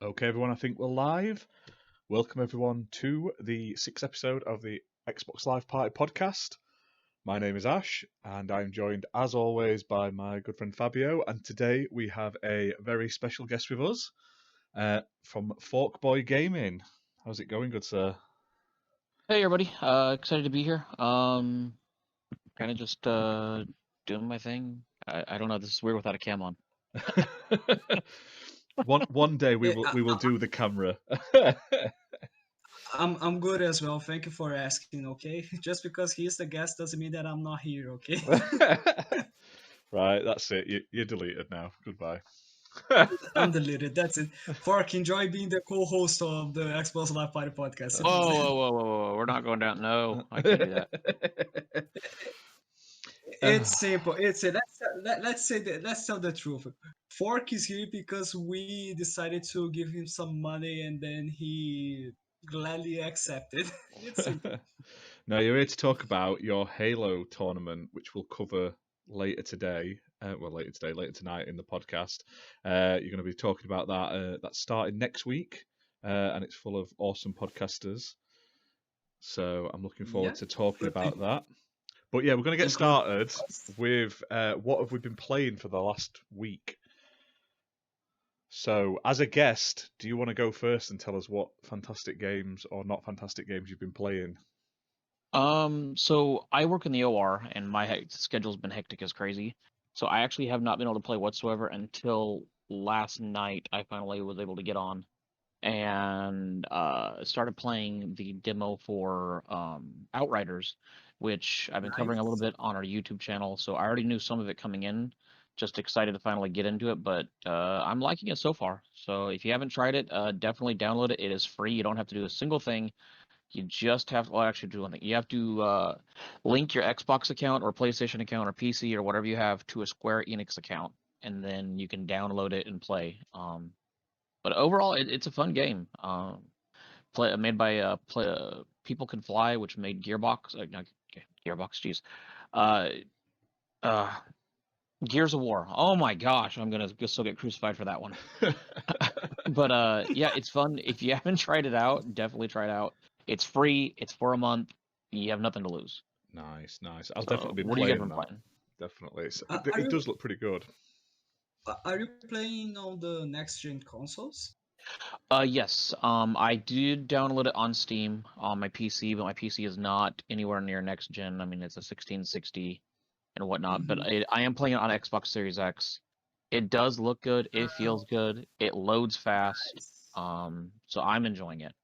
Okay, everyone, I think we're live. Welcome, everyone, to the 6th episode of the Xbox Live Party podcast. My name is Ash, and I'm joined, as always, by my good friend Fabio. And today we have a very special guest with us from Forkboy Gaming. How's it going, good sir? Hey everybody, excited to be here. Kind of just doing my thing. I don't know. This is weird without a cam on. One day we Yeah, will do the camera. I'm good as well. Thank you for asking. Okay, just because he's the guest doesn't mean that I'm not here. Okay, Right, that's it. You're deleted now. Goodbye. I'm deleted. That's it. Fork, enjoy being the co-host of the Xbox Live Party podcast. Simple as that. Whoa! We're not going down. No, I can't do that. It's simple. Let's say that. Let's tell the truth. Fork is here because we decided to give him some money, and then he gladly accepted. It's simple. Now, you're here to talk about your Halo tournament, which we'll cover later today. Later tonight in the podcast. You're going to be talking about that. That's starting next week, and it's full of awesome podcasters. So I'm looking forward to talking about that. But yeah, we're going to get started with what have we been playing for the last week. So, as a guest, do you want to go first and tell us what fantastic games or not fantastic games you've been playing? So I work in the OR, and my schedule's been hectic as crazy. So I actually have not been able to play whatsoever until last night. I finally was able to get on and started playing the demo for Outriders, which I've been covering a little bit on our YouTube channel. So I already knew some of it coming in. Just excited to finally get into it, but I'm liking it so far. So if you haven't tried it, definitely download it. It is free. You don't have to do a single thing. You just have to, well, actually do one thing. You have to link your Xbox account or PlayStation account or PC or whatever you have to a Square Enix account, and then you can download it and play. But overall, it's a fun game. Made by People Can Fly, which made Gearbox. Not Gearbox, jeez. Uh, uh, Gears of War. Oh my gosh, I'm gonna still get crucified for that one. But yeah, it's fun. If you haven't tried it out, definitely try it out. It's free. It's for a month. You have nothing to lose. Nice. I'll So, definitely be what have you guys playing been that. playing? Definitely. Are It does look pretty good. are you playing on the next gen consoles? Yes. I did download it on Steam on my PC, but my PC is not anywhere near next gen. I mean, it's a 1660 and whatnot. But I am playing it on Xbox Series X. It does look good. It feels good. It loads fast. So I'm enjoying it.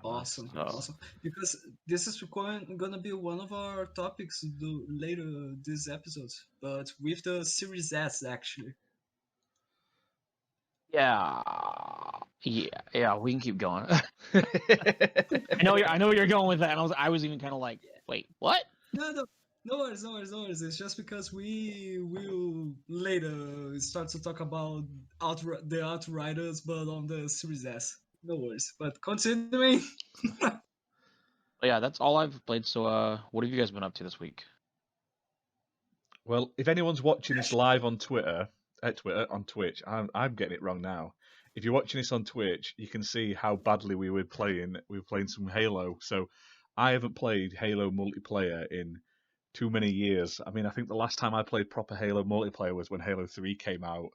Awesome, So- awesome. Because this is gonna be one of our topics later this episode, but with the Series S actually. Yeah. We can keep going. I know where you're going with that, and I was even kind of like, wait, what? No worries. It's just because we will later start to talk about the Outriders, but on the Series S. No worries. But continuing. But yeah, that's all I've played. So, what have you guys been up to this week? Well, if anyone's watching this live on on Twitch, I'm getting it wrong now. If you're watching this on Twitch, you can see how badly we were playing. We were playing some Halo. So I haven't played Halo multiplayer in too many years. I mean, I think the last time I played proper Halo multiplayer was when Halo 3 came out,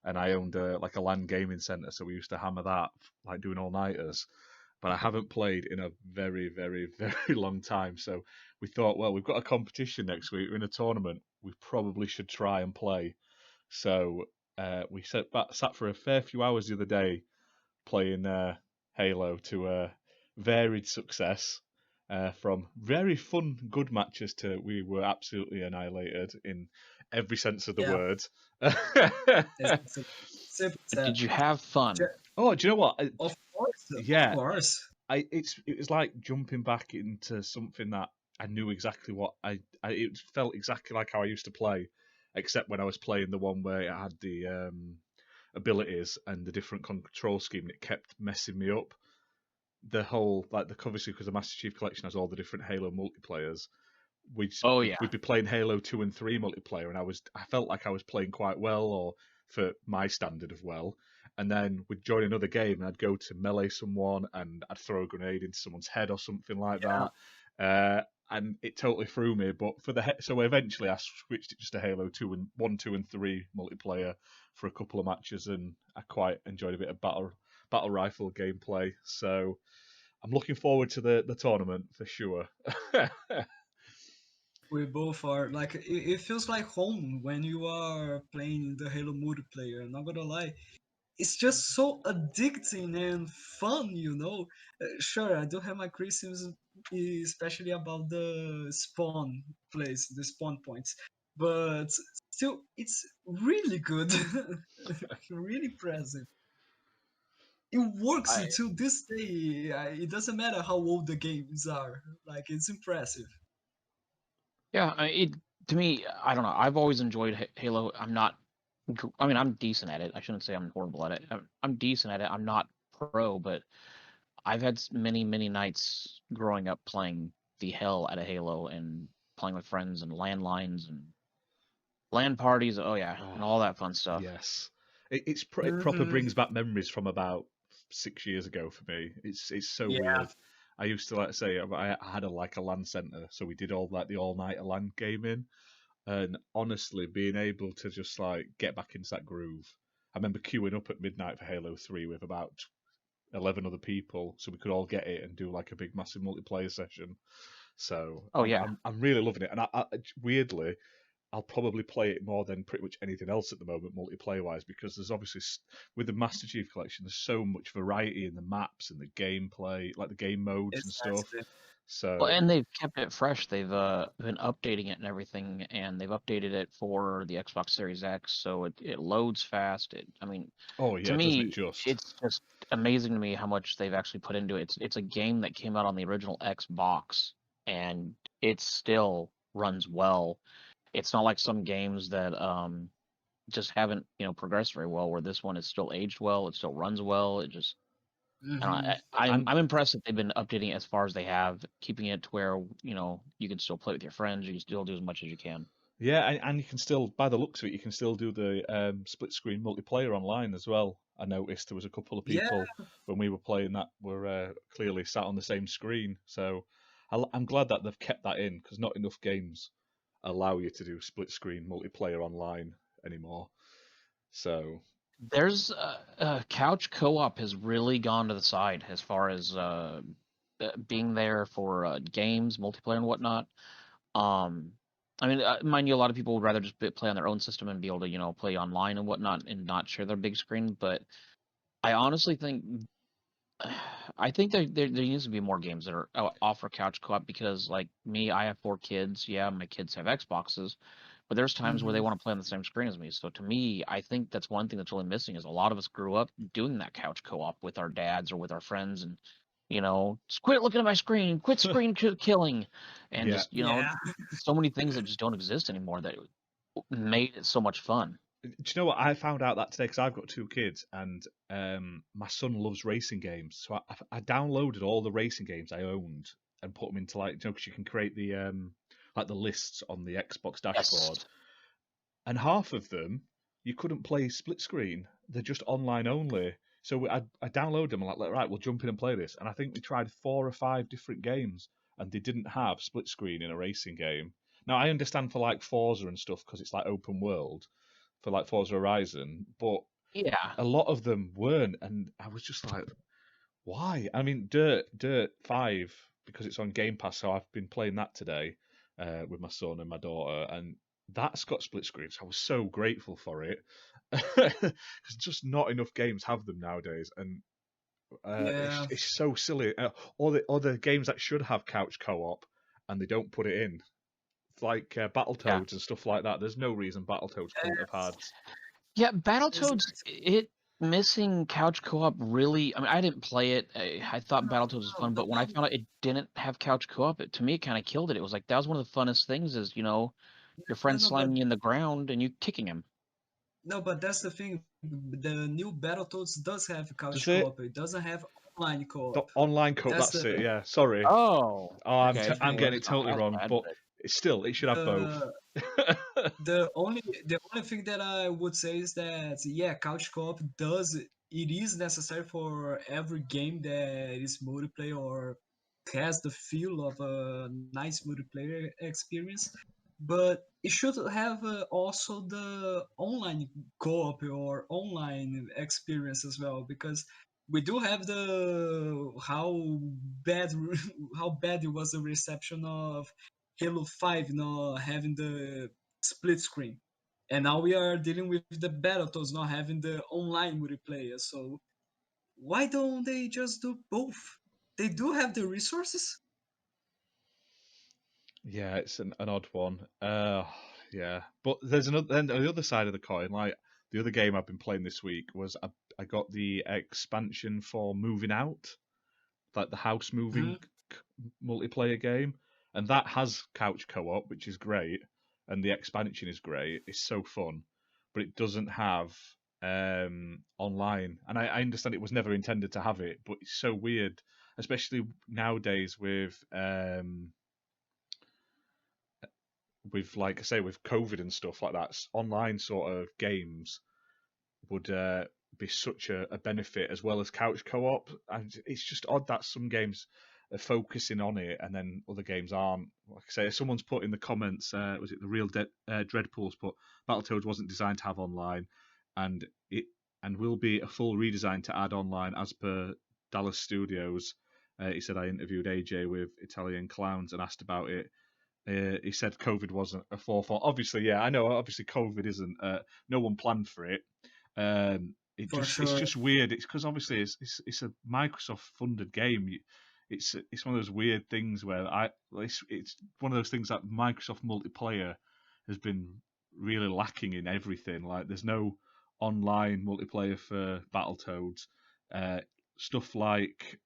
and I owned a LAN gaming center, so we used to hammer that, like doing all-nighters. But I haven't played in a very, very, very long time. So we thought, well, we've got a competition next week. We're in a tournament. We probably should try and play. So we sat for a fair few hours the other day playing Halo to varied success. From very fun, good matches to we were absolutely annihilated in every sense of the word. Did you have fun? Oh, do you know what? Of course. Yeah. Of course. It was like jumping back into something that I knew exactly what it felt exactly like how I used to play, except when I was playing the one where it had the abilities and the different control scheme. It kept messing me up. The whole obviously because the Master Chief Collection has all the different Halo multiplayers. We'd be playing Halo 2 and 3 multiplayer, and I felt like I was playing quite well, or for my standard of well. And then we'd join another game, and I'd go to melee someone, and I'd throw a grenade into someone's head or something like Yeah. that. And it totally threw me. But so eventually I switched it just to Halo 1, 2, and 3 multiplayer for a couple of matches, and I quite enjoyed a bit of battle rifle gameplay. So I'm looking forward to the tournament for sure. We both are like it feels like home when you are playing the Halo multiplayer. I'm not gonna lie, it's just so addicting and fun, you know. Sure, I do have my criticisms, especially about the spawn place, the spawn points, but still, it's really good, really present. It works I until this day. It doesn't matter how old the games are. Like it's impressive. Yeah, to me, I don't know. I've always enjoyed Halo. I mean, I'm decent at it. I shouldn't say I'm horrible at it. I'm decent at it. I'm not pro, but I've had many nights growing up playing the hell out of Halo and playing with friends and landlines and LAN parties. Oh yeah, and all that fun stuff. Yes, it proper brings back memories from about 6 years ago for me. It's so Yeah. weird. I used to say I had a LAN centre, so we did all the all night LAN gaming, and honestly, being able to just get back into that groove. I remember queuing up at midnight for Halo 3 with about 11 other people, so we could all get it and do a big massive multiplayer session. So Oh yeah, I'm really loving it, and I weirdly I'll probably play it more than pretty much anything else at the moment, multiplayer wise, because there's obviously with the Master Chief Collection, there's so much variety in the maps and the gameplay, like the game modes and stuff. Exactly. So well, and they've kept it fresh. They've been updating it and everything, and they've updated it for the Xbox Series X, so it loads fast. I mean, oh yeah, to doesn't me, it just? it's just amazing to me how much they've actually put into it. It's a game that came out on the original Xbox, and it still runs well. It's not like some games that just haven't progressed very well. Where this one is still aged well, it still runs well. It just I'm impressed that they've been updating it as far as they have, keeping it to where you can still play with your friends. You can still do as much as you can. Yeah, and you can still, by the looks of it, you can still do the split screen multiplayer online as well. I noticed there was a couple of Yeah. people when we were playing that were clearly sat on the same screen. So I'm glad that they've kept that in, because not enough games allow you to do split screen multiplayer online anymore. So There's couch co-op has really gone to the side as far as being there for games, multiplayer, and whatnot. I mean, mind you, a lot of people would rather just play on their own system and be able to play online and whatnot and not share their big screen. But I honestly think there needs to be more games that are offer couch co-op, because like me, I have 4 kids. Yeah, my kids have Xboxes, but there's times where they want to play on the same screen as me. So to me, I think that's one thing that's really missing, is a lot of us grew up doing that couch co-op with our dads or with our friends, and just quit looking at my screen, quit screen killing, and Yeah. just Yeah. so many things that just don't exist anymore that made it so much fun. Do you know what? I found out that today because I've got 2 kids, and my son loves racing games. So I downloaded all the racing games I owned and put them into because you can create the the lists on the Xbox dashboard, Yes. and half of them you couldn't play split screen. They're just online only. So I downloaded them. I'm like, right, we'll jump in and play this. And I think we tried 4 or 5 different games, and they didn't have split screen in a racing game. Now I understand for Forza and stuff, because it's open world for Forza Horizon, but Yeah. a lot of them weren't, and I was just like, why? I mean, Dirt 5, because it's on Game Pass, so I've been playing that today with my son and my daughter, and that's got split screen, so I was so grateful for it. Because just not enough games have them nowadays, and Yeah. it's so silly. All the games that should have couch co-op, and they don't put it in. It's like Battletoads and stuff like that. There's no reason Battletoads couldn't have had. Yeah, Battletoads, it missing couch co-op really. I mean, I didn't play it. I thought Battletoads was fun, but when I found out it didn't have couch co-op, to me, it kind of killed it. It was like that was one of the funnest things, is your friend No, slamming you in the ground and you kicking him. no, but that's the thing. The new Battletoads does have couch Does it? co-op. It doesn't have online The co-op. online co-op, That's that's the it. Yeah, sorry. Oh, Oh, okay. I'm getting it That's not totally as wrong, bad, but but it should have both. The only thing that I would say is that couch co-op it is necessary for every game that is multiplayer or has the feel of a nice multiplayer experience, but it should have also the online co-op or online experience as well, because we do have the bad how bad it was the reception of Halo 5 not having the split screen. And now we are dealing with the Battletoads not having the online multiplayer. So why don't they just do both? They do have the resources. Yeah, it's an odd one. Yeah, but there's another. Then the other side of the coin, like the other game I've been playing this week was I got the expansion for Moving Out, like the house moving Mhm. multiplayer game, and that has couch co-op, which is great, and the expansion is great. It's so fun, but it doesn't have online, and I understand it was never intended to have it, but it's so weird, especially nowadays with like I say with COVID and stuff like that. Online sort of games would be such a benefit as well as couch co-op, and it's just odd that some games are focusing on it and then other games aren't. Like I say, someone's put in the comments, was it the real Dreadpool's put Battletoads wasn't designed to have online, and it and will be a full redesign to add online as per Dallas Studios. He said I interviewed AJ with Italian Clowns and asked about it. He said COVID wasn't a forethought. Obviously, yeah, I know. Obviously, COVID isn't. No one planned for it. For It's sure. just weird. It's because obviously it's a Microsoft funded game. It's one of those weird things where it's one of those things that Microsoft multiplayer has been really lacking in everything. Like there's no online multiplayer for Battletoads. Uh, Stuff like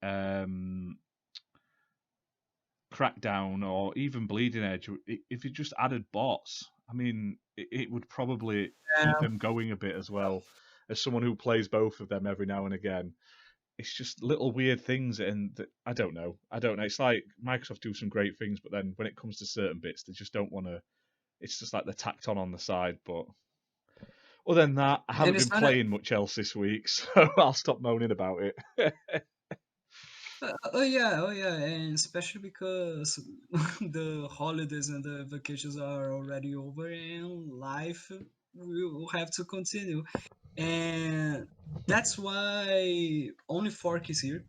Crackdown or even Bleeding Edge, if you just added bots, I mean, it would probably keep Yeah. them going a bit as well. As someone who plays both of them every now and again, it's just little weird things, and I don't know. I don't know. It's like Microsoft do some great things, but then when it comes to certain bits, they just don't want to. It's just like they're tacked on the side. But other than that, I And haven't it's been not a, playing much else this week, so I'll stop moaning about it. oh yeah, and especially because the holidays and the vacations are already over, and life will have to continue. And that's why only Fork is here,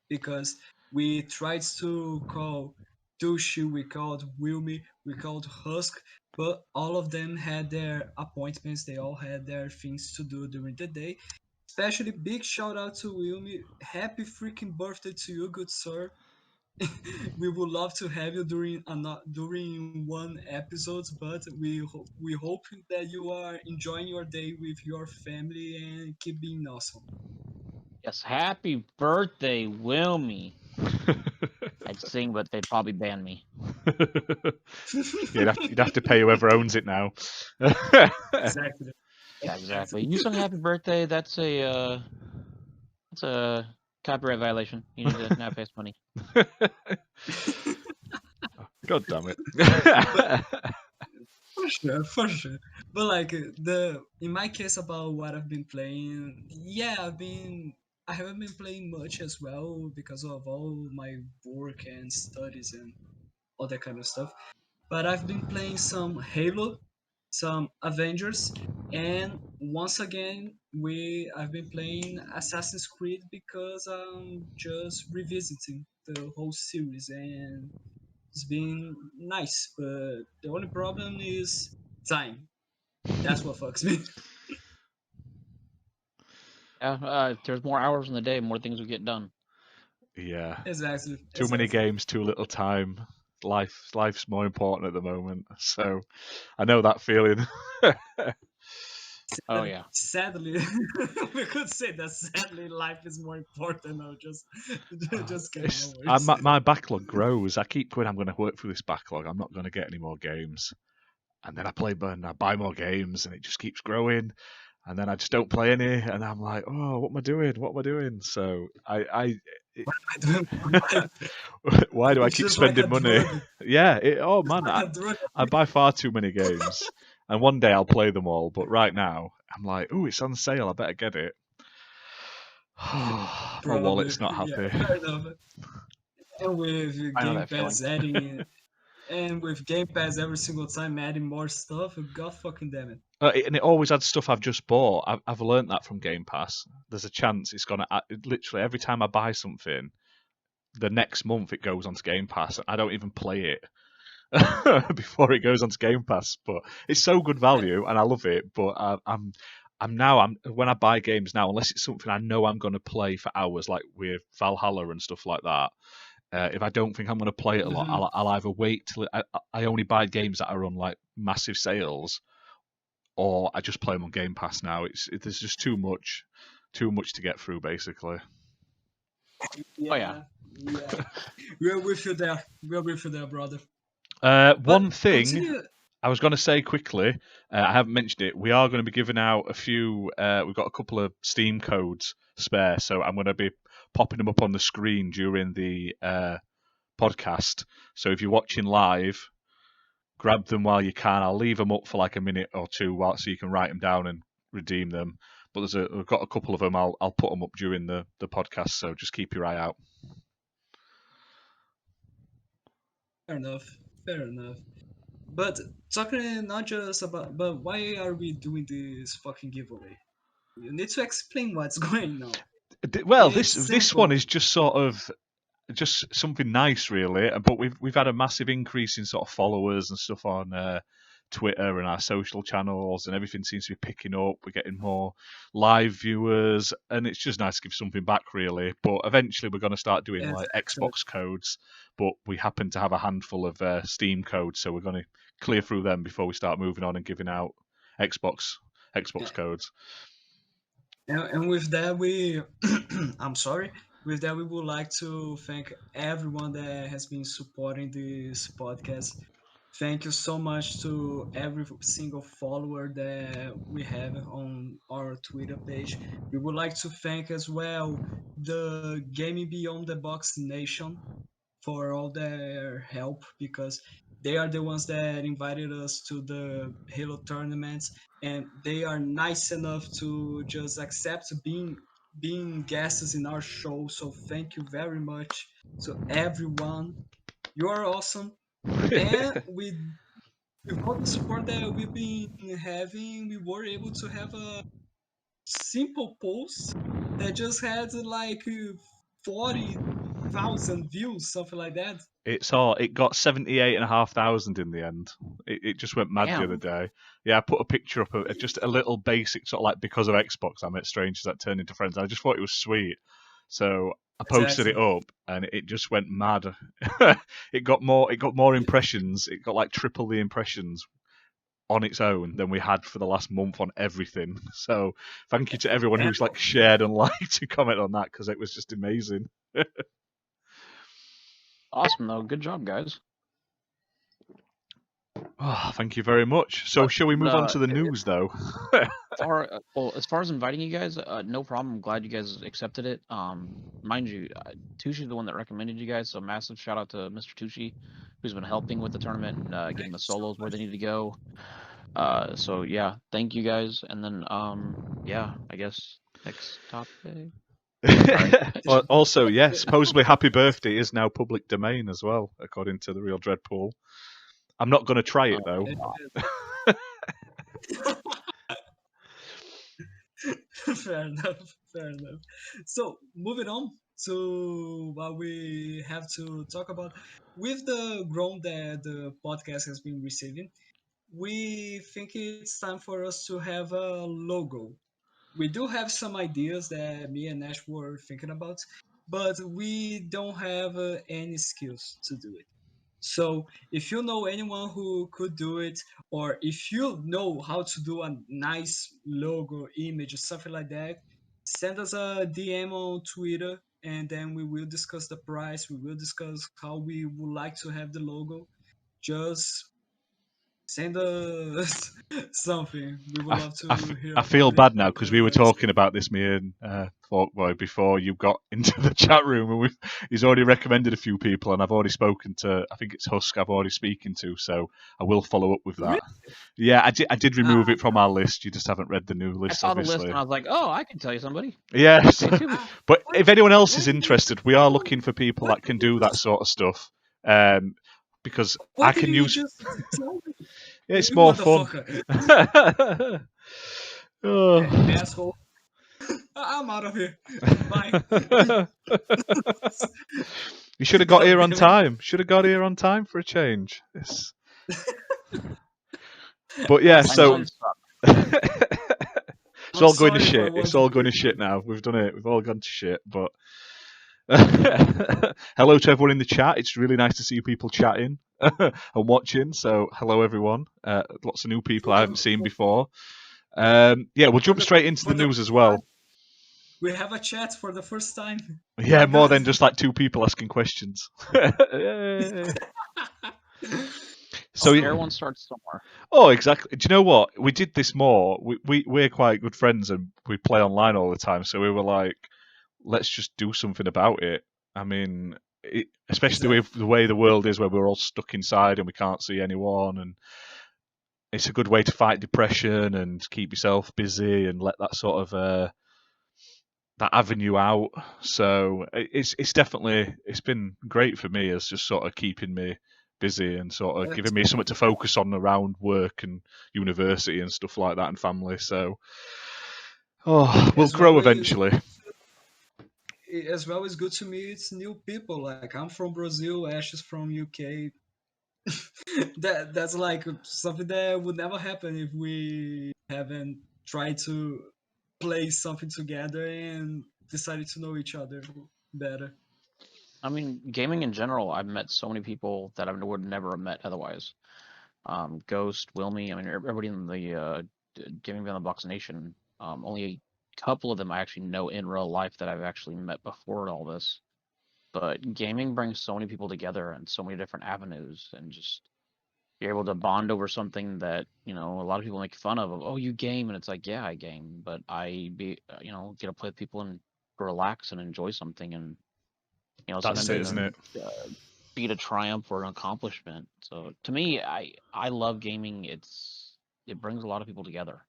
because we tried to call Dushi, we called Wilmy, we called Husk, but all of them had their appointments. They all had their things to do during the day. Especially big shout out to Wilmy. Happy freaking birthday to you, good sir. We would love to have you during one episode, but we hope that you are enjoying your day with your family and keep being awesome. Yes, happy birthday, Wilmy. I'd sing, but they'd probably ban me. You'd have to pay whoever owns it now. Exactly. Yeah, exactly. Exactly. You sung happy birthday. That's a copyright violation. You need to now pay us money. God damn it. But for sure, for sure. But like the in my case about what I've been playing, yeah, I haven't been playing much as well because of all my work and studies and all that kind of stuff. But I've been playing some Halo, some Avengers, and once again I've been playing Assassin's Creed because I'm just revisiting the whole series, and it's been nice. But the only problem is time. That's what fucks me. Yeah, if there's more hours in the day, more things will get done. Yeah. Exactly, Too many exactly. games, too little time. Life's more important at the moment. So I know that feeling. Oh yeah. Sadly, we could say that sadly life is more important. No, just kidding. No worries. My backlog grows. I keep going, I'm going to work through this backlog. I'm not going to get any more games. And then I buy more games, and it just keeps growing. And then I just don't play any, and I'm like, oh, what am I doing? What am I doing? So Why do I It's keep just like spending a money? drug. Yeah, oh man, Like a drug. I buy far too many games, and one day I'll play them all. But right now, I'm like, oh, it's on sale. I better get it. My Probably. wallet's not Yeah, happy. fair enough. And with I know Game that feeling. Pass adding, and with Game Pass every single time adding more stuff, god fucking damn it. And it always adds stuff I've just bought. I've learned that from Game Pass. There's a chance it's gonna literally every time I buy something, the next month it goes onto Game Pass. I don't even play it before it goes onto Game Pass, but it's so good value and I love it. But I'm when I buy games now, unless it's something I know I'm going to play for hours, like with Valhalla and stuff like that. If I don't think I'm going to play it a lot, Mhm. I'll either wait till I only buy games that are on like massive sales, or I just play them on Game Pass now. There's just too much to get through, basically. Oh yeah. Yeah. We're with you there. We're with you there, brother. One But thing continue. I was going to say quickly, I haven't mentioned it. We are going to be giving out a few. We've got a couple of Steam codes spare, so I'm going to be popping them up on the screen during the podcast. So if you're watching live, grab them while you can. I'll leave them up for like a minute or two so you can write them down and redeem them. But we've got a couple of them. I'll put them up during the podcast, so just keep your eye out. Fair enough. Fair enough. But talking not just about, but why are we doing this fucking giveaway? You need to explain what's going on. Well, It's this one simple. is just sort of just something nice, really. But we've had a massive increase in sort of followers and stuff on Twitter and our social channels, and everything seems to be picking up. We're getting more live viewers, and it's just nice to give something back, really. But eventually, we're going to start doing like Exactly. Xbox codes. But we happen to have a handful of Steam codes, so we're going to clear through them before we start moving on and giving out Xbox Yeah. codes. And with that, I'm sorry. With that, we would like to thank everyone that has been supporting this podcast. Thank you so much to every single follower that we have on our Twitter page. We would like to thank as well the Gaming Beyond the Box Nation for all their help, because they are the ones that invited us to the Halo tournaments, and they are nice enough to just accept being guests in our show. So thank you very much to everyone. You are awesome. And with all the support that we've been having, we were able to have a simple post that just had like 40,000 views, something like that. It got 78,500 in the end. It just went mad the other Damn. day. Yeah, I put a picture up of just a little basic sort of like because of Xbox I met strangers that turned into friends. I just thought it was sweet. So I posted it Exactly. up and it just went mad. It got more impressions. It got like triple the impressions on its own than we had for the last month on everything. So thank you to everyone And who's like shared and liked and comment on that, because it was just amazing. Awesome though. Good job, guys. Oh, thank you very much. So But shall we move on to the news though? as far as inviting you guys, no problem. I'm glad you guys accepted it. Mind you, Tushi's the one that recommended you guys, so massive shout out to Mr. Tushi, who's been helping with the tournament and thank getting you the so solos where much. they need to go. So yeah, thank you guys, and then yeah, I guess next topic. Also, yes, supposedly Happy Birthday is now public domain as well, according to the real Dreadpool. I'm not going to try it though. Fair enough. Fair enough. So moving on to what we have to talk about, with the growth that the podcast has been receiving, we think it's time for us to have a logo. We do have some ideas that me and Nash were thinking about, but we don't have any skills to do it. So if you know anyone who could do it, or if you know how to do a nice logo image or something like that, send us a DM on Twitter, and then we will discuss the price. We will discuss how we would like to have the logo. Just send us something. We would love to hear I feel about it bad now because we were because talking about this, me and Forkboy, before you got into the chat room, and he's already recommended a few people, and I've already spoken to, I think it's Husk I've already speaken to, so I will follow up with that. Really? Yeah, I did remove it from our list. You just haven't read the new I list, saw the list obviously. and I was like, oh, I can tell you somebody. Yes, Stay tuned. but Why if did- anyone else why is did you interested, we are tell- looking for people why that can did you do that just- sort of stuff. Because Why I did can you use just tell me? it's You more fun. motherfucker. Oh. Asshole. I'm out of here. Bye. You should have got God here on damn it. time. Should have got here on time for a change. But yeah, I'm so sorry. it's I'm all going to sorry for shit. It's wanting all to going to be- shit now. We've done it. We've all gone to shit. But hello to everyone in the chat. It's really nice to see people chatting and watching. So hello everyone. Lots of new people I haven't seen before. Yeah, we'll jump straight into the news as well. We have a chat for the first time. Yeah, My more God. than just like two people asking questions. Yay. So Everyone starts somewhere. oh, exactly. Do you know what? We did this more. We're quite good friends and we play online all the time. So we were like, let's just do something about it. I mean, especially with the way the world is, where we're all stuck inside and we can't see anyone, and it's a good way to fight depression and keep yourself busy and let that sort of that avenue out. So it's definitely it's been great for me as just sort of keeping me busy and sort of giving me something to focus on around work and university and stuff like that and family. So we'll grow eventually. As well as good to me, it's new people. Like I'm from Brazil, Ash is from UK. That's like something that would never happen if we haven't tried to play something together and decided to know each other better. I mean, gaming in general, I've met so many people that I would never have met otherwise. Ghost, Wilmy, I mean, everybody in the Gaming Beyond the Box Nation. Only a couple of them I actually know in real life that I've actually met before all this. But gaming brings so many people together and so many different avenues, and just you're able to bond over something that a lot of people make fun of. Oh, you game, and it's like, yeah, I game, but get to play with people and relax and enjoy something, and That's sometimes it, isn't it? beat a triumph or an accomplishment. So to me, I love gaming. It brings a lot of people together.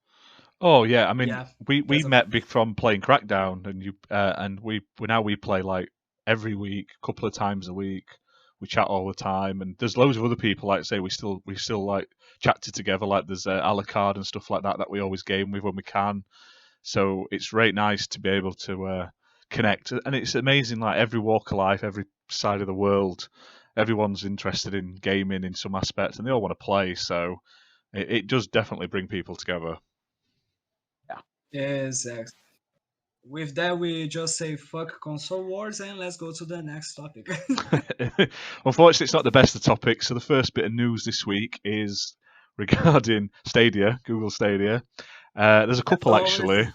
Oh yeah, I mean Yeah, we that's a met fact. from playing Crackdown, and we play like every week, a couple of times a week. We chat all the time, and there's loads of other people. Like say, we still like chatted together. Like there's Alucard and stuff like that we always game with when we can. So it's really nice to be able to connect, and it's amazing. Like every walk of life, every side of the world, everyone's interested in gaming in some aspects, and they all want to play. So it does definitely bring people together. Exactly. With that, we just say fuck console wars and let's go to the next topic. Unfortunately, it's not the best of topics. So the first bit of news this week is regarding Stadia, Google Stadia. There's a couple actually.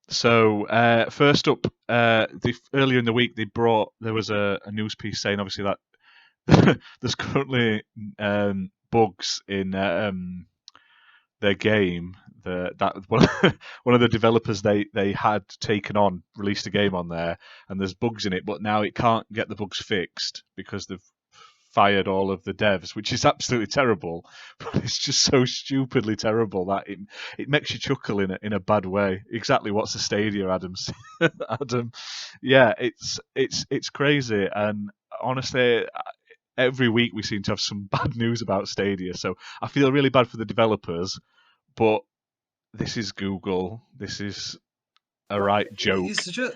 So first up, earlier in the week there was a news piece saying obviously that there's currently bugs in their game. That one of the developers they had taken on released a game on there, and there's bugs in it, but now it can't get the bugs fixed because they've fired all of the devs, which is absolutely terrible. But it's just so stupidly terrible that it makes you chuckle in a bad way. Exactly what's a Stadia, Adams? Adam, yeah, it's crazy, and honestly, every week we seem to have some bad news about Stadia. So I feel really bad for the developers, but this is Google. This is a right joke. It's just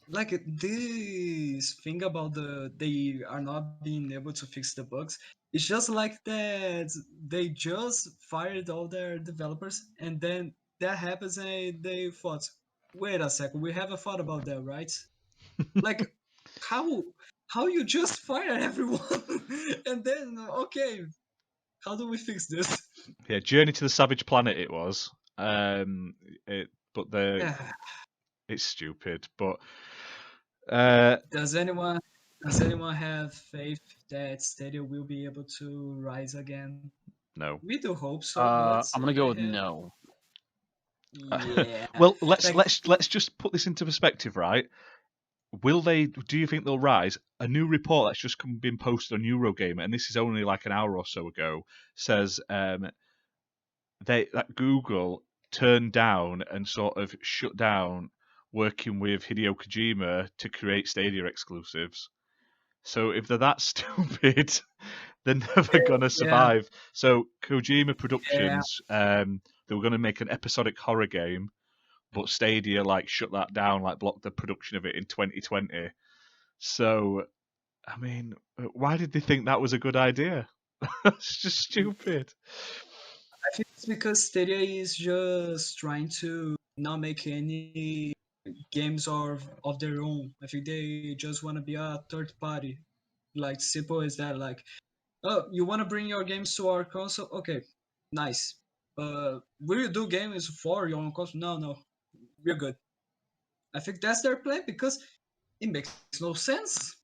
like this thing about they are not being able to fix the bugs. It's just like that they just fired all their developers and then that happens and they thought, wait a second, we haven't thought about that, right? Like how you just fire everyone and then okay, how do we fix this? Yeah, Journey to the Savage Planet. It was. But Yeah. it's stupid. But Does anyone Does anyone have faith that Stadia will be able to rise again? No. We do hope so, but I'm gonna go with no. yeah. Well, let's Like, let's just put this into perspective, right? Will they? Do you think they'll rise? A new report that's just been posted on Eurogamer, and this is only like an hour or so ago, says that Google turned down and sort of shut down working with Hideo Kojima to create Stadia exclusives. So if they're that stupid, they're never gonna yeah, survive. So Kojima yeah. Productions, they were gonna make an episodic horror game, but Stadia like shut that down, like blocked the production of it in 2020. So I mean, why did they think that was a good idea? It's just stupid. I think it's because Stadia is just trying to not make any games of their own. I think they just want to be a third party. Like simple as that. Like, oh, you want to bring your games to our console? Okay, nice. Will you do games for your own console? No, no, we're good. I think that's their plan because it makes no sense.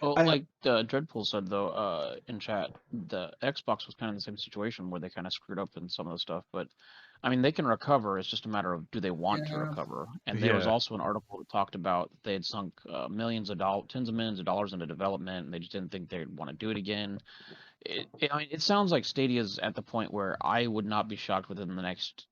Well, I, like Dreadpool said though, in chat, the Xbox was kind of the same situation where they kind of screwed up in some of the stuff. But I mean, they can recover. It's just a matter of do they want to Yeah, recover. And there was yeah, also an article that talked about they had sunk millions of dollars, tens of millions of dollars into development, and they just didn't think they'd want to do it again. I mean, it sounds like Stadia's at the point where I would not be shocked within the next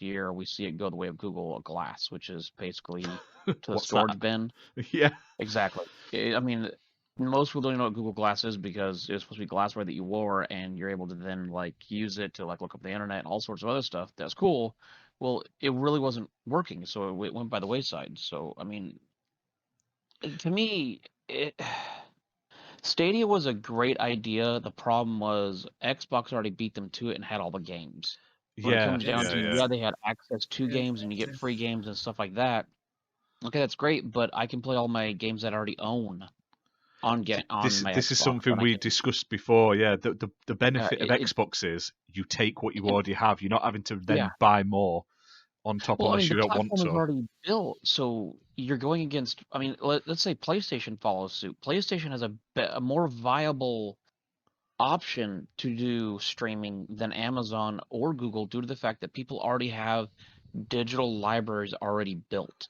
year we see it go the way of Google Glass, which is basically to the what's storage that? bin. Yeah, Exactly. I mean, most people don't even know what Google Glass is because it's supposed to be glassware that you wore, and you're able to then like use it to like look up the internet and all sorts of other stuff. That's cool. Well, it really wasn't working, so it went by the wayside. So, I mean, to me, Stadia was a great idea. The problem was Xbox already beat them to it and had all the games. When it yeah, comes down yeah, to, yeah. yeah, they had access to games and you get exactly. free games and stuff like that. Okay, that's great, but I can play all my games that I already own on my This is Xbox, something and I we can. discussed before. Yeah, the benefit of It Xbox is you take what you and already have. You're not having to yeah. then buy more on top Well, I mean, unless the you don't want platform is to. already built, so you're going against. I mean, let's say PlayStation follows suit. PlayStation has a more viable option to do streaming than Amazon or Google due to the fact that people already have digital libraries already built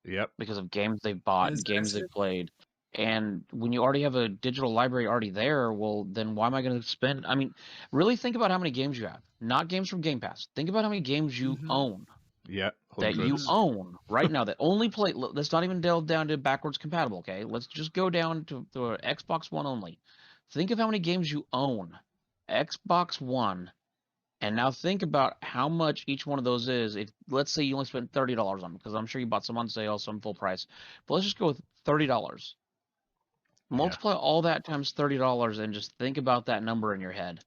Yep. because of games they've bought and games Exactly. they've played. And when you already have a digital library already there, well, then why am I going to spend? I mean, really think about how many games you have. Not games from Game Pass. Think about how many games you Mm-hmm. own Yep. that you Mm-hmm. Hundreds. own right now that only play. Let's not even delve down to backwards compatible, okay? Let's just go down to Xbox One only. Think of how many games you own, Xbox One, and now think about how much each one of those is. If let's say you only spent $30 on them, because I'm sure you bought some on sale, some full price, but let's just go with $30. Yeah. Multiply all that times $30 and just think about that number in your head.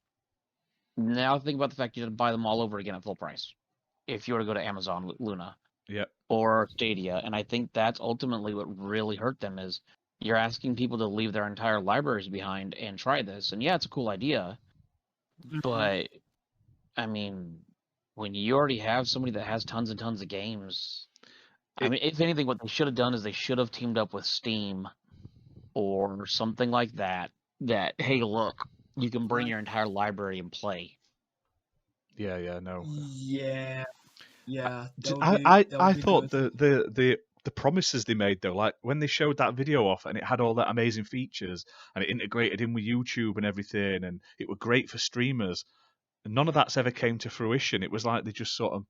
Now think about the fact you have to buy them all over again at full price if you were to go to Amazon Luna Yep. or Stadia. And I think that's ultimately what really hurt them is you're asking people to leave their entire libraries behind and try this. And yeah, it's a cool idea, Mm-hmm. but I mean, when you already have somebody that has tons and tons of games, I It. mean, if anything, what they should have done is they should have teamed up with Steam or something like that. That hey, look, you can bring Like, your entire library and play. Yeah. Yeah. No. yeah, yeah, I that would be thought good. the promises they made though, like when they showed that video off and it had all that amazing features and it integrated in with YouTube and everything, and it were great for streamers. None of that's ever came to fruition. It was like they just sort of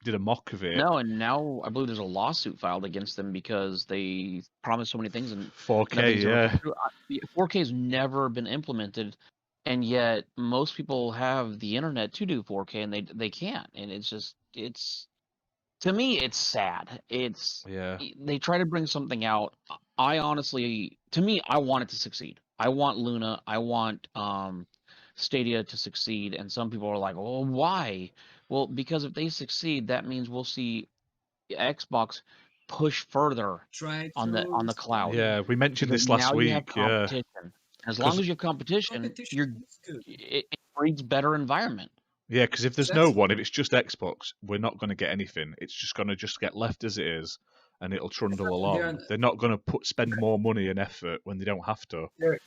did a mock of it. No, and now I believe there's a lawsuit filed against them because they promised so many things and 4K, nothing's ever come yeah, through. 4K has never been implemented, and yet most people have the internet to do 4K and they can't. And it's just it's to me it's sad. yeah, They try to bring something out. I honestly, to me, I want it to succeed. I want Luna. I want Stadia to succeed. And some people are like, "Oh, why?" Well, because if they succeed, that means we'll see Xbox push further Try on to the cloud yeah. We mentioned because this last now you have week, yeah, competition. As long because as you have competition, competition is good. it breeds better environment. if there's no Exactly. one, if it's just Xbox, we're not going to get anything. It's just going to just get left as it is, and it'll trundle They along. are They're not going to spend more money and effort when they don't have to. they're-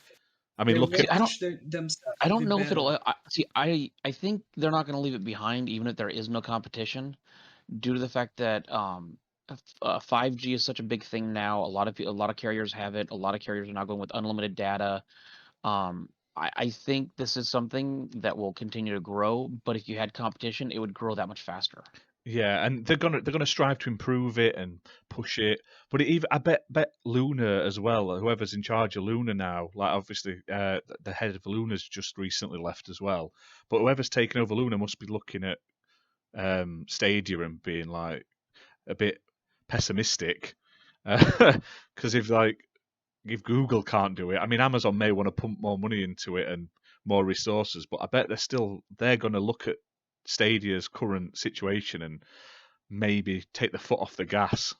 I mean, they look will at push themselves I to don't be know if it'll. better. See, I think they're not going to leave it behind, even if there is no competition, due to the fact that 5G is such a big thing now. A lot of carriers have it. A lot of carriers are now going with unlimited data. I think this is something that will continue to grow. But if you had competition, it would grow that much faster. Yeah, and they're gonna strive to improve it and push it. But I bet Luna as well, whoever's in charge of Luna now, like obviously the head of Luna's just recently left as well. But whoever's taken over Luna must be looking at Stadia and being like a bit pessimistic, because if Google can't do it, I mean Amazon may want to pump more money into it and more resources, but I bet they're going to look at Stadia's current situation and maybe take the foot off the gas.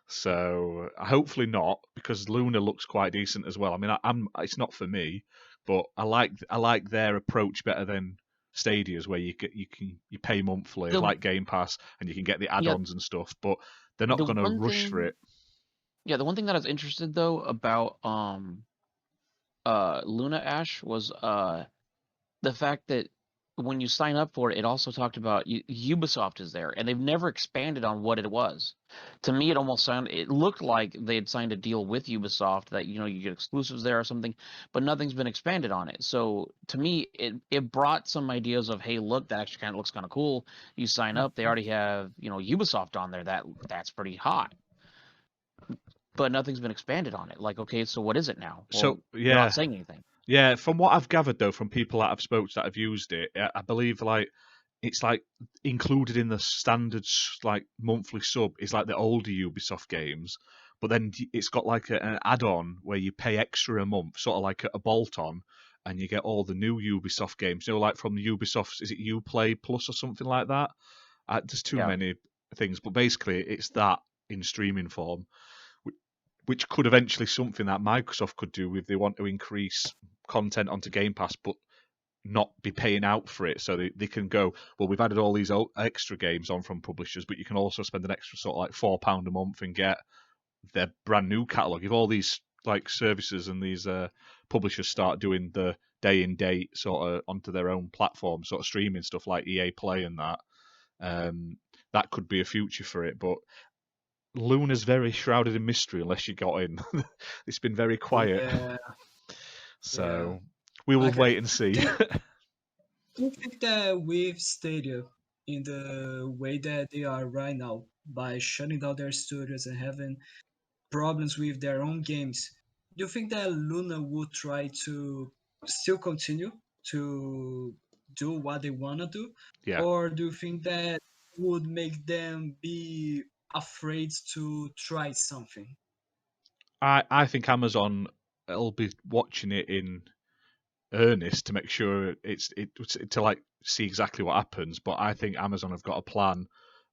So hopefully not, because Luna looks quite decent as well. I mean, it's not for me, but I like their approach better than Stadia's, where you pay monthly The like Game Pass and you can get the yeah, add-ons and stuff, but they're not the going to one rush for thing it. yeah, the one thing that I was interested though about Luna Ash was the fact that when you sign up for it, it also talked about Ubisoft is there, and they've never expanded on what it was. To me, it looked like they had signed a deal with Ubisoft that you get exclusives there or something, but nothing's been expanded on it. So to me, it brought some ideas of, hey, look, that actually kind of looks kind of cool. You sign up, they already have Ubisoft on there. That's pretty hot, but nothing's been expanded on it. Like, okay, so what is it now? Well, So they're not yeah, saying anything. yeah. From what I've gathered though, from people that I've spoken to that have used it, I believe it's like included in the standard like monthly sub is like the older Ubisoft games, but then it's got like an add-on where you pay extra a month, sort of like a bolt-on, and you get all the new Ubisoft games. Like from the Ubisoft, is it Uplay Plus or something like that? There's too Yeah. many things, but basically it's that in streaming form, which could eventually something that Microsoft could do if they want to increase content onto Game Pass, but not be paying out for it. So they can go, well, we've added all these extra games on from publishers, but you can also spend an extra sort of like £4 a month and get their brand new catalogue. If all these like services and these publishers start doing the day in date sort of onto their own platform, sort of streaming stuff like EA Play and that could be a future for it. But Luna's very shrouded in mystery unless you got in. It's been very quiet. Yeah, yeah. So we will Like, wait and see. do you think that with Stadia, in the way that they are right now, by shutting down their studios and having problems with their own games, do you think that Luna would try to still continue to do what they want to do? Yeah. Or do you think that would make them be afraid to try something? I think Amazon will be watching it in earnest to make sure to like see exactly what happens. But I think Amazon have got a plan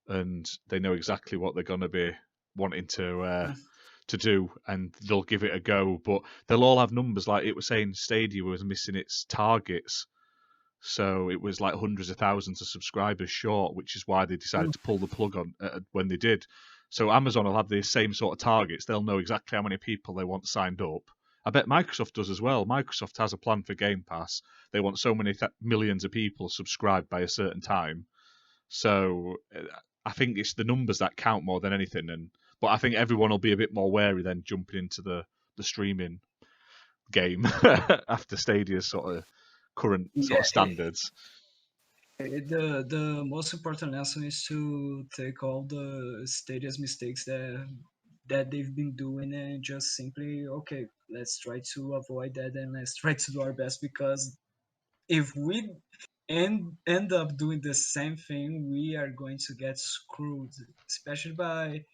and they know exactly what they're going to be wanting to do, and they'll give it a go. But they'll all have numbers. Like it was saying, Stadia was missing its targets, so it was like hundreds of thousands of subscribers short, which is why they decided to pull the plug on when they did. So Amazon will have the same sort of targets. They'll know exactly how many people they want signed up. I bet Microsoft does as well. Microsoft has a plan for Game Pass. They want so many millions of people subscribed by a certain time. So I think it's the numbers that count more than anything. But I think everyone will be a bit more wary then jumping into the streaming game after Stadia's sort of current sort Yeah, of standards. the most important lesson is to take all the Stadia's mistakes that they've been doing and just simply, okay, let's try to avoid that and let's try to do our best, because if we end up doing the same thing, we are going to get screwed, especially by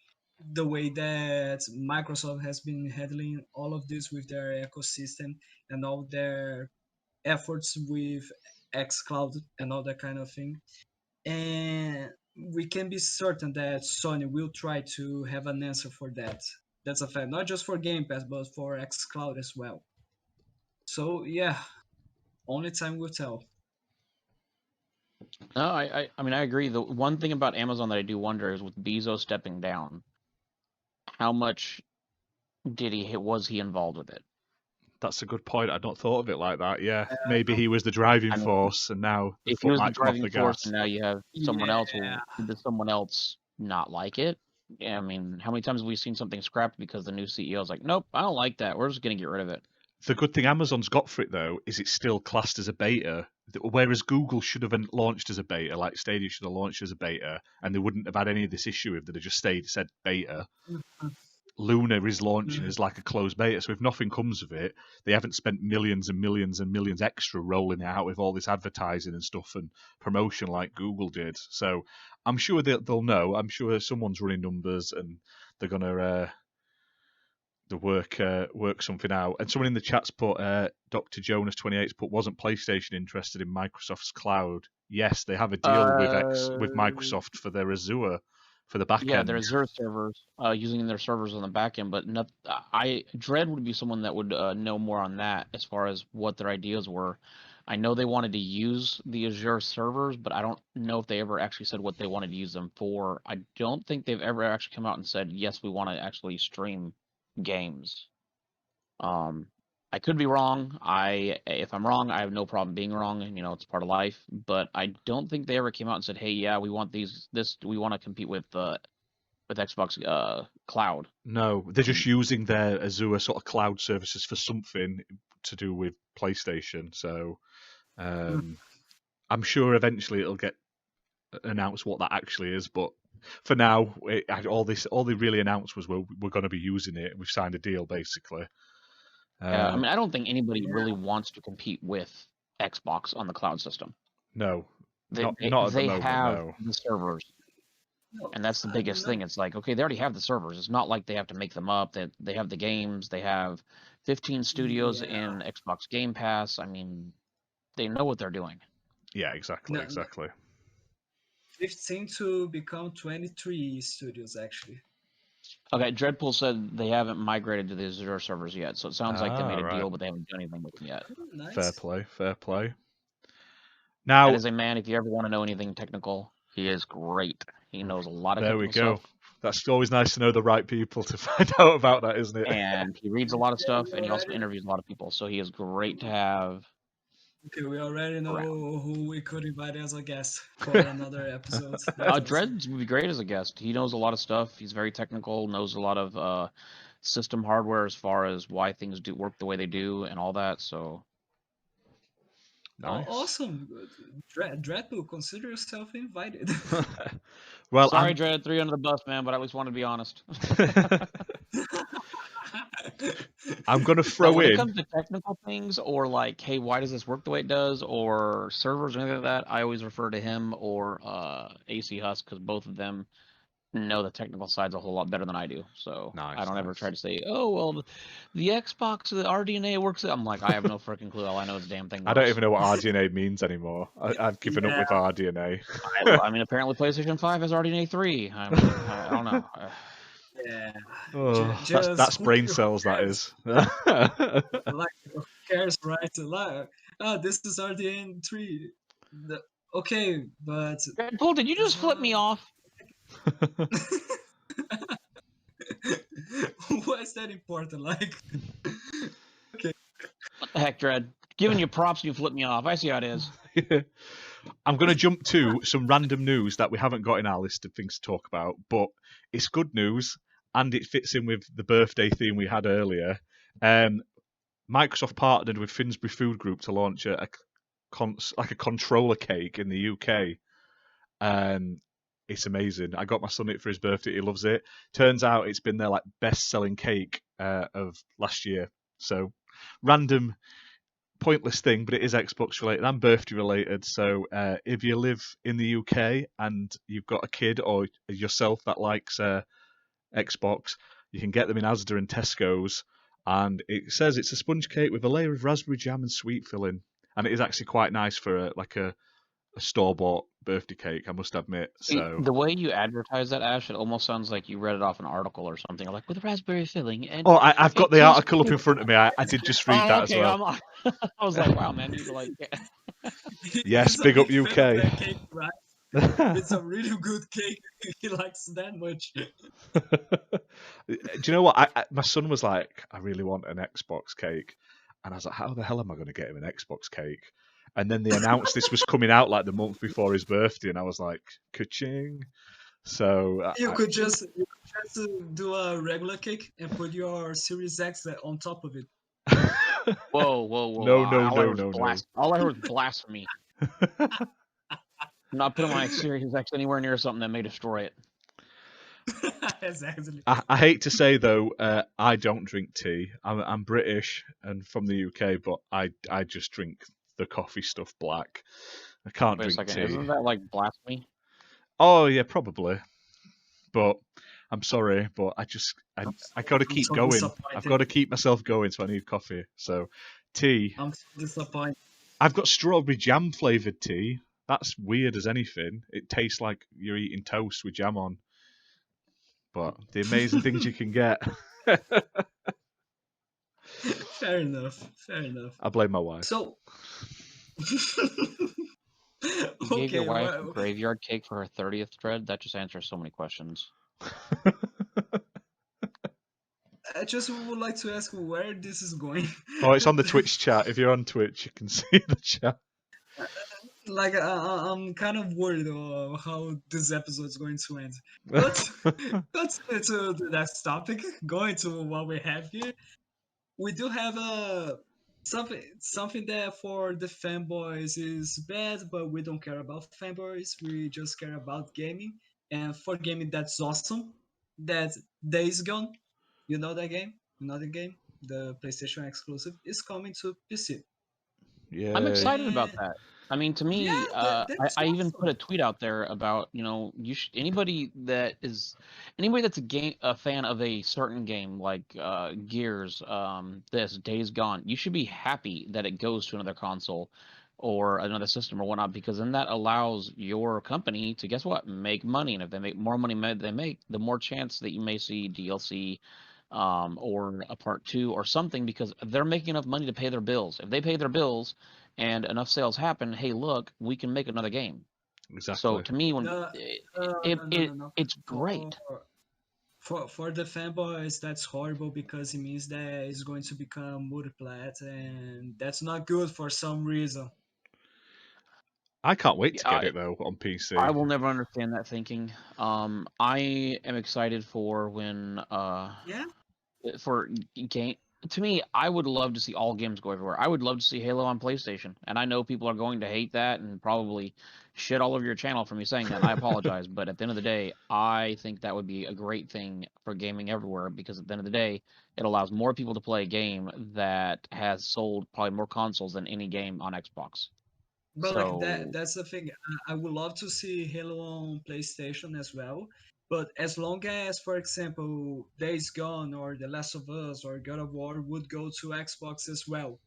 the way that Microsoft has been handling all of this with their ecosystem and all their efforts with xCloud and all that kind of thing. And we can be certain that Sony will try to have an answer for that. That's a fact, not just for Game Pass, but for xCloud as well. So yeah, only time will tell. No, I mean I agree. The one thing about Amazon that I do wonder is with Bezos stepping down, how much was he involved with it? That's a good point. I'd not thought of it like that. Yeah, maybe he was the driving I mean, force, and now the if he foot was the might come off the driving force gas. and now you have someone else, Yeah. does someone else not like it? Yeah, I mean, how many times have we seen something scrapped because the new CEO is like, nope, I don't like that. We're just going to get rid of it. The good thing Amazon's got for it, though, is it's still classed as a beta, whereas Google should have launched as a beta, like Stadia should have launched as a beta, and they wouldn't have had any of this issue if they'd have just said beta. Luna is launching as like a closed beta, so if nothing comes of it, they haven't spent millions and millions and millions extra rolling it out with all this advertising and stuff and promotion like Google did. So I'm sure they'll know. I'm sure someone's running numbers and they're gonna work something out. And someone in the chat's put Dr. Jonas28's put, wasn't PlayStation interested in Microsoft's cloud? Yes, they have a deal with Microsoft for their Azure. For the back Yeah, end. their Azure servers, using their servers on the back end, but Dread would be someone that would know more on that as far as what their ideas were. I know they wanted to use the Azure servers, but I don't know if they ever actually said what they wanted to use them for. I don't think they've ever actually come out and said, yes, we want to actually stream games. I could be wrong. If I'm wrong, I have no problem being wrong. You know, it's part of life. But I don't think they ever came out and said, "Hey, yeah, we want we want to compete with Xbox Cloud." No, they're just using their Azure sort of cloud services for something to do with PlayStation. So I'm sure eventually it'll get announced what that actually is. But for now, all they really announced was we're going to be using it. We've signed a deal basically. Yeah, I mean, I don't think anybody really wants to compete with Xbox on the cloud system. No, not at the moment. They have No. the servers, and that's the biggest thing. It's like, okay, they already have the servers. It's not like they have to make them up. They have the games. They have 15 studios in Xbox Game Pass. I mean, they know what they're doing. Yeah, exactly. 15 to become 23 studios, actually. Okay, Dreadpool said they haven't migrated to the Azure servers yet, so it sounds like they made a deal, but they haven't done anything with them yet. Nice. Fair play. Now, as a man, if you ever want to know anything technical, he is great. He knows a lot of technical stuff. There we go. That's always nice to know the right people to find out about that, isn't it? And he reads a lot of stuff, and he also interviews a lot of people, so he is great to have. Okay, we already know who we could invite as a guest for another episode. Dread would be great as a guest. He knows a lot of stuff. He's very technical, knows a lot of system hardware as far as why things do work the way they do and all that, so... Nice. Awesome. Dreadpool, consider yourself invited. Well, sorry, Dread, 3 under the bus, man, but I at least wanted to be honest. I'm going to throw when in... it comes to technical things, or like, hey, why does this work the way it does, or servers or anything like that, I always refer to him or AC Husk, because both of them know the technical sides a whole lot better than I do. So I don't ever try to say, oh, well, the Xbox, the RDNA works. I'm like, I have no freaking clue. All I know is the damn thing works. I don't even know what RDNA means anymore. I've given up with RDNA. I mean, apparently PlayStation 5 has RDNA 3. I don't know. Yeah. Oh, that's brain cells, that is. Like, who cares, right? Like, this is RDN 3. Okay, but... Paul, did you just flip me off? Why is that important? Like, okay. What the heck, Dread? Giving you props, you flip me off. I see how it is. I'm going to jump to some random news that we haven't got in our list of things to talk about, but it's good news, and it fits in with the birthday theme we had earlier. Microsoft partnered with Finsbury Food Group to launch a controller cake in the UK. It's amazing. I got my son it for his birthday. He loves it. Turns out it's been their best-selling cake of last year. So random, pointless thing, but it is Xbox related and birthday related. So if you live in the UK and you've got a kid or yourself that likes Xbox, you can get them in Asda and Tesco's. And it says it's a sponge cake with a layer of raspberry jam and sweet filling. And it is actually quite nice for a store-bought birthday cake, I must admit. So the way you advertise that, Ash, it almost sounds like you read it off an article or something, like with raspberry filling. And I've got the article up in front of me. I did just read that as well. I was like, wow, man, you like. Yes, big up UK. Cake, right? It's a really good cake. He likes that much. Do you know what? My son was like, I really want an Xbox cake. And I was like, how the hell am I going to get him an Xbox cake? And then they announced this was coming out like the month before his birthday. And I was like, ka-ching. So You could just do a regular cake and put your Series X on top of it. Whoa, whoa, whoa! No, All I heard was blasphemy. I'm not putting my Series X anywhere near something that may destroy it. Exactly. I hate to say though, I don't drink tea. I'm British and from the UK, but I just drink the coffee stuff black. I can't Wait a drink second, tea. isn't that like blasphemy? Oh yeah, probably. But I'm sorry, but I got to keep so going. disappointed. I've got to keep myself going, so I need coffee. So tea. I'm so disappointed. I've got strawberry jam flavored tea. That's weird as anything. It tastes like you're eating toast with jam on. But the amazing things you can get. Fair enough. Fair enough. I blame my wife. So. You gave your Okay, wife well, a graveyard cake for her 30th dread? That just answers so many questions. I just would like to ask where this is going. Oh, it's on the Twitch chat. If you're on Twitch, you can see the chat. Like I'm kind of worried of how this episode is going to end. But let's get to the next topic. Going to what we have here, we do have something that for the fanboys is bad, but we don't care about fanboys. We just care about gaming, and for gaming that's awesome. That Days Gone, you know that game? You know the game? The PlayStation exclusive is coming to PC. Yeah. I'm excited about And that. I mean, to me, yeah, that's I even put awesome. a tweet out there about, anybody that's a fan of a certain game like Gears, this Days Gone, you should be happy that it goes to another console or another system or whatnot, because then that allows your company to, guess what, make money, and if they make more money than they make, the more chance that you may see DLC, or a part 2 or something, because they're making enough money to pay their bills. If they pay their bills and enough sales happen, hey, look, we can make another game. So Exactly. to me, when No, no. it's For great. for the fanboys, that's horrible because it means that it's going to become multiplat, and that's not good for some reason. I can't wait to Yeah, get it though on PC. I will never understand that thinking. I am excited for when Yeah, for game. To me, I would love to see all games go everywhere. I would love to see Halo on PlayStation, and I know people are going to hate that and probably shit all over your channel for me saying that. And I apologize, but at the end of the day, I think that would be a great thing for gaming everywhere, because at the end of the day, it allows more people to play a game that has sold probably more consoles than any game on Xbox. but like So that's the thing. I would love to see Halo on PlayStation as well. But as long as, for example, Days Gone or The Last of Us or God of War would go to Xbox as well,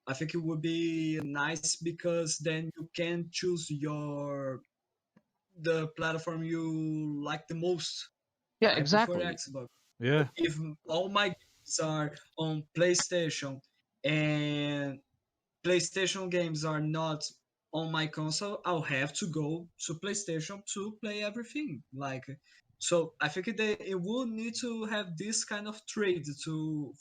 I think it would be nice because then you can choose the platform you like the most. yeah, I prefer exactly. Xbox. But Yeah. if all my games are on PlayStation and PlayStation games are not on my console, I'll have to go to PlayStation to play everything. Like, so I think it will need to have this kind of trade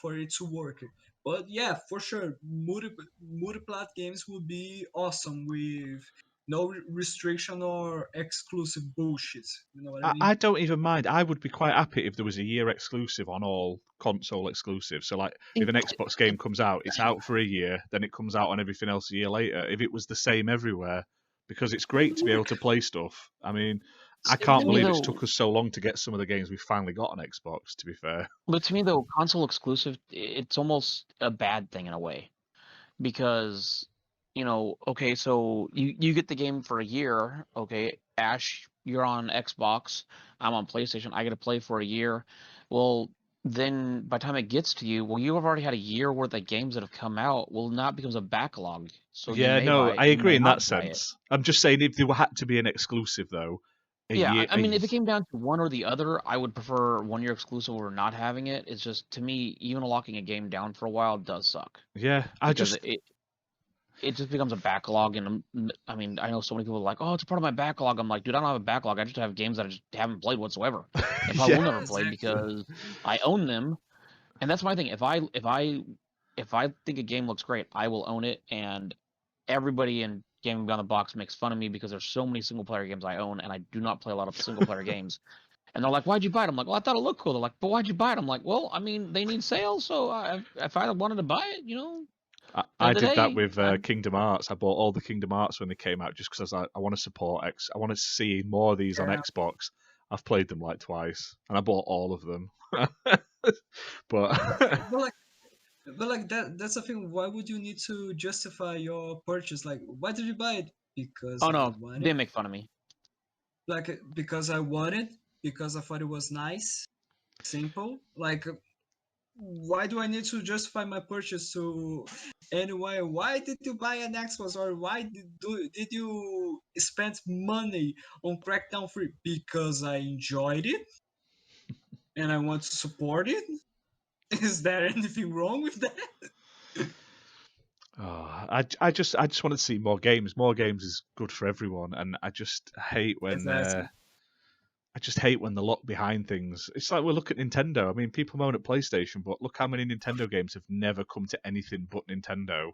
for it to work. But yeah, for sure, multiplat games would be awesome with no restriction or exclusive bullshit. You know what I mean? I don't even mind. I would be quite happy if there was a year exclusive on all console exclusives. So, like, if an Xbox game comes out, it's out for a year, then it comes out on everything else a year later. If it was the same everywhere, because it's It great would to be able work. to play stuff. I mean, I It can't would To me believe work. it's though, took us so long to get some of the games we finally got on Xbox, to be fair. but to me though, console exclusive, it's almost a bad thing in a way, because okay, so you get the game for a year. Okay, Ash, you're on Xbox, I'm on PlayStation, I get to play for a year. Well, then by the time it gets to you, well, you have already had a year worth of games that have come out. Well, now it becomes a backlog, so you Yeah, may buy no, it, I you may agree in that not buy it. sense. I'm just saying if there had to be an exclusive, though, a Yeah, year. I mean, if it came down to one or the other, I would prefer 1 year exclusive over not having it. It's just, to me, even locking a game down for a while does suck, Yeah, I because just it just becomes a backlog, and I mean, I know so many people are like, "Oh, it's a part of my backlog." I'm like, dude, I don't have a backlog. I just have games that I just haven't played whatsoever, and probably Yeah. will never play because I own them. And that's my thing. If I think a game looks great, I will own it. And everybody in Gaming Beyond the Box makes fun of me because there's so many single player games I own, and I do not play a lot of single player games. And they're like, "Why'd you buy it?" I'm like, "Well, I thought it looked cool." They're like, "But why'd you buy it?" I'm like, "Well, I mean, they need sales, so if I wanted to buy it, you know." I End of the did that day, with Kingdom Hearts. I bought all the Kingdom Hearts when they came out just because I want to support X. I want to see more of these on Yeah. Xbox. I've played them like twice, and I bought all of them. But But like that's the thing. Why would you need to justify your purchase? Like, why did you buy it? Because oh I no, want they it. make fun of me. Like, because I want it. Because I thought it was nice. Simple. Like, why do I need to justify my purchase to anyone? Why did you buy an Xbox, or why did you spend money on Crackdown 3? Because I enjoyed it and I want to support it. Is there anything wrong with that? I just want to see more games. More games is good for everyone, and I just hate when Exactly. they're locked behind things. It's like we look at Nintendo. I mean, people moan at PlayStation, but look how many Nintendo games have never come to anything but Nintendo.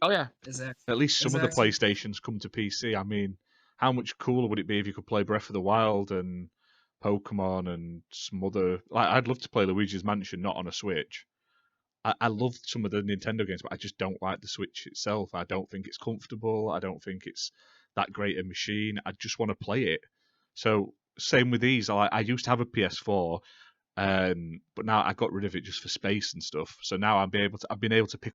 Oh yeah, Exactly. At least some of the Exactly. PlayStations come to PC. I mean, how much cooler would it be if you could play Breath of the Wild and Pokemon and some other? Like, I'd love to play Luigi's Mansion, not on a Switch. I loved some of the Nintendo games, but I just don't like the Switch itself. I don't think it's comfortable. I don't think it's that great a machine. I just want to play it. So same with these. I used to have a PS4, but now I got rid of it just for space and stuff. So now I've been able to pick.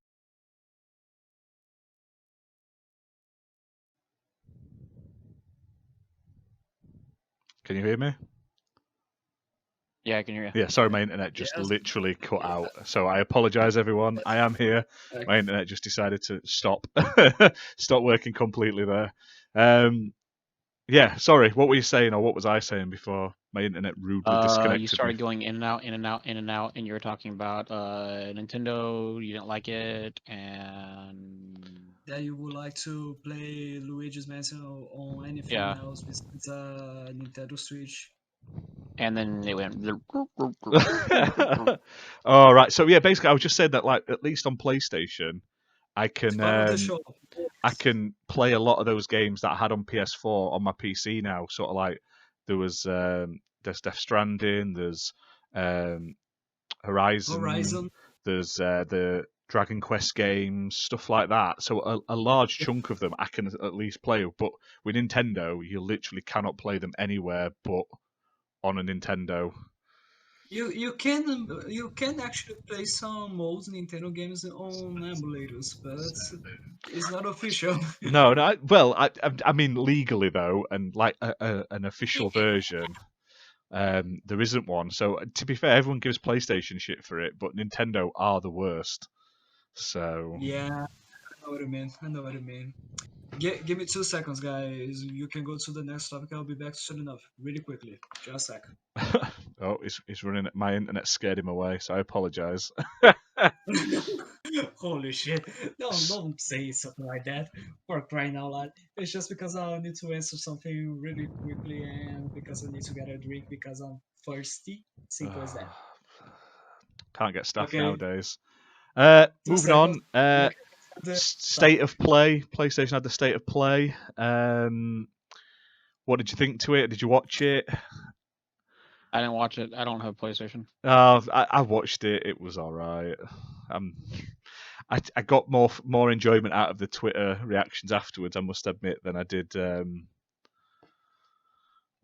Can you hear me? yeah, I can hear you. Yeah, sorry, my internet just Yes. literally cut out. So I apologise, everyone. I am here. My internet just decided to stop, stop working completely there. Yeah, sorry. What were you saying, or what was I saying before my internet rudely disconnected You started me? going in and out, in and out, in and out, and you were talking about Nintendo. You didn't like it, and That you would like to play Luigi's Mansion on anything yeah, else besides Nintendo Switch. and then it went. All right. So yeah, basically, I was just saying that, like, at least on PlayStation, I It's can part of the show. I can play a lot of those games that I had on PS4 on my PC now. Sort of like there's Death Stranding, there's Horizon, Horizon. there's the Dragon Quest games, stuff like that. So a large chunk of them I can at least play. But with Nintendo, you literally cannot play them anywhere but on a Nintendo. You can actually play some old Nintendo games on emulators, but it's not official. No, no. Well, I mean legally though, and like an official version. There isn't one. So to be fair, everyone gives PlayStation shit for it, but Nintendo are the worst. So Yeah, I know what you mean. I know what you mean. Give me 2 seconds, guys. You can go to the next topic. I'll be back soon enough. Really quickly. Just a sec. oh, he's running. My internet scared him away, so I apologise. Holy shit. Don't say something like that. For crying out loud. It's just because I need to answer something really quickly and because I need to get a drink because I'm thirsty. Simple as that. Can't get staff Okay, nowadays. two Moving seconds. on. You can get the State topic. of play. PlayStation had the state of play. What did you think to it? Did you watch it? I didn't watch it. I don't have PlayStation. I watched it. It was all right. I got more enjoyment out of the Twitter reactions afterwards, I must admit, than I did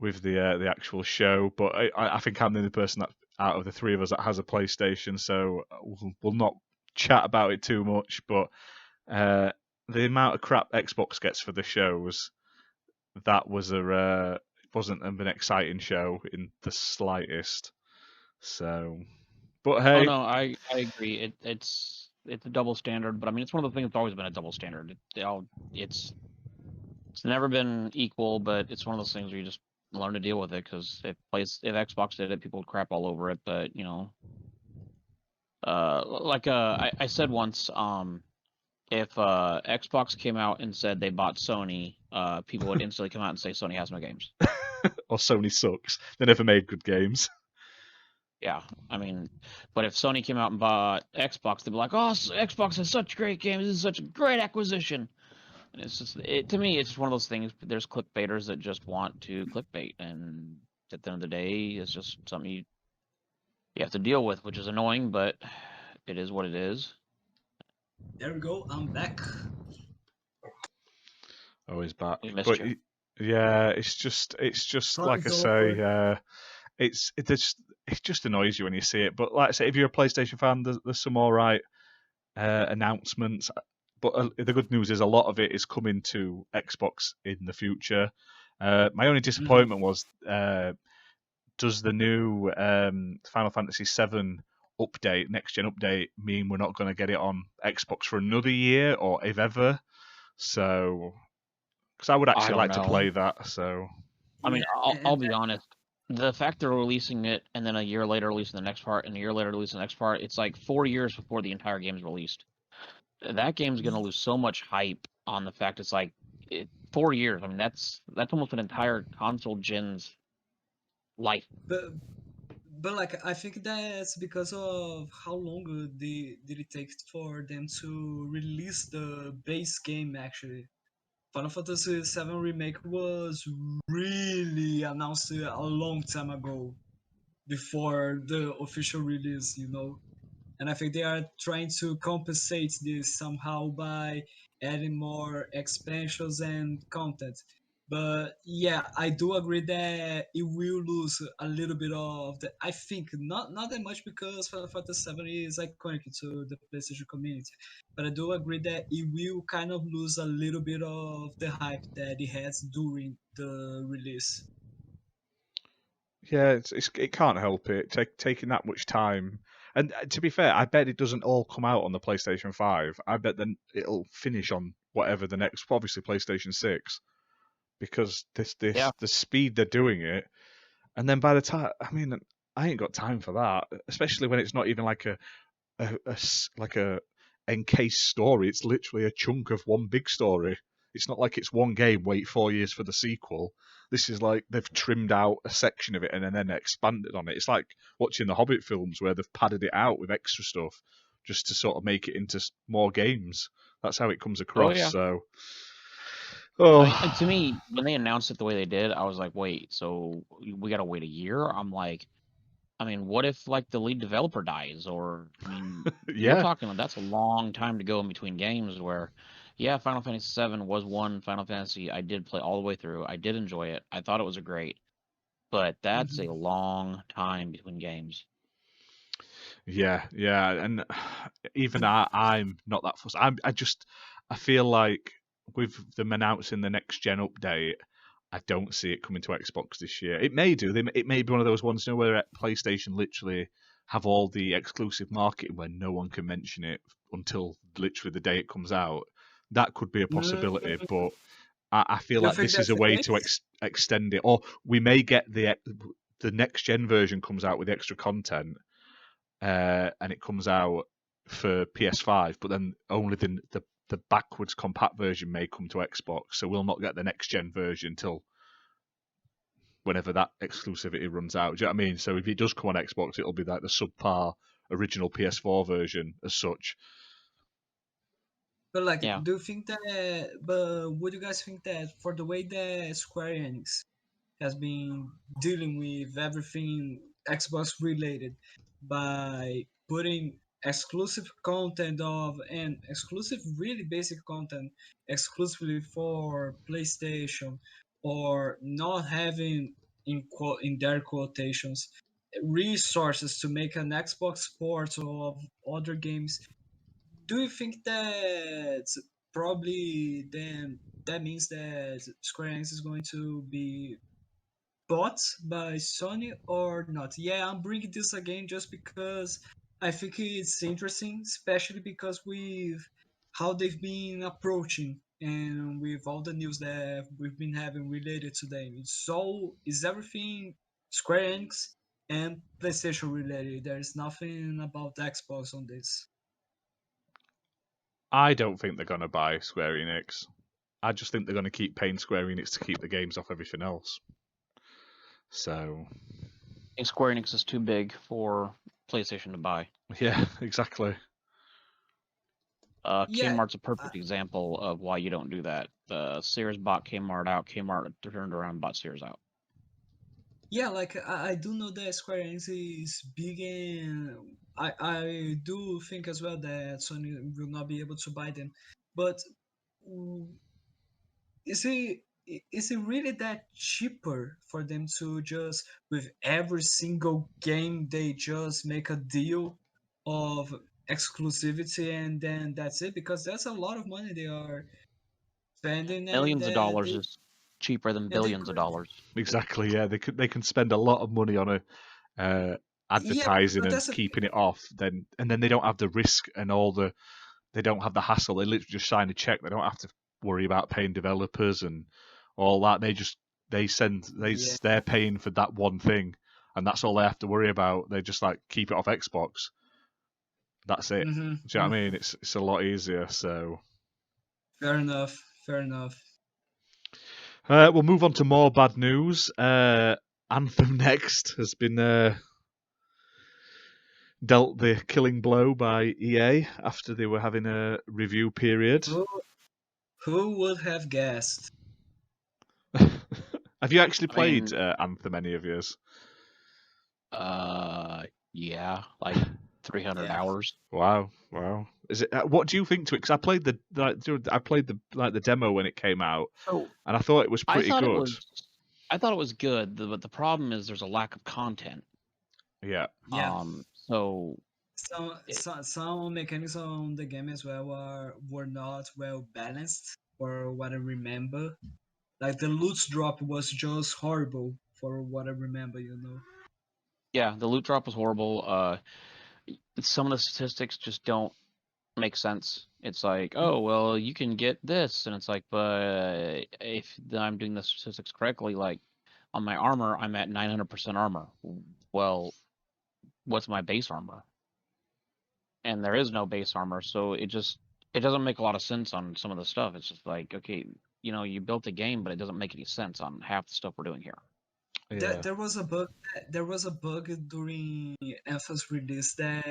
with the actual show. But I think I'm the only person that out of the three of us that has a PlayStation, so we'll not chat about it too much. But the amount of crap Xbox gets for the shows, that was wasn't an exciting show in the slightest. So, but Oh hey, no, I agree. It's a double standard, but I mean it's one of the things that's always been a double standard. It's never been equal, but it's one of those things where you just learn to deal with it because if Xbox did it, people would crap all over it. But you know, I said once, if Xbox came out and said they bought Sony, people would instantly come out and say Sony has no games. Or Sony sucks. They never made good games. Yeah, I mean, but if Sony came out and bought Xbox, they'd be like, "Oh, Xbox has such great games. This is such a great acquisition." And it's just, to me, it's just one of those things. There's clickbaiters that just want to clickbait, and at the end of the day, it's just something you have to deal with, which is annoying, but it is what it is. There we go. I'm back. Oh, he's back. We missed But you. yeah, it's just like I It's say, it just annoys you when you see it. But like I say, if you're a PlayStation fan, there's some all right announcements. But the good news is a lot of it is coming to Xbox in the future. My only disappointment was, does the new Final Fantasy VII update, next gen update, mean we're not going to get it on Xbox for another year, or if ever? So, because I would I actually don't like to know. play that. So, I mean, Yeah, I'll be honest. The fact they're releasing it and then a year later releasing the next part and a year later releasing the next part, it's like 4 years before the entire game's released. That game's gonna lose so much hype on the fact it's like 4 years. I mean, that's almost an entire console gen's life. but like I think that's because of how long did it take for them to release the base game. Actually, Final Fantasy VII Remake was really announced a long time ago before the official release, you know. And I think they are trying to compensate this somehow by adding more expansions and content. But yeah, I do agree that it will lose a little bit of the. I think not that much because Final Fantasy VII is iconic to the PlayStation community, but I do agree that it will kind of lose a little bit of the hype that it has during the release. yeah, it can't help it taking that much time. And to be fair, I bet it doesn't all come out on the PlayStation 5. I bet then it'll finish on whatever the next, obviously PlayStation 6, because Yeah. the speed they're doing it. And then by the time, I mean, I ain't got time for that, especially when it's not even like like a encased story. It's literally a chunk of one big story. It's not like it's one game, wait 4 years for the sequel. This is like they've trimmed out a section of it and then expanded on it. It's like watching the Hobbit films where they've padded it out with extra stuff just to sort of make it into more games. That's how it comes Oh across. yeah. So, I mean, and oh, to me, when they announced it the way they did, I was like, wait, so we gotta wait a year? I'm like, I mean, what if like the lead developer dies? Or I mean, you're yeah, talking that's a long time to go in between games where, yeah, Final Fantasy VII was one Final Fantasy I did play all the way through. I did enjoy it. I thought it was a great, but that's a Mhm. long time between games. yeah, and even I'm not that fussed. I feel like with them announcing the next gen update, I don't see it coming to Xbox this year. It may do. It may be one of those ones, where PlayStation literally have all the exclusive marketing where no one can mention it until literally the day it comes out. That could be a possibility, but I feel You like think this is that's a the way to case? extend it, or we may get the next gen version comes out with extra content, and it comes out for PS5, but then only the backwards compact version may come to Xbox, so we'll not get the next gen version till whenever that exclusivity runs out. Do you know what I mean? So if it does come on Xbox, it'll be like the subpar original PS4 version as such. But like, Yeah. do you think that? But would you guys think that for the way that Square Enix has been dealing with everything Xbox related by putting exclusive content of and exclusive really basic content exclusively for PlayStation or not having in their quotations resources to make an Xbox port of other games, do you think that probably then that means that Square Enix is going to be bought by Sony or not? Yeah, I'm bringing this again just because I think it's interesting, especially because with how they've been approaching and with all the news that we've been having related to them. So is everything Square Enix and PlayStation related. There is nothing about Xbox on this. I don't think they're going to buy Square Enix. I just think they're going to keep paying Square Enix to keep the games off everything else. So, I think Square Enix is too big for PlayStation to buy. yeah, exactly. Yeah, Kmart's a perfect example of why you don't do that. Sears bought Kmart out. Kmart turned around and bought Sears out. yeah, like I do know that Square Enix is big, and I do think as well that Sony will not be able to buy them. But mm, is it really that cheaper for them to just with every single game they just make a deal of exclusivity and then that's it? Because that's a lot of money they are spending, and Millions of dollars is cheaper than they billions of could. dollars. Exactly, yeah. They can spend a lot of money on Yeah, advertising but and that's a keeping it off. Then they don't have the risk and they don't have the hassle. They literally just sign a check. They don't have to worry about paying developers and all that. yeah. They're paying for that one thing, and that's all they have to worry about. They just like keep it off Xbox. That's it. Mm-hmm, Do you know what I mean? It's a lot easier. So Fair enough. Fair enough. we'll move on to more bad news. Anthem Next has been dealt the killing blow by EA after they were having a review period. Who would have guessed? Have you actually I played mean, Anthem, any of yours? yeah, like 300 Yeah. hours. Wow. Is it? What do you think to it? Because I played the demo when it came out, So and I thought it was I pretty thought it good. was, I thought it was good, but the problem is there's a lack of content. Yeah. Yeah. So Some mechanics on the game as well were not well balanced for what I remember. Like the loot drop was just horrible for what I remember, you know. yeah, the loot drop was horrible. Some of the statistics just don't make sense. It's like, oh well, you can get this, and it's like, but if I'm doing the statistics correctly, like on my armor, I'm at 900% armor. Well, what's my base armor? And there is no base armor, so it doesn't make a lot of sense on some of the stuff. It's just like, okay, you built a game, but it doesn't make any sense on half the stuff we're doing here. Yeah. There was a bug. There was a bug during Anthem's release that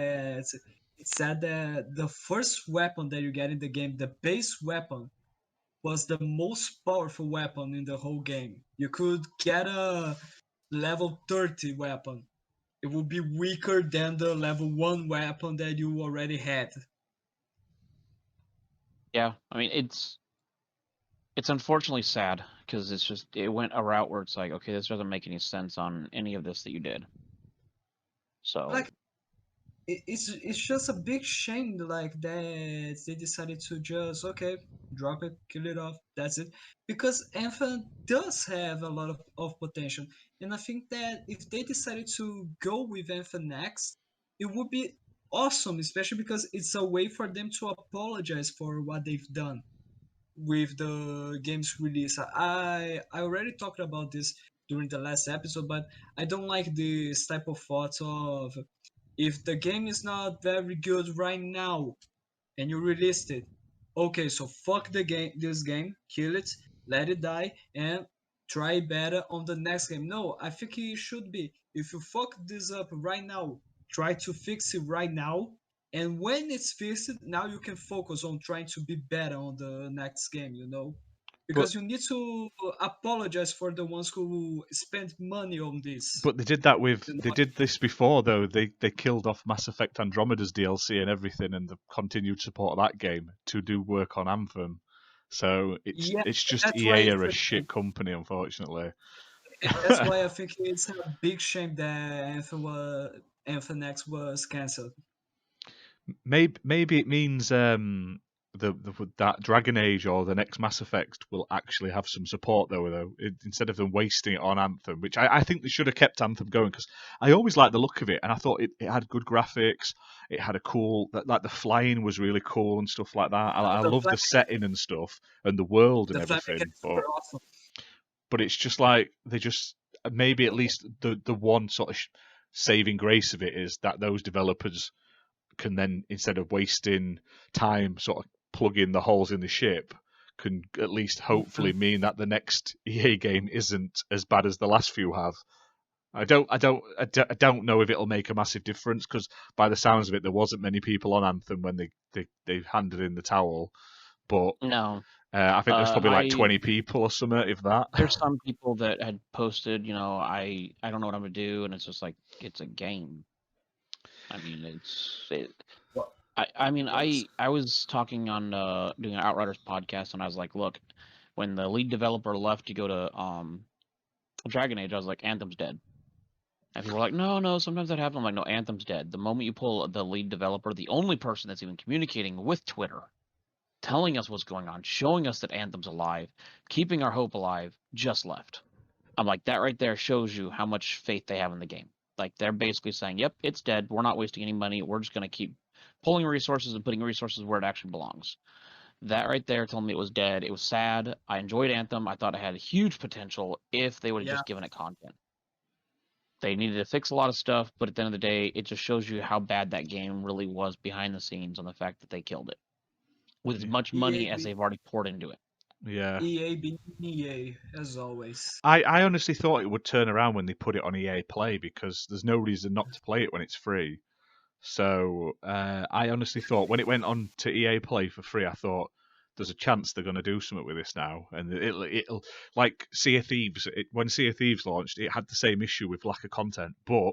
it said that the first weapon that you get in the game, the base weapon, was the most powerful weapon in the whole game. You could get a level 30 weapon. It would be weaker than the level 1 weapon that you already had. Yeah, I mean it's unfortunately sad because it went a route where it's like, okay, this doesn't make any sense on any of this that you did. So Like it's just a big shame like that they decided to just okay, drop it, kill it off, that's it, because Anthem does have a lot of potential, and I think that if they decided to go with Anthem next, it would be awesome, especially because it's a way for them to apologize for what they've done with the game's release. I already talked about this during the last episode, but I don't like this type of thoughts of if the game is not very good right now and you released it, okay, so fuck this game, kill it, let it die, and try better on the next game. No, I think it should be, if you fuck this up right now, try to fix it right now, and when it's fixed, now you can focus on trying to be better on the next game, you know? But Because you need to apologize for the ones who spent money on this. they did this before though. They killed off Mass Effect Andromeda's DLC and everything, and the continued support of that game to do work on Anthem. So Yeah, it's just that's why EA it's are a a shit company, unfortunately. and that's why I think it's a big shame that Anthem X was cancelled. Maybe it means that Dragon Age or the next Mass Effect will actually have some support though. Instead of them wasting it on Anthem, which I think they should have kept Anthem going, because I always liked the look of it, and I thought it had good graphics. It had a cool, like the flying was really cool and stuff like that. I The love the flag, setting and stuff and the world and the flag everything, mechanics were awesome. but it's just like they just maybe at least the one sort of saving grace of it is that those developers can then, instead of wasting time sort of plugging the holes in the ship can at least hopefully mean that the next EA game isn't as bad as the last few have. I don't know if it'll make a massive difference, because by the sounds of it, there wasn't many people on Anthem when they handed in the towel. But No, I think there's probably like I 20 people or something, if that. there's some people that had posted, I don't know what I'm gonna do, and it's just like it's a game. I mean, What? I was talking on doing an Outriders podcast, and I was like, look, when the lead developer left to go to Dragon Age, I was like, Anthem's dead. And people were like, no, sometimes that happens. I'm like, no, Anthem's dead. The moment you pull the lead developer, the only person that's even communicating with Twitter, telling us what's going on, showing us that Anthem's alive, keeping our hope alive, just left. I'm like, that right there shows you how much faith they have in the game. Like, they're basically saying, yep, it's dead. We're not wasting any money. We're just going to keep pulling resources and putting resources where it actually belongs. That right there told me it was dead. It was sad. I enjoyed Anthem. I thought it had huge potential if they would have just given it content. They needed to fix a lot of stuff, but at the end of the day, it just shows you how bad that game really was behind the scenes on the fact that they killed it with as much money as they've already poured into it. Yeah. EA being EA, as always. I honestly thought it would turn around when they put it on EA Play, because there's no reason not to play it when it's free. So I honestly thought when it went on to EA Play for free, I thought there's a chance they're going to do something with this now, and it'll like Sea of Thieves. When Sea of Thieves launched, it had the same issue with lack of content, but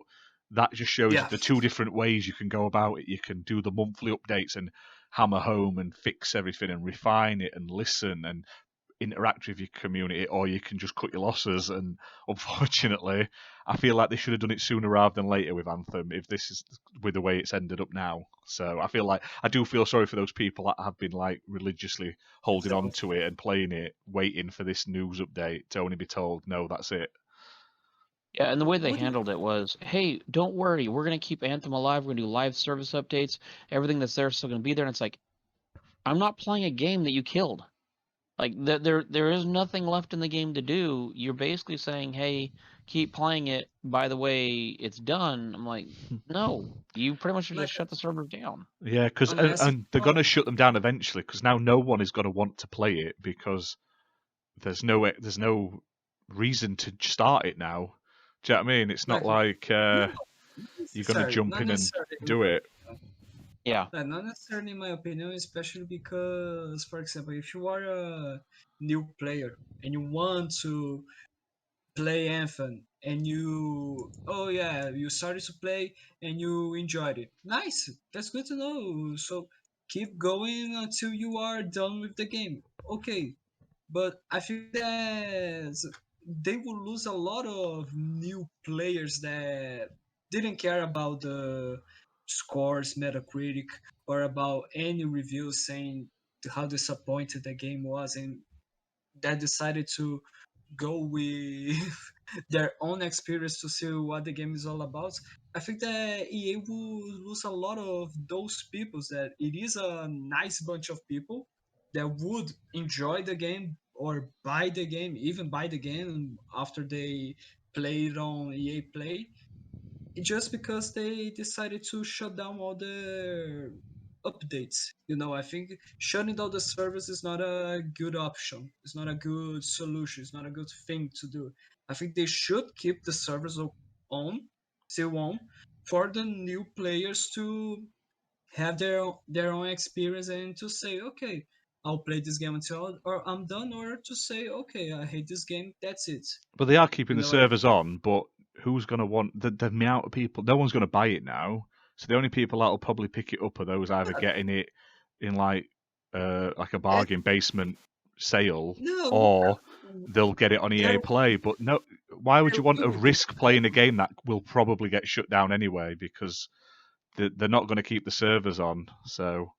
that just shows the two different ways you can go about it. You can do the monthly updates and hammer home and fix everything and refine it and listen and interact with your community, or you can just cut your losses. And unfortunately, I feel like they should have done it sooner rather than later with Anthem, if this is with the way it's ended up now. So I do feel sorry for those people that have been like religiously holding on to it and playing it, waiting for this news update to only be told, no, that's it. Yeah, and the way they handled it was, hey, don't worry, we're going to keep Anthem alive, we're going to do live service updates, everything that's there is still going to be there. And it's like, I'm not playing a game that you killed. Like, there is nothing left in the game to do. You're basically saying, hey, keep playing it. By the way, it's done. I'm like, no, you pretty much should just shut the servers down. Yeah, because and they're going to shut them down eventually, because now no one is going to want to play it, because there's no reason to start it now. Do you know what I mean? It's not like you're going to jump in and do it. Yeah. Not necessarily in my opinion, especially because, for example, if you are a new player and you want to play Anthem and you started to play and you enjoyed it. Nice. That's good to know. So keep going until you are done with the game. Okay. But I think that they will lose a lot of new players that didn't care about the scores, Metacritic, or about any reviews saying how disappointed the game was, and that decided to go with their own experience to see what the game is all about. I think that EA will lose a lot of those people. That it is a nice bunch of people that would enjoy the game or buy the game, even buy the game after they play it on EA Play, just because they decided to shut down all the updates. I think shutting down the servers is not a good option. It's not a good solution. It's not a good thing to do. I think they should keep the servers still on, for the new players to have their own experience and to say, okay, I'll play this game until or I'm done, or to say, okay, I hate this game. That's it. But they are keeping the servers on. But who's going to want the amount of people? No one's going to buy it now. So the only people that will probably pick it up are those either getting it in like a bargain basement sale, or they'll get it on EA Play. But no, why would you want to risk playing a game that will probably get shut down anyway, because they're not going to keep the servers on? So.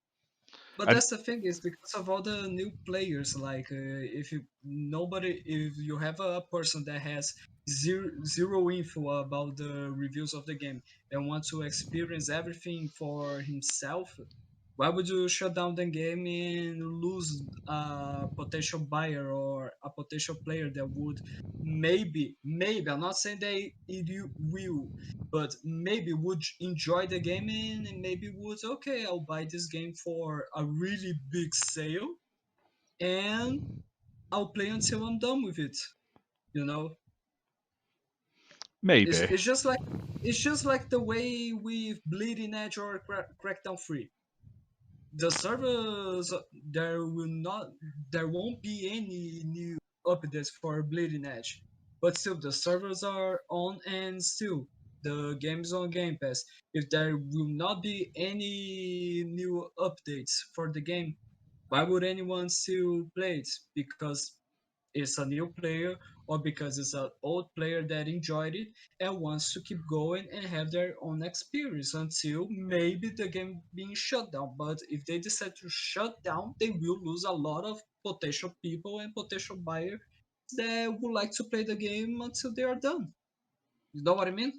But that's the thing, is because of all the new players. Like, if you have a person that has zero info about the reviews of the game and want to experience everything for himself, Why would you shut down the game and lose a potential buyer or a potential player that would maybe, I'm not saying that it will, but maybe would enjoy the game and maybe would, okay, I'll buy this game for a really big sale and I'll play until I'm done with it. You know, Maybe. it's just like the way with Bleeding Edge or Crackdown 3. The servers, there won't be any new updates for Bleeding Edge, but still the servers are on and still the game is on Game Pass. If there will not be any new updates for the game, why would anyone still play it? Because it's a new player or because it's an old player that enjoyed it and wants to keep going and have their own experience until maybe the game being shut down. But if they decide to shut down, they will lose a lot of potential people and potential buyers that would like to play the game until they are done. You know what I mean?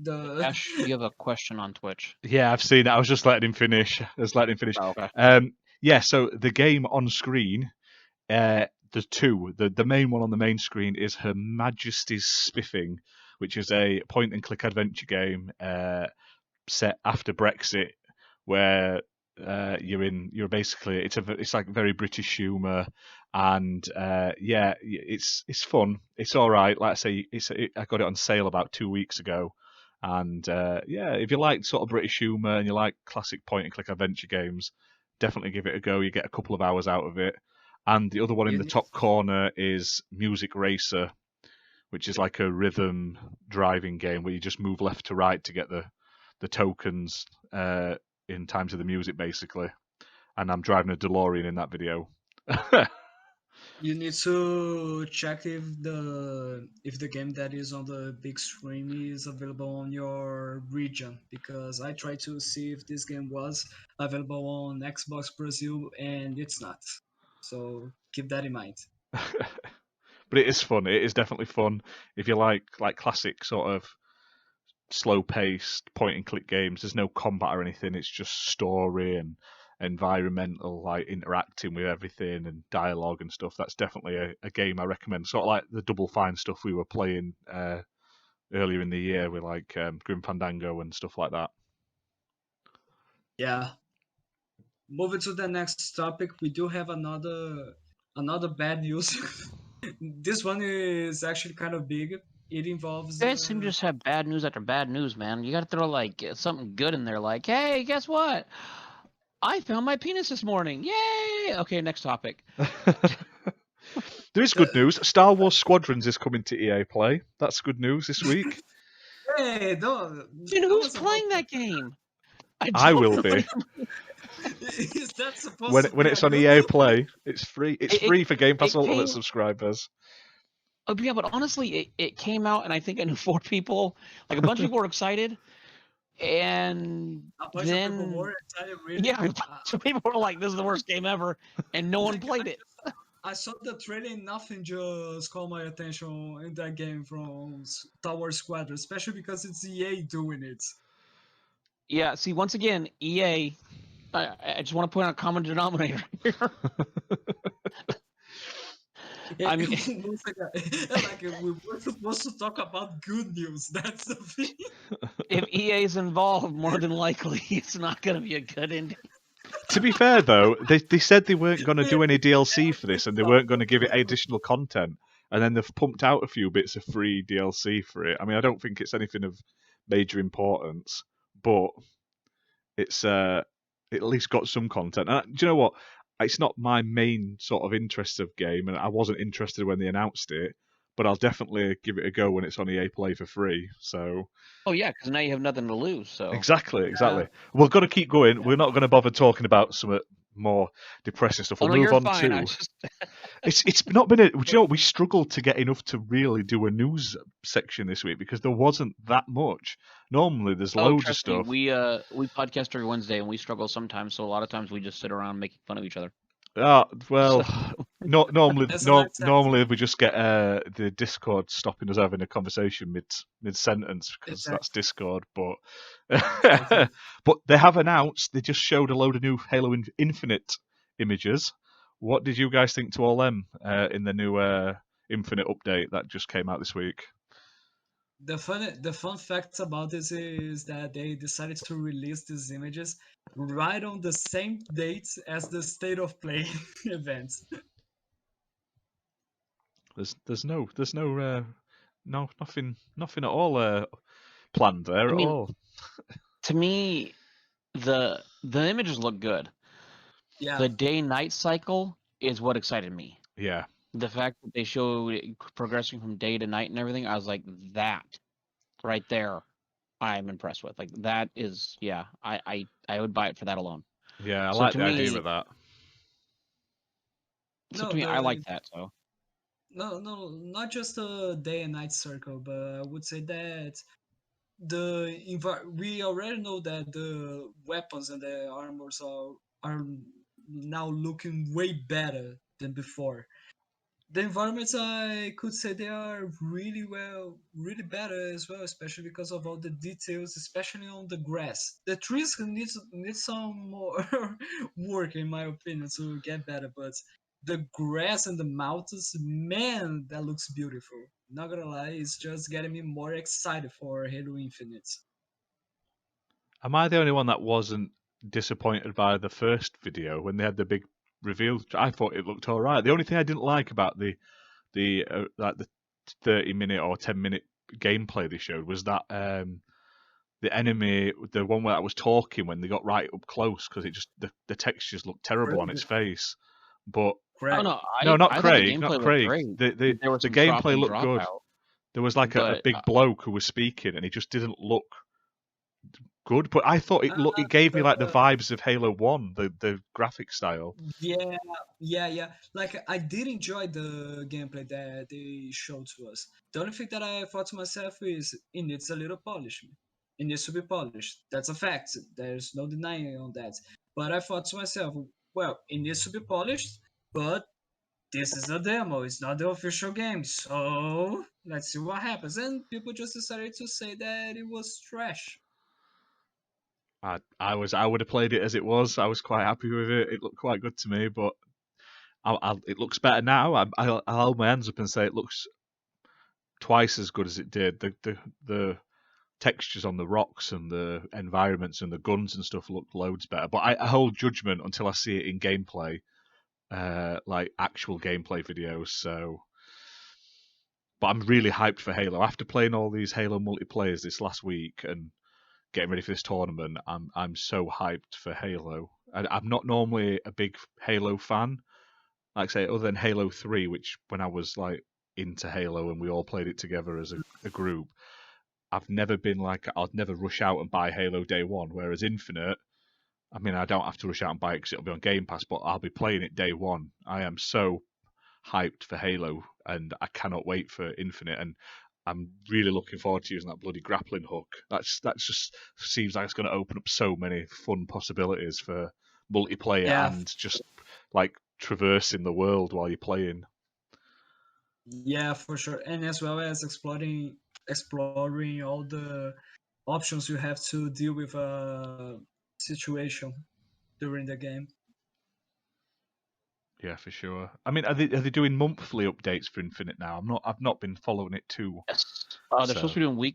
Ash, you have a question on Twitch. Yeah, I've seen it. I was just letting him finish. Oh, okay. Yeah, so the game on screen, there's two. The main one on the main screen is Her Majesty's Spiffing, which is a point-and-click adventure game set after Brexit, where you're basically it's like very British humour, and yeah, it's fun. It's all right. Like I say, I got it on sale about 2 weeks ago, and yeah, if you like sort of British humour and you like classic point-and-click adventure games, definitely give it a go. You get a couple of hours out of it. And the other one in You the need- top corner is Music Racer, which is like a rhythm driving game where you just move left to right to get the tokens in time to the music, basically. And I'm driving a DeLorean in that video. You need to check if the game that is on the big screen is available on your region, because I tried to see if this game was available on Xbox Brazil and it's not. So keep that in mind. But it is fun. It is definitely fun if you like classic sort of slow-paced point-and-click games. There's no combat or anything. It's just story and environmental, like interacting with everything and dialogue and stuff. That's definitely a game I recommend. Sort of like the Double Fine stuff we were playing earlier in the year with like Grim Fandango and stuff like that. Yeah. Moving to the next topic, we do have another bad news. This one is actually kind of big. It involves You guys seem to just have bad news after bad news, man. You got to throw like something good in there, like, hey, guess what? I found my penis this morning. Yay! Okay, next topic. There is good news. Star Wars Squadrons is coming to EA Play. That's good news this week. Hey, don't. Dude, who's playing that game? I will be. Is that supposed to When be it's a on good EA news? Play, it's free. It's free for Game Pass it Ultimate came- subscribers. Oh, yeah, but honestly, it came out, and I think I knew 4 people. Like, a bunch of people were excited, and A bunch of people then... were excited, really. Yeah, a bunch of people were like, this is the worst game ever, and no one played it. I saw the trailer and nothing just caught my attention in that game from Star Wars Squadron, especially because it's EA doing it. Yeah, see, once again, EA... I just want to point out a common denominator here. I mean, like we were supposed to talk about good news. That's the thing. if EA is involved, more than likely, it's not going to be a good ending. To be fair, though, they said they weren't going to do any DLC for this, and they weren't going to give it additional content. And then they've pumped out a few bits of free DLC for it. I mean, I don't think it's anything of major importance, but it's at least got some content. And do you know what? It's not my main sort of interest of game, and I wasn't interested when they announced it. But I'll definitely give it a go when it's on EA Play for free. So. Oh yeah, because now you have nothing to lose. So Exactly. We've got to keep going. We're not going to bother talking about some more depressing stuff. We'll oh, no, move you're on fine. to. Just... It's not been. Do you know, we struggled to get enough to really do a news section this week because there wasn't that much. Normally, there's loads of trust me, stuff. we podcast every Wednesday, and we struggle sometimes. So a lot of times we just sit around making fun of each other. Well, Normally we just get the Discord stopping us having a conversation mid sentence because that's Discord. But but they have announced, they just showed a load of new Halo Infinite images. What did you guys think to all them in the new Infinite update that just came out this week? The fun facts about this is that they decided to release these images right on the same dates as the State of Play events. There's nothing at all planned there at all. To me, the images look good. Yeah. The day-night cycle is what excited me. Yeah. The fact that they showed it progressing from day to night and everything, I was like, that right there, I'm impressed with. Like that is, yeah, I would buy it for that alone. Yeah, I like the idea of that. So to me, I like that. So no, not just a day and night circle, but I would say that we already know that the weapons and the armors are now looking way better than before. The environments, I could say, they are really better as well, especially because of all the details, especially on the grass. The trees need some more work, in my opinion, to get better, but the grass and the mountains, man, that looks beautiful. Not gonna lie, it's just getting me more excited for Halo Infinite. Am I the only one that wasn't disappointed by the first video when they had the big reveal? I thought it looked all right. The only thing I didn't like about the 30-minute or 10-minute gameplay they showed was that the enemy, the one where I was talking when they got right up close, because it just the textures looked terrible on its face. But Craig. not Craig. The gameplay looked good. There was like a big bloke who was speaking, and he just didn't look good. But I thought it gave me like the vibes of Halo 1, the graphic style. Yeah. Like, I did enjoy the gameplay that they showed to us. The only thing that I thought to myself is it needs a little polishment. It needs to be polished. That's a fact. There's no denying on that. But I thought to myself, well, it needs to be polished, but this is a demo. It's not the official game. So let's see what happens. And people just decided to say that it was trash. I would have played it as it was. I was quite happy with it. It looked quite good to me, but it looks better now. I'll hold my hands up and say it looks twice as good as it did. The textures on the rocks and the environments and the guns and stuff look loads better. But I hold judgment until I see it in gameplay, like actual gameplay videos. So, but I'm really hyped for Halo. After playing all these Halo multiplayers this last week and getting ready for this tournament, I'm so hyped for Halo. I'm not normally a big Halo fan, like say, other than Halo 3, which when I was like into Halo and we all played it together as a group, I've never been like, I'd never rush out and buy Halo day one. Whereas Infinite, I mean, I don't have to rush out and buy it because it'll be on Game Pass, but I'll be playing it day one. I am so hyped for Halo, and I cannot wait for Infinite. And I'm really looking forward to using that bloody grappling hook. That just seems like it's going to open up so many fun possibilities for multiplayer and just like traversing the world while you're playing. Yeah, for sure. And as well as exploring all the options you have to deal with a situation during the game. Yeah, for sure. I mean, are they doing monthly updates for Infinite now? I've not been following it too. Yes. They're supposed to be doing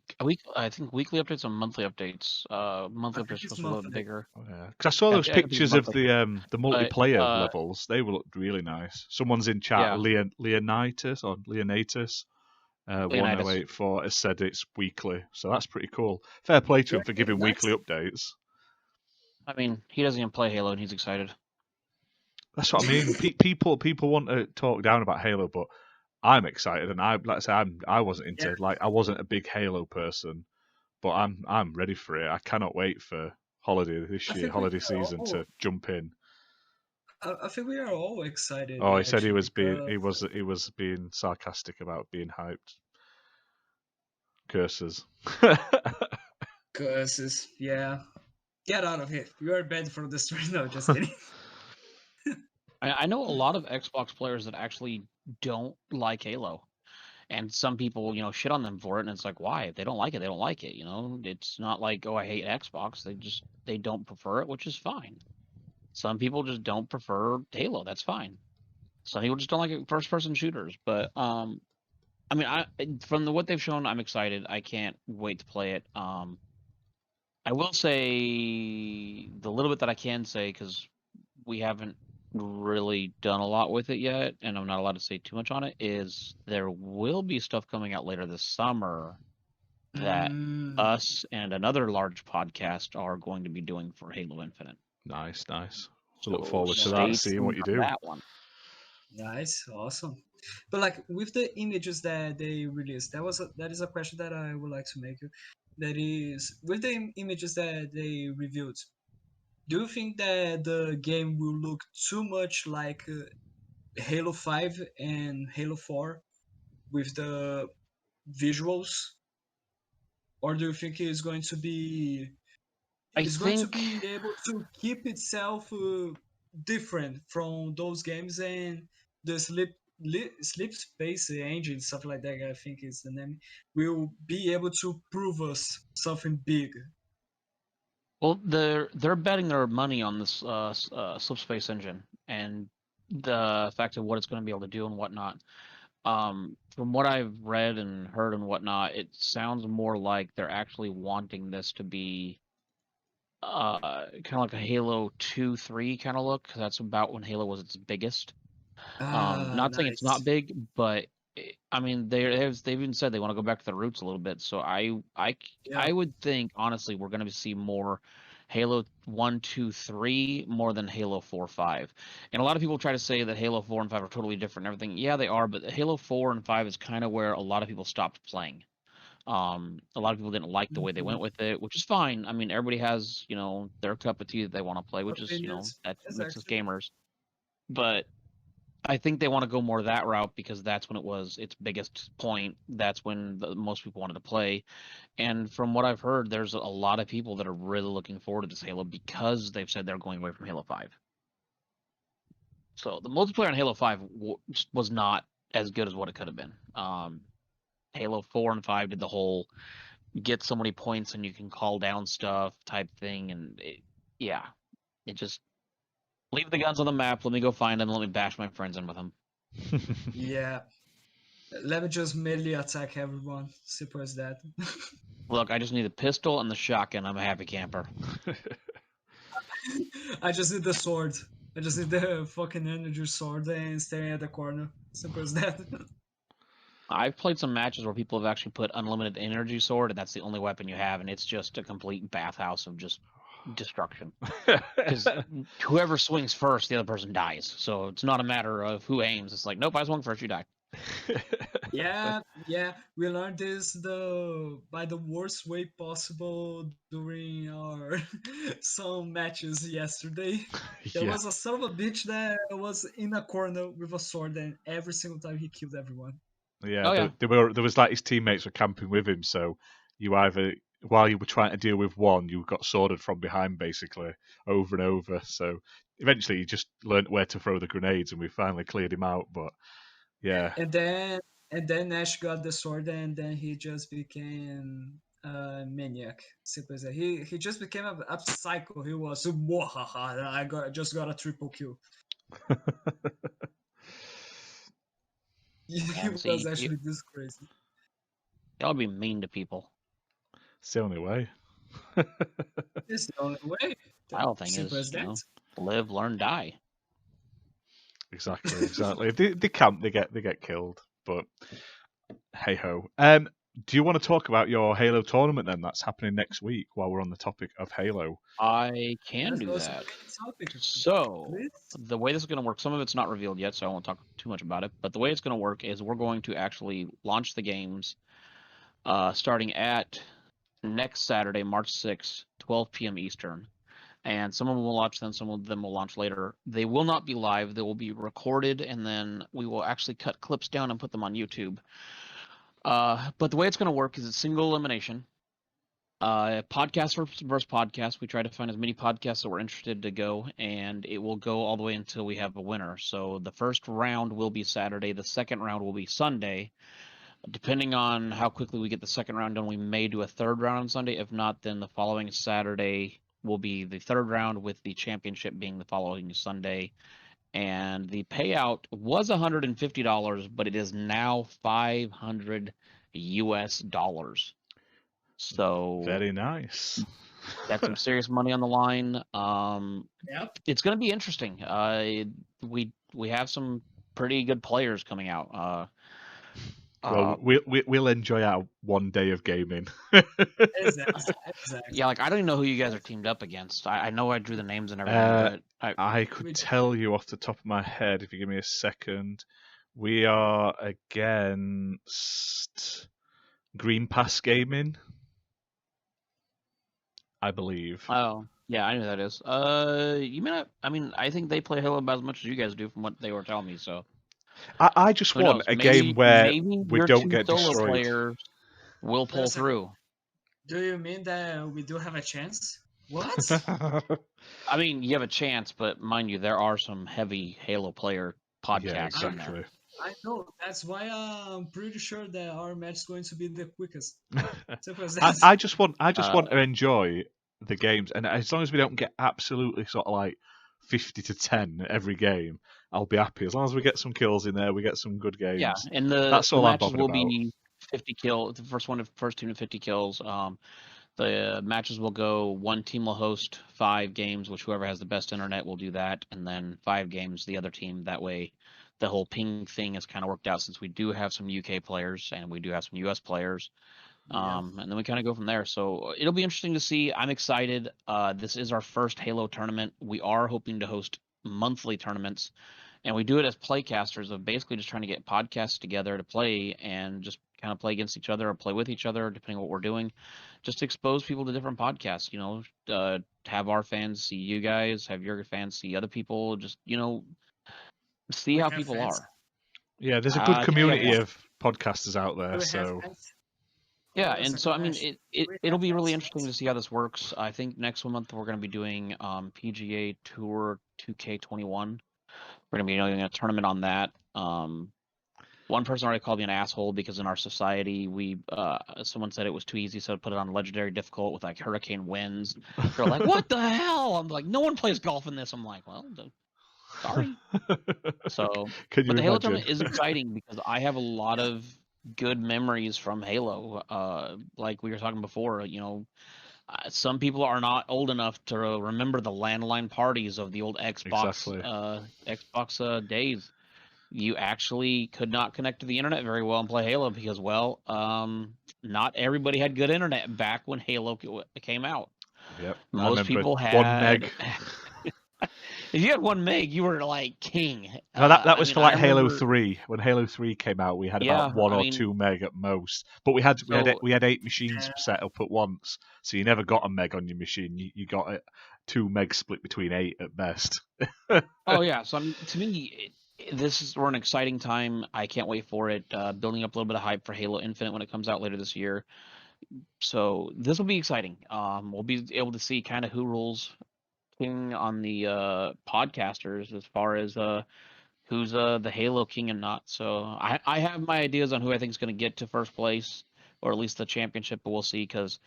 I think weekly updates and monthly updates. Monthly updates are supposed to be a little bigger. Yeah, because I saw those pictures of the multiplayer levels. They looked really nice. Someone's in chat, Leonidas 1084 has said it's weekly, so that's pretty cool. Fair play to him for giving weekly updates. I mean, he doesn't even play Halo, and he's excited. That's what I mean. People want to talk down about Halo, but I'm excited, and I wasn't into I wasn't a big Halo person, but I'm ready for it. I cannot wait for holiday season to jump in. I think we are all excited. Oh, he said he was being sarcastic about being hyped. Curses. Curses. Yeah. Get out of here. You are banned from the stream. No, just kidding. I know a lot of Xbox players that actually don't like Halo. And some people, shit on them for it, and it's like, why? If they don't like it, they don't like it. It's not like, oh, I hate Xbox. They don't prefer it, which is fine. Some people just don't prefer Halo. That's fine. Some people just don't like first-person shooters. But I mean, from what they've shown, I'm excited. I can't wait to play it. I will say the little bit that I can say, because we haven't really done a lot with it yet, and I'm not allowed to say too much on it, is there will be stuff coming out later this summer that us and another large podcast are going to be doing for Halo Infinite. Nice. So So look forward to stay that, seeing what you tuned for do. that one. Nice, awesome. But like with the images that they released, that is a question that I would like to make you. That is, with the images that they revealed, do you think that the game will look too much like Halo 5 and Halo 4 with the visuals, or do you think I it's going to think be able to keep itself different from those games, and the sleep space engine, stuff like that, I think is the name, will be able to prove us something big? well, they're betting their money on this Slipspace engine and the fact of what it's going to be able to do and whatnot. From what I've read and heard and whatnot, it sounds more like they're actually wanting this to be kind of like a Halo 2, 3 kind of look. 'Cause that's about when Halo was its biggest. Not saying it's not Nice. big, but I mean they've even said they want to go back to the roots a little bit. So Yeah. I would think honestly we're going to see more Halo 1, 2, 3 more than Halo 4, 5. And a lot of people try to say that Halo 4 and 5 are totally different and everything. Yeah, they are, but Halo 4 and 5 is kind of where a lot of people stopped playing. A lot of people didn't like the way they went Mhm. with it, which is fine. I mean, everybody has, their cup of tea that they want to play, which is, Opinions. that makes us Exactly. gamers. But I think they want to go more that route because that's when it was its biggest point. That's when most people wanted to play. And from what I've heard, there's a lot of people that are really looking forward to this Halo because they've said they're going away from Halo 5. So the multiplayer on Halo 5 just was not as good as what it could have been. Halo 4 and 5 did the whole get so many points and you can call down stuff type thing. And it just leave the guns on the map. Let me go find them. Let me bash my friends in with them. Yeah. Let me just melee attack everyone. Simple as that. Look, I just need the pistol and the shotgun. I'm a happy camper. I just need the sword. I just need the fucking energy sword and staring at the corner. Simple as that. I've played some matches where people have actually put unlimited energy sword, and that's the only weapon you have, and it's just a complete bathhouse of just destruction. Because whoever swings first, the other person dies. So it's not a matter of who aims. It's like, nope, I swung first, you die. Yeah, we learned this by the worst way possible during our some matches yesterday. There Yeah. was a son of a bitch that was in a corner with a sword, and every single time he killed everyone. Yeah, Oh, yeah. there was like his teammates were camping with him, so you either while you were trying to deal with one, you got sworded from behind basically over and over. So eventually, you just learnt where to throw the grenades, and we finally cleared him out. But yeah, And then Nash got the sword, and then he just became a maniac. Simple as that. He just became a psycho. He was "Mwahaha, just got a triple kill." He And was see, actually this crazy. y'all be mean to people. it's the only way. It's the only way. My whole thing Simple is, as that. live, learn, die. Exactly. They camp, they get killed, but hey ho. Do you want to talk about your Halo tournament then? That's happening next week. While we're on the topic of Halo. I can Let's do go to the that. main topic, So, please. the way this is going to work, some of it's not revealed yet, so I won't talk too much about it. But the way it's going to work is we're going to actually launch the games starting at next Saturday, March 6th, 12 p.m. Eastern. And some of them will launch then, some of them will launch later. They will not be live. They will be recorded, and then we will actually cut clips down and put them on YouTube. But the way it's going to work is a single elimination. Podcast versus podcast. We try to find as many podcasts that we're interested to go, and it will go all the way until we have a winner. So the first round will be Saturday. The second round will be Sunday. Depending on how quickly we get the second round done, we may do a third round on Sunday. If not, then the following Saturday will be the third round, with the championship being the following Sunday. And the payout was $150, but it is now $500 US. So Very nice. got some serious money on the line. Yep. It's going to be interesting. We have some pretty good players coming out. Well, we'll enjoy our one day of gaming. Exactly. Yeah, like I don't even know who you guys are teamed up against. I know I drew the names and everything, but I could tell you off the top of my head if you give me a second. We are against Green Pass Gaming, I believe. Oh, yeah, I know who that is. You may not. I mean, I think they play Halo about as much as you guys do, from what they were telling me. So I just who want knows? a game where maybe we your don't two get solo destroyed. players will pull Listen. through. Do you mean that we do have a chance? What? I mean, you have a chance, but mind you, there are some heavy Halo player podcasts Yeah, in there. exactly. I know. That's why I'm pretty sure that our match is going to be the quickest. Simple as that. I just want to enjoy the games, and as long as we don't get absolutely sort of like 50 to 10 every game, I'll be happy. As long as we get some kills in there, we get some good games. Yeah, and the That's all I'm matches bothered will about. be 50 kills. The first team to 50 kills. The matches will go. One team will host 5 games, which whoever has the best internet will do that, and then 5 games the other team. That way, the whole ping thing is kind of worked out, since we do have some UK players and we do have some US players. Yeah. And then we kind of go from there. So it'll be interesting to see. I'm excited. This is our first Halo tournament. We are hoping to host monthly tournaments, and we do it as playcasters, of basically just trying to get podcasts together to play and just kind of play against each other or play with each other, depending on what we're doing. Just to expose people to different podcasts, have our fans see you guys, have your fans see other people, just, see Like how have people fans? are. Yeah, there's a good community yeah. of podcasters out Do there, we have so fans? Yeah, That's and a so I mean, question. it'll be really interesting to see how this works. I think next month we're going to be doing PGA Tour 2K21. We're going to be doing a tournament on that. One person already called me an asshole because in our society someone said it was too easy, so put it on legendary difficult with like hurricane winds. They're like, "What the hell?" I'm like, "No one plays golf in this." I'm like, "Well, sorry." So, can you but the Halo imagine? tournament is exciting because I have a lot of good memories from Halo. Like we were talking before, some people are not old enough to remember the landline parties of the old Xbox, Exactly. days. You actually could not connect to the internet very well and play Halo because, not everybody had good internet back when Halo came out. Yep. I Most remember people 1 meg. If you had 1 meg, you were like king. No, that was I mean, for I like Halo remember, 3. When Halo 3 came out, we had yeah, about 1 I or mean, 2 meg at most. But we had so 8 machines set up at once, so you never got a meg on your machine. You got it 2 meg split between 8 at best. oh yeah, so I mean, to me, we're an exciting time. I can't wait for it. Building up a little bit of hype for Halo Infinite when it comes out later this year. So this will be exciting. We'll be able to see kind of who rules king on the podcasters as far as who's the Halo king and not. So I have my ideas on who I think is going to get to first place or at least the championship, but we'll see because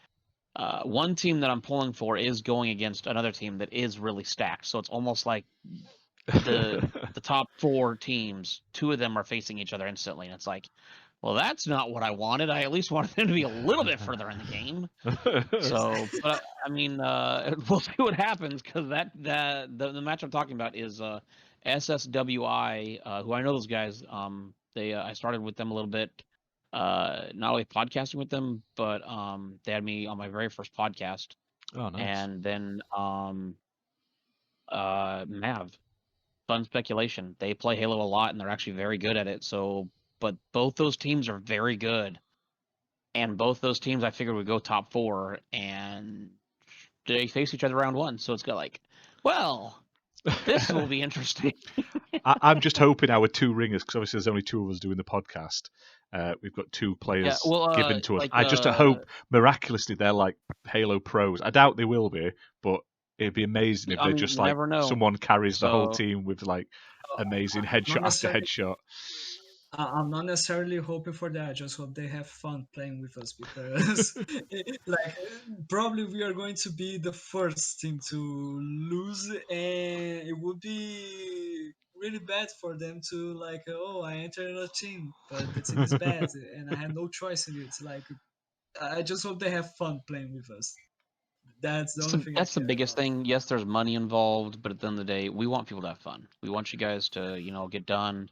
one team that I'm pulling for is going against another team that is really stacked. So it's almost like the top 4 teams, 2 of them are facing each other instantly, and it's like, well, that's not what I wanted. I at least wanted them to be a little bit further in the game. So, but I mean, we'll see what happens because the match I'm talking about is SSWI, who I know those guys. I started with them a little bit, not only podcasting with them, but they had me on my very first podcast, Oh, nice. and then Mav, Fun Speculation. They play Halo a lot, and they're actually very good at it. So, but both those teams are very good. And both those teams, I figured, would go top 4, and they face each other round 1. So it's got like, well, this will be interesting. I'm just hoping our 2 ringers, because obviously there's only 2 of us doing the podcast, We've got 2 players well, given to us. like, I just hope miraculously they're like Halo pros. I doubt they will be, but it'd be amazing if I they're mean, just you like never know. someone carries the whole So, team with like amazing Not headshot after necessarily. headshot. I'm not necessarily hoping for that. I just hope they have fun playing with us because, like, probably we are going to be the first team to lose, and it would be really bad for them to like, oh, I entered a team, but the team is bad, and I have no choice in it. Like, I just hope they have fun playing with us. That's the only thing I that's the care biggest about. thing. Yes, there's money involved, but at the end of the day, we want people to have fun. We want you guys to, get done.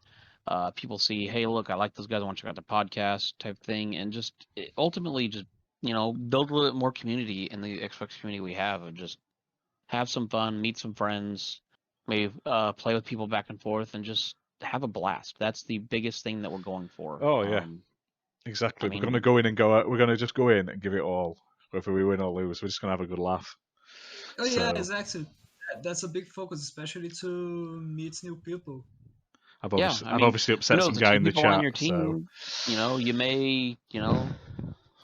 People see, hey, look, I like those guys. I want to check out the podcast type thing, and just ultimately just build a little bit more community in the Xbox community we have, and just have some fun, meet some friends, maybe play with people back and forth, and just have a blast. That's the biggest thing that we're going for. Oh yeah, exactly. I We're gonna mean, go in and go out. We're gonna just go in and give it all, whether we win or lose. We're just gonna have a good laugh. Oh yeah, So exactly. That's a big focus, especially to meet new people. yeah, I I've mean, obviously who upset knows? some The guy 2 in the people on chat. your So team, you may, you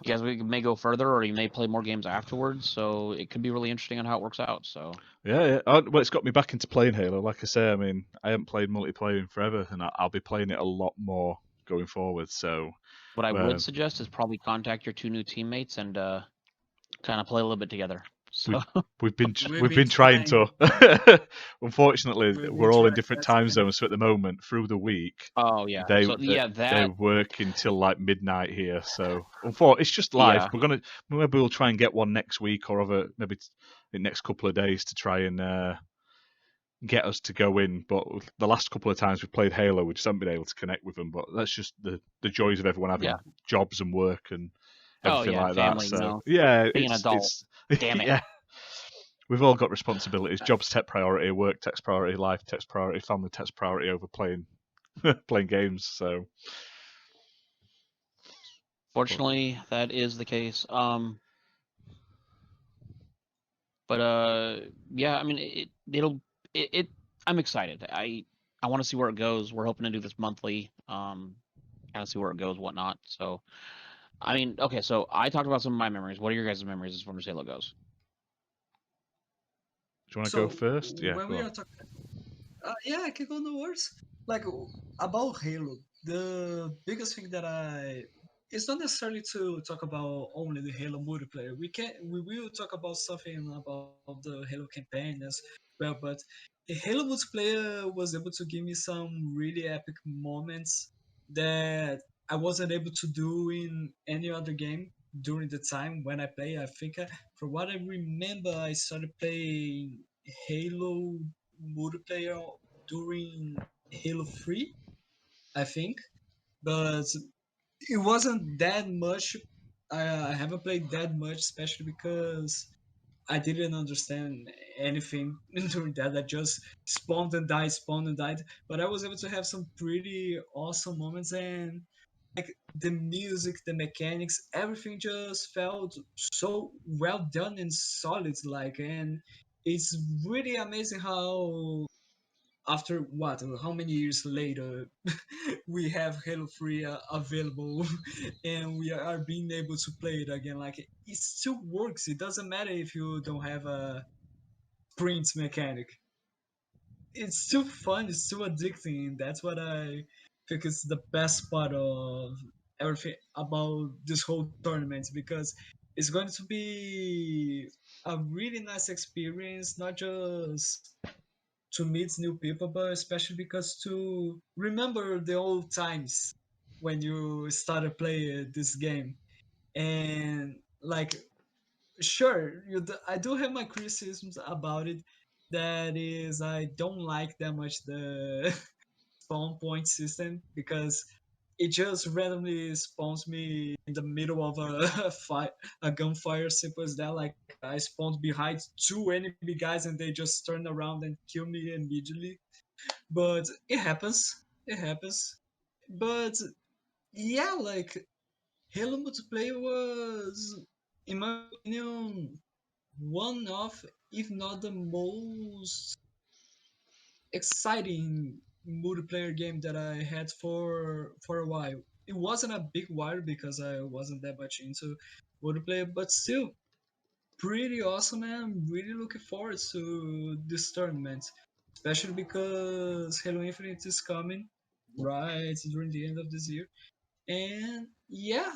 guys may go further, or you may play more games afterwards. So it could be really interesting on how it works out. So yeah. Well, it's got me back into playing Halo. Like I say, I mean, I haven't played multiplayer in forever, and I'll be playing it a lot more going forward. So what I uh, would suggest is probably contact your 2 new teammates and kind of play a little bit together. So we've we've been We've we've been been trying trying. to. Unfortunately, We've been we're all in trying. different That's time it. zones. So at the moment, through the week, oh yeah, they so they yeah, they that work until like midnight here. So unfortunately, it's just life. yeah. Maybe we'll try and get one next week or maybe the next couple of days to try and get us to go in. But the last couple of times we've played Halo, we just haven't been able to connect with them. But that's just the joys of everyone Yeah. having jobs and work and Oh everything yeah, like that. family. So yeah, Being an adult. it's Damn it. yeah. We've all got responsibilities. Jobs take priority, work takes priority, life takes priority, family takes priority over playing playing games. So, Fortunately, that is the case. But yeah, I mean, it. I'm excited. I want to see where it goes. We're hoping to do this monthly. Kind of see where it goes, whatnot. So, I mean, okay. So I talked about some of my memories. What are your guys' memories as far as Halo goes? do you want to go So first? Yeah, when go we on. are talking, yeah, I can go no worse. Like about Halo, the biggest thing that it's not necessarily to talk about only the Halo multiplayer. We will talk about something about the Halo campaign as well, but the Halo multiplayer was able to give me some really epic moments that I wasn't able to do in any other game during the time when I play. I think, from what I remember, I started playing Halo multiplayer during Halo 3, I think, but it wasn't that much. I haven't played that much, especially because I didn't understand anything during that. I just spawned and died. But I was able to have some pretty awesome moments, and like the music, the mechanics, everything just felt so well done and solid. Like, and it's really amazing how after what, how many years later we have Halo 3 available and we are being able to play it again. Like, it still works. It doesn't matter if you don't have a sprint mechanic. It's still fun. It's still addicting. That's what I think is the best part of everything about this whole tournament, because it's going to be a really nice experience, not just to meet new people, but especially because to remember the old times when you started playing this game. And like, sure, I do have my criticisms about it. That is, I don't like that much the spawn point system, because it just randomly spawns me in the middle of a fight, a gunfire. Simple as that. Like, I spawned behind 2 enemy guys and they just turn around and kill me immediately. But it happens. It happens. But yeah, like, Halo multiplayer was, in my opinion, one of, if not the most exciting multiplayer game that I had for a while. it wasn't a big while because I wasn't that much into multiplayer, but still pretty awesome, and I'm really looking forward to this tournament, especially because Halo Infinite is coming right during the end of this year. And yeah,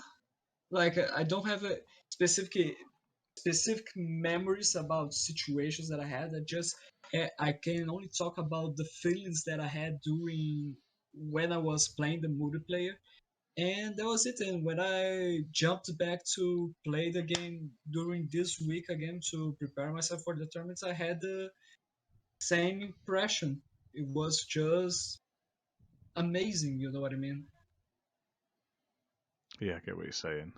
like I don't have a specific memories about situations that I had. I can only talk about the feelings that I had during when I was playing the multiplayer, and that was it. And when I jumped back to play the game during this week again to prepare myself for the tournaments, I had the same impression. It was just amazing, you know what I mean? Yeah, I get what you're saying.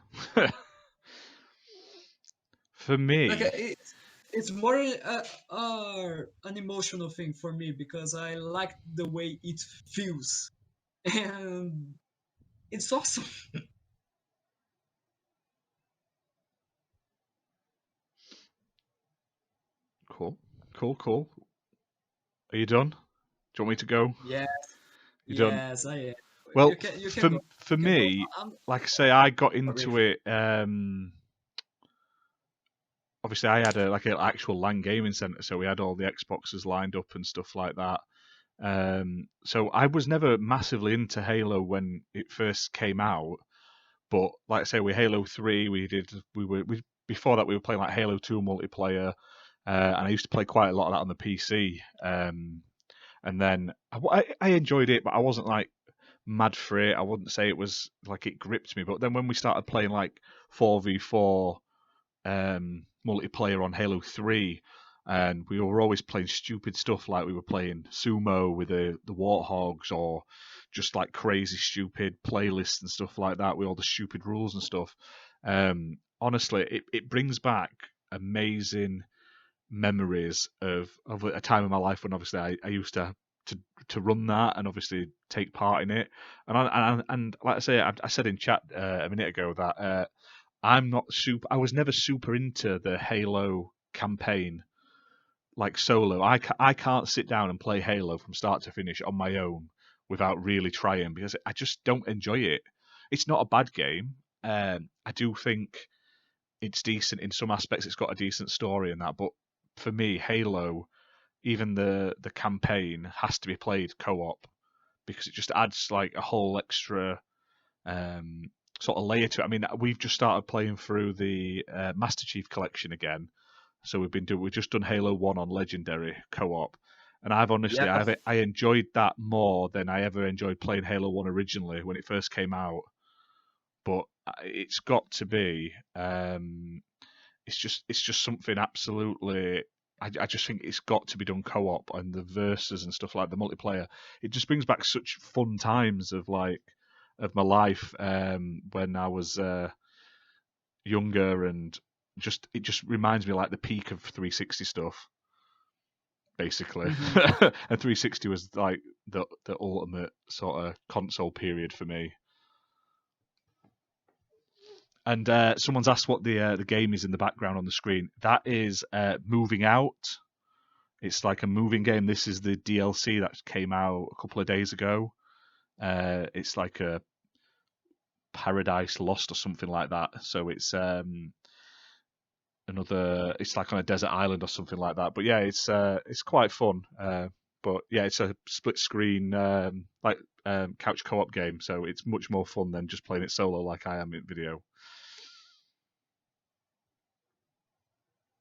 For Like me, it's more an emotional thing for me because I like the way it feels, and it's awesome. cool, cool. Are you done? Do you want me to go? Yes, You done? yes, I am. Well, You can go. for You can go. me, I'm like I say, I got ready into for it. Obviously, I had like an actual LAN gaming center, so we had all the Xboxes lined up and stuff like that. So I was never massively into Halo when it first came out, but like I say, with Halo 3, before that we were playing like Halo 2 multiplayer, and I used to play quite a lot of that on the PC. And then I enjoyed it, but I wasn't like mad for it. I wouldn't say it was like it gripped me. But then when we started playing like 4v4 multiplayer on Halo 3, and we were always playing stupid stuff like we were playing sumo with the warthogs, or just like crazy stupid playlists and stuff like that with all the stupid rules and stuff. Honestly, it brings back amazing memories of a time in my life when obviously I used to run that and obviously take part in it. And like I say, I said in chat a minute ago that I was never super into the Halo campaign like solo. I can't sit down and play Halo from start to finish on my own without really trying, because I just don't enjoy it. It's not a bad game. I do think it's decent in some aspects. It's got a decent story and that, but for me, Halo, even the campaign has to be played co-op, because it just adds like a whole extra sort of layer to it. I mean, we've just started playing through the Master Chief Collection again, so we've just done Halo 1 on Legendary co-op, and Yeah, I enjoyed that more than I ever enjoyed playing Halo 1 originally when it first came out. But it's got to be it's just something absolutely. I just think it's got to be done co-op, and the verses and stuff like the multiplayer. It just brings back such fun times of my life when I was younger, and it just reminds me like the peak of 360 stuff, basically. hmm And 360 was like the ultimate sort of console period for me. And someone's asked what the game is in the background on the screen. That is Moving Out. It's like a moving game. This is the DLC that came out a couple of days ago. It's like a Paradise Lost or something like that. So it's it's like on a desert island or something like that. But yeah, it's quite fun. But yeah, it's a split screen couch co-op game. So it's much more fun than just playing it solo like I am in video.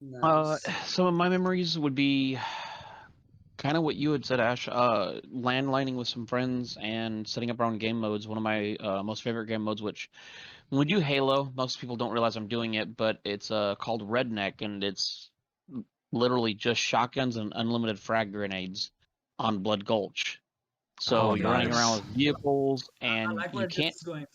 Nice. Some of my memories would be kind of what you had said, Ash. Landlining with some friends and setting up our own game modes. One of my most favorite game modes, which when we do Halo, most people don't realize I'm doing it, but it's called Redneck, and it's literally just shotguns and unlimited frag grenades on Blood Gulch. So Oh, you're running nice. around with vehicles, I and like where this is going.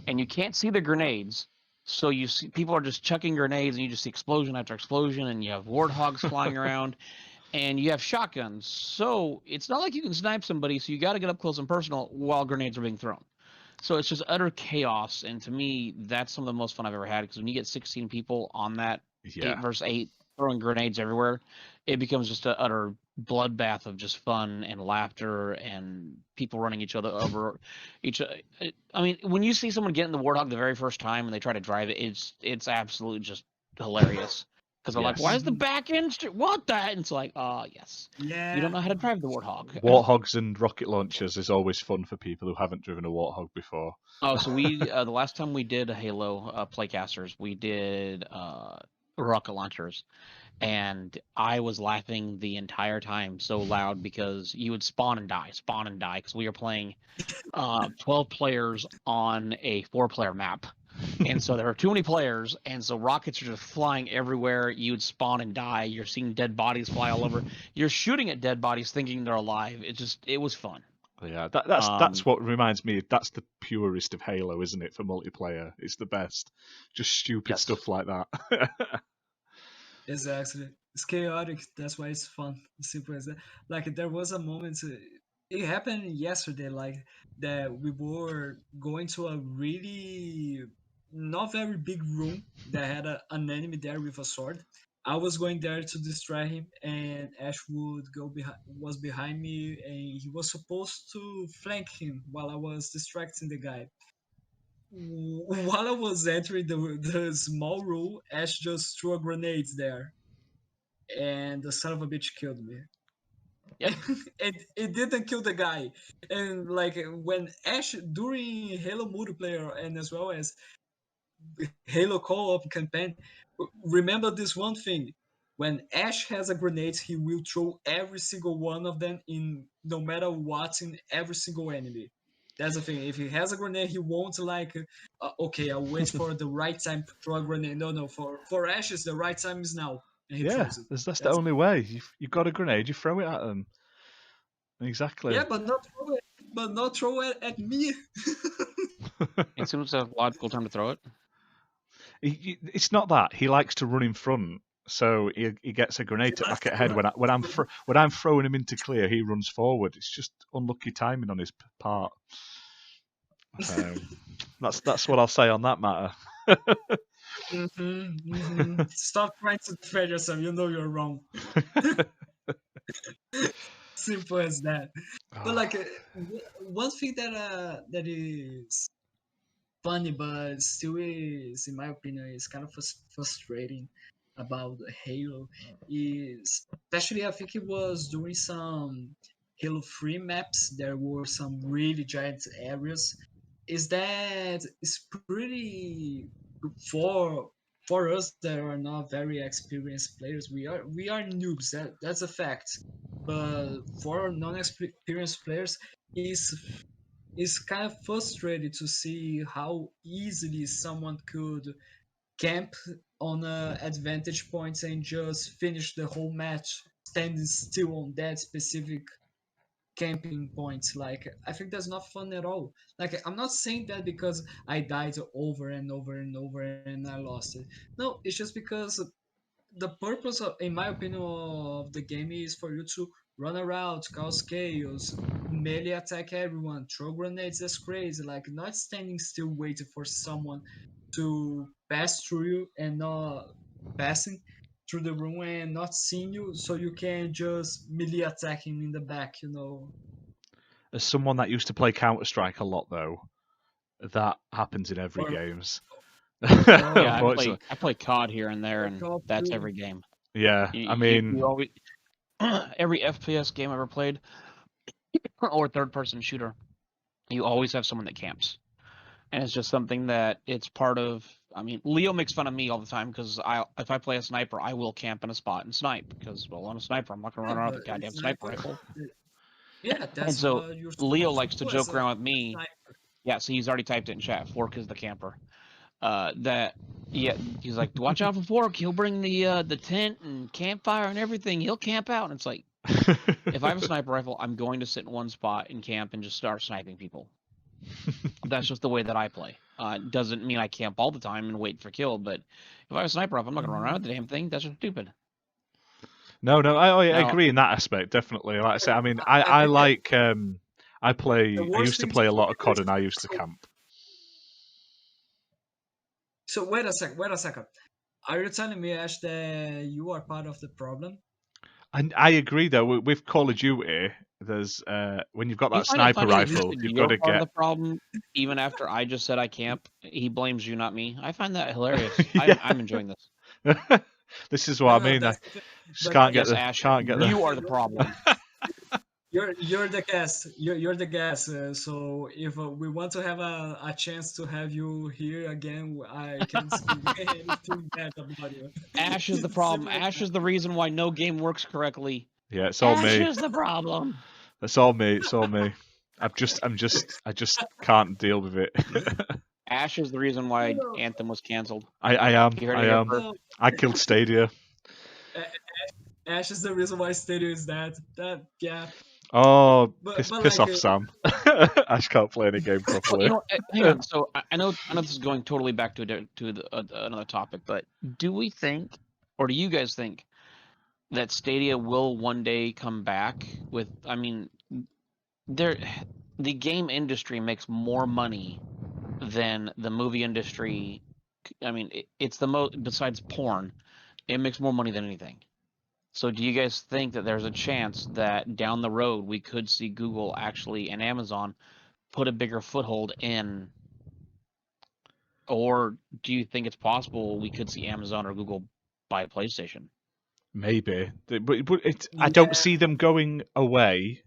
you can't see the grenades. So you see people are just chucking grenades, and you just see explosion after explosion, and you have warthogs flying around, and you have shotguns. So it's not like you can snipe somebody. So you got to get up close and personal while grenades are being thrown. So it's just utter chaos, and to me, that's some of the most fun I've ever had. Because when you get 16 people on that Yeah. 8 versus 8, throwing grenades everywhere, it becomes just an utter bloodbath of just fun and laughter and people running each other over. I mean, when you see someone get in the Warthog the very first time and they try to drive it, it's absolutely just hilarious. Because they're like, "Why is the Yes. back end? What that?" And it's like, yes, you Yeah. don't know how to drive the Warthog. Warthogs and rocket launchers is always fun for people who haven't driven a Warthog before. Oh, so we the last time we did a Halo playcasters, we did rocket launchers, and I was laughing the entire time so loud because you would spawn and die, because we were playing 12 players on a 4-player map. And so there are too many players, and so rockets are just flying everywhere. You'd spawn and die. You're seeing dead bodies fly all over. You're shooting at dead bodies thinking they're alive. It was fun. Yeah, that's what reminds me. That's the purest of Halo, isn't it? For multiplayer, it's the best. Just stupid Yes. stuff like that. Exactly. It's chaotic. That's why it's fun. Simple as that. Like there was a moment. It happened yesterday. Like that we were going to a really not very big room that had an enemy there with a sword. I was going there to destroy him, and Ash was behind me, and he was supposed to flank him while I was distracting the guy. While I was entering the small room, Ash just threw a grenade there, and the son of a bitch killed me. Yep. It didn't kill the guy. And like when Ash during Halo multiplayer and as well as Halo co-op campaign, remember this one thing. When Ash has a grenade, he will throw every single one of them in no matter what in every single enemy. That's the thing. If he has a grenade, he won't like, okay, I'll wait for the right time to throw a grenade. No. For Ashes, the right time is now, and he Yeah, throws it. that's the That's only way. You've got a grenade, you throw it at them. Exactly. yeah, but not throw it at me. As soon as a logical time to throw it. It's not that he likes to run in front, so he gets a grenade to back at head. When I'm throwing him into clear, he runs forward. It's just unlucky timing on his part. So that's what I'll say on that matter. Stop trying to defend yourself. You know you're wrong. Simple as that. But like one thing that is funny, but still is, in my opinion, is kind of frustrating about Halo is, especially I think it was during some Halo 3 maps. There were some really giant areas. Is that it's pretty for us that are not very experienced players. We are noobs. That's a fact. But for non-experienced players, it's kind of frustrating to see how easily someone could camp on advantage points and just finish the whole match standing still on that specific camping points. Like I think that's not fun at all. Like I'm not saying that because I died over and over and over and I lost it. No, it's just because the purpose of, in my opinion, of the game is for you to run around, cause chaos, melee attack everyone, throw grenades. That's crazy. Like not standing still waiting for someone to pass through you and not passing through the room and not seeing you, so you can just melee attack him in the back. As someone that used to play Counter-Strike a lot, though, that happens in every Or games. Yeah, Unfortunately. I play COD here and there, and Call of that's Duty. every game. Yeah, I mean, you always every FPS game I ever played or third-person shooter, you always have someone that camps, and it's just something that it's part of. I mean, Leo makes fun of me all the time because if I play a sniper, I will camp in a spot and snipe because, well, I'm a sniper. I'm not gonna Yeah, run around but with a goddamn it's sniper rifle. Yeah, And that's so what you're Leo supposed likes to to do as joke a around with me. sniper. Yeah, so he's already typed it in chat. Fork is the camper. That yeah, he's like, watch out for Fork. He'll bring the tent and campfire and everything. He'll camp out. And it's like, if I have a sniper rifle, I'm going to sit in one spot and camp and just start sniping people. That's just the way that I play. Doesn't mean I camp all the time and wait for kill, but if I have a sniper rifle, I'm not gonna run around with the damn thing. That's just stupid. no, I Now, agree in that aspect, definitely. Like I say, I mean, I I think that like, I the used worst to thing play to a lot do of COD is and I used to camp. so wait a second. Are you telling me, Ash, that you are part of the problem? And I agree though with Call of Duty. There's when you've got You that find it sniper funny that he rifle, said you've got you're to part of get. the problem, even after I just said I camp. He blames you, not me. I find that hilarious. Yeah. I'm enjoying this. This is what I mean. I That's the thing. just But can't like, get Yes, the Ash, can't get the. you are the problem. you're the guest. You're the guest. So if we want to have a chance to have you here again, I can't say anything bad about you. Ash is the It's problem. simple as Ash that. is the reason why no game works correctly. Yeah, it's all Ash me. is the problem. It's all me. It's all me. I just can't deal with it. Ash is the reason why No, Anthem was canceled. I am. You heard it I here am. first. no. I killed Stadia. Ash is the reason why Stadia is that. That yeah. Oh, But piss like off, Sam. I just can't play any game Well, properly. you know, hang on. So I know this is going totally back to another topic, but do we think, or do you guys think, that Stadia will one day come back with? I mean, the game industry makes more money than the movie industry. I mean, it's the most, besides porn, it makes more money than anything. So do you guys think that there's a chance that down the road we could see Google actually and Amazon put a bigger foothold in, or do you think it's possible we could see Amazon or Google buy PlayStation? Maybe, but I yeah, don't see them going away.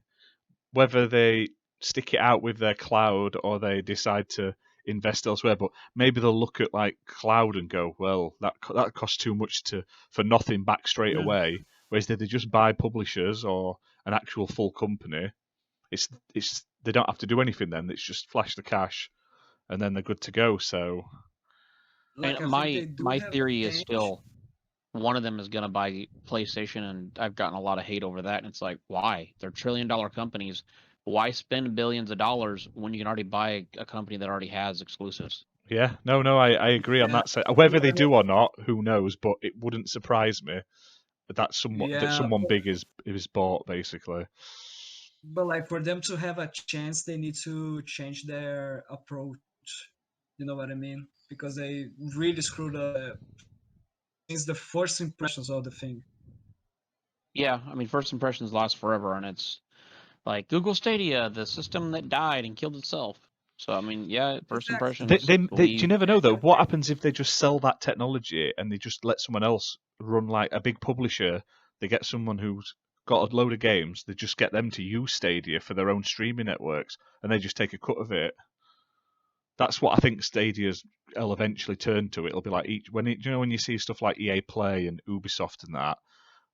Whether they stick it out with their cloud or they decide to invest elsewhere, but maybe they'll look at like cloud and go, well, that costs too much for nothing back straight yeah. away. Whereas if they just buy publishers or an actual full company, it's they don't have to do anything then. It's just flash the cash and then they're good to go. So Like I And think they do my have theory is advantage. still one of them is going to buy PlayStation, and I've gotten a lot of hate over that. And it's like, why? They're trillion-dollar companies. Why spend billions of dollars when you can already buy a company that already has exclusives? yeah, no, I agree on Yeah, that side. Whether they do or not, who knows? But it wouldn't surprise me that yeah, someone big is bought basically. but like for them to have a chance, they need to change their approach. You know what I mean? Because they really screwed up since the first impressions of the thing. Yeah, I mean, first impressions last forever, and it's like Google Stadia, the system that died and killed itself. So I mean, yeah, first Exactly. impressions. You never know though. What happens if they just sell that technology and they just let someone else run like a big publisher? They get someone who's got a load of games. They just get them to use Stadia for their own streaming networks, and they just take a cut of it. That's what I think will eventually turn to. It'll be like when you see stuff like EA Play and Ubisoft and that,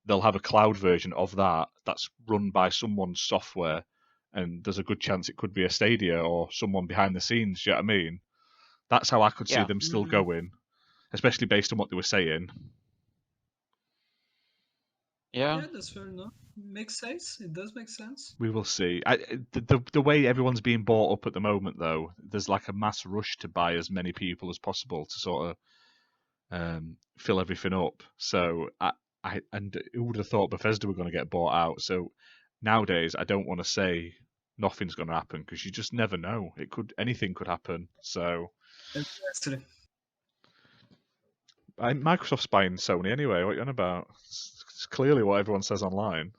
they'll have a cloud version of that that's run by someone's software, and there's a good chance it could be a Stadia or someone behind the scenes. Do you know what I mean? That's how I could see Yeah, them still Mhm. going, especially based on what they were saying. yeah. Yeah, that's fair enough. Makes sense. It does make sense. We will see. The way everyone's being bought up at the moment, though, there's like a mass rush to buy as many people as possible to sort of fill everything up. So who would have thought Bethesda were going to get bought out? So nowadays, I don't want to say nothing's going to happen because you just never know. Anything could happen. So Exactly. Microsoft's buying Sony anyway. What are you on about? It's clearly what everyone says online.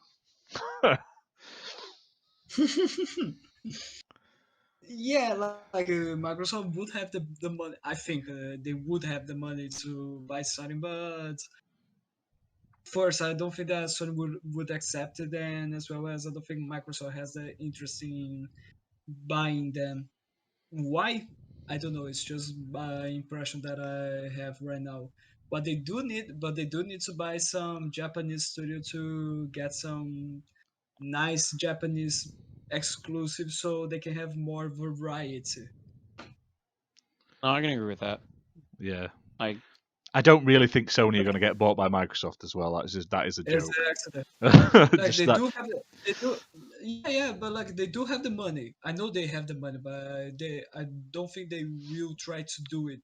Yeah, like Microsoft would have the money. I think they would have the money to buy Sony, but first, I don't think that Sony would accept it, and as well as I don't think Microsoft has the interest in buying them. Why? I don't know. It's just my impression that I have right now. But they do need to buy some Japanese studio to get some nice Japanese exclusive, so they can have more variety. No, I can agree with that. Yeah. Like, I don't really think Sony are going to get bought by Microsoft as well. That is a It's joke. an accident. Like Just they that. do have, they do, yeah, but like they do have the money. I know they have the money, but I don't think they will try to do it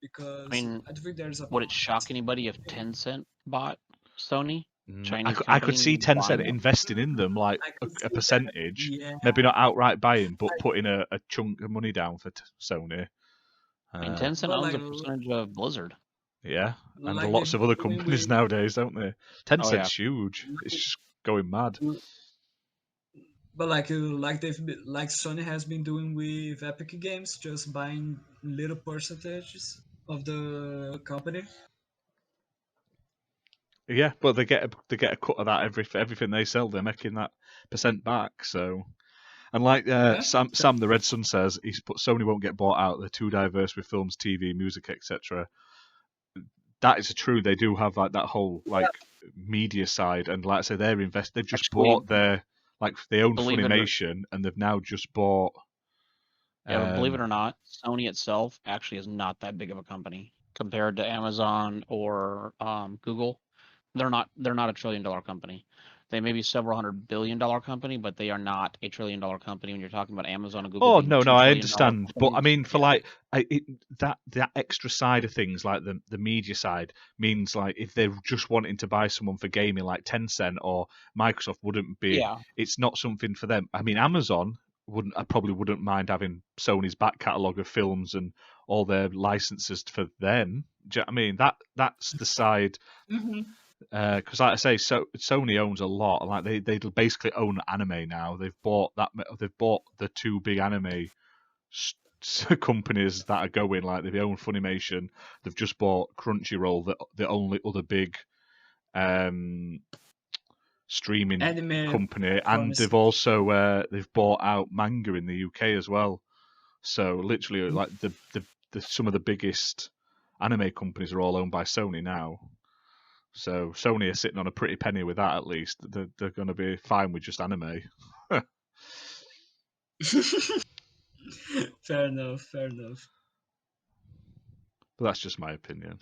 I because mean, I don't think there's a. would it shock anybody if Tencent bought Sony? Chinese I could see company Tencent buying it? investing in them, like I could a see that. percentage, Yeah, maybe not outright buying, but I- putting a chunk of money down for Sony. I mean, Tencent but owns like a percentage of Blizzard. Yeah, and like lots they've of other been doing companies with. nowadays, don't they? Oh yeah. Tencent's huge. It's just going mad. But like Sony has been doing with Epic Games, just buying little percentages of the company. Yeah, but they get a cut of that for everything they sell. They're making that percent back. So, and like Yeah, Sam the Red Sun says, Sony won't get bought out. They're too diverse with films, TV, music, etc. That is true. They do have like that whole like media side, and like I say, they've just Actually, bought they own believe it or Funimation, and they've now just bought. yeah, but believe it or not, Sony itself actually is not that big of a company compared to Amazon or Google. They're not a $1 trillion company. They may be several $100 billion company, but they are not a $1 trillion company when you're talking about Amazon and Google Oh being no, $2 I trillion understand, but I companies. mean for like that extra side of things, like the media side, means like if they're just wanting to buy someone for gaming, like Tencent or Microsoft wouldn't be. Yeah, It's not something for them. I mean, Amazon I probably wouldn't mind having Sony's back catalogue of films and all their licenses for them. Do you know what I mean, that's the side. hmm Because like I say, Sony owns a lot. Like they basically own anime now. They've bought the two big anime companies that are going. Like they own Funimation. They've just bought Crunchyroll, the only other big um, streaming anime company, and forms. they've bought out manga in the UK as well. So literally, like the some of the biggest anime companies are all owned by Sony now. So Sony are sitting on a pretty penny with that. At least they're going to be fine with just anime. Fair enough. Fair enough. But that's just my opinion.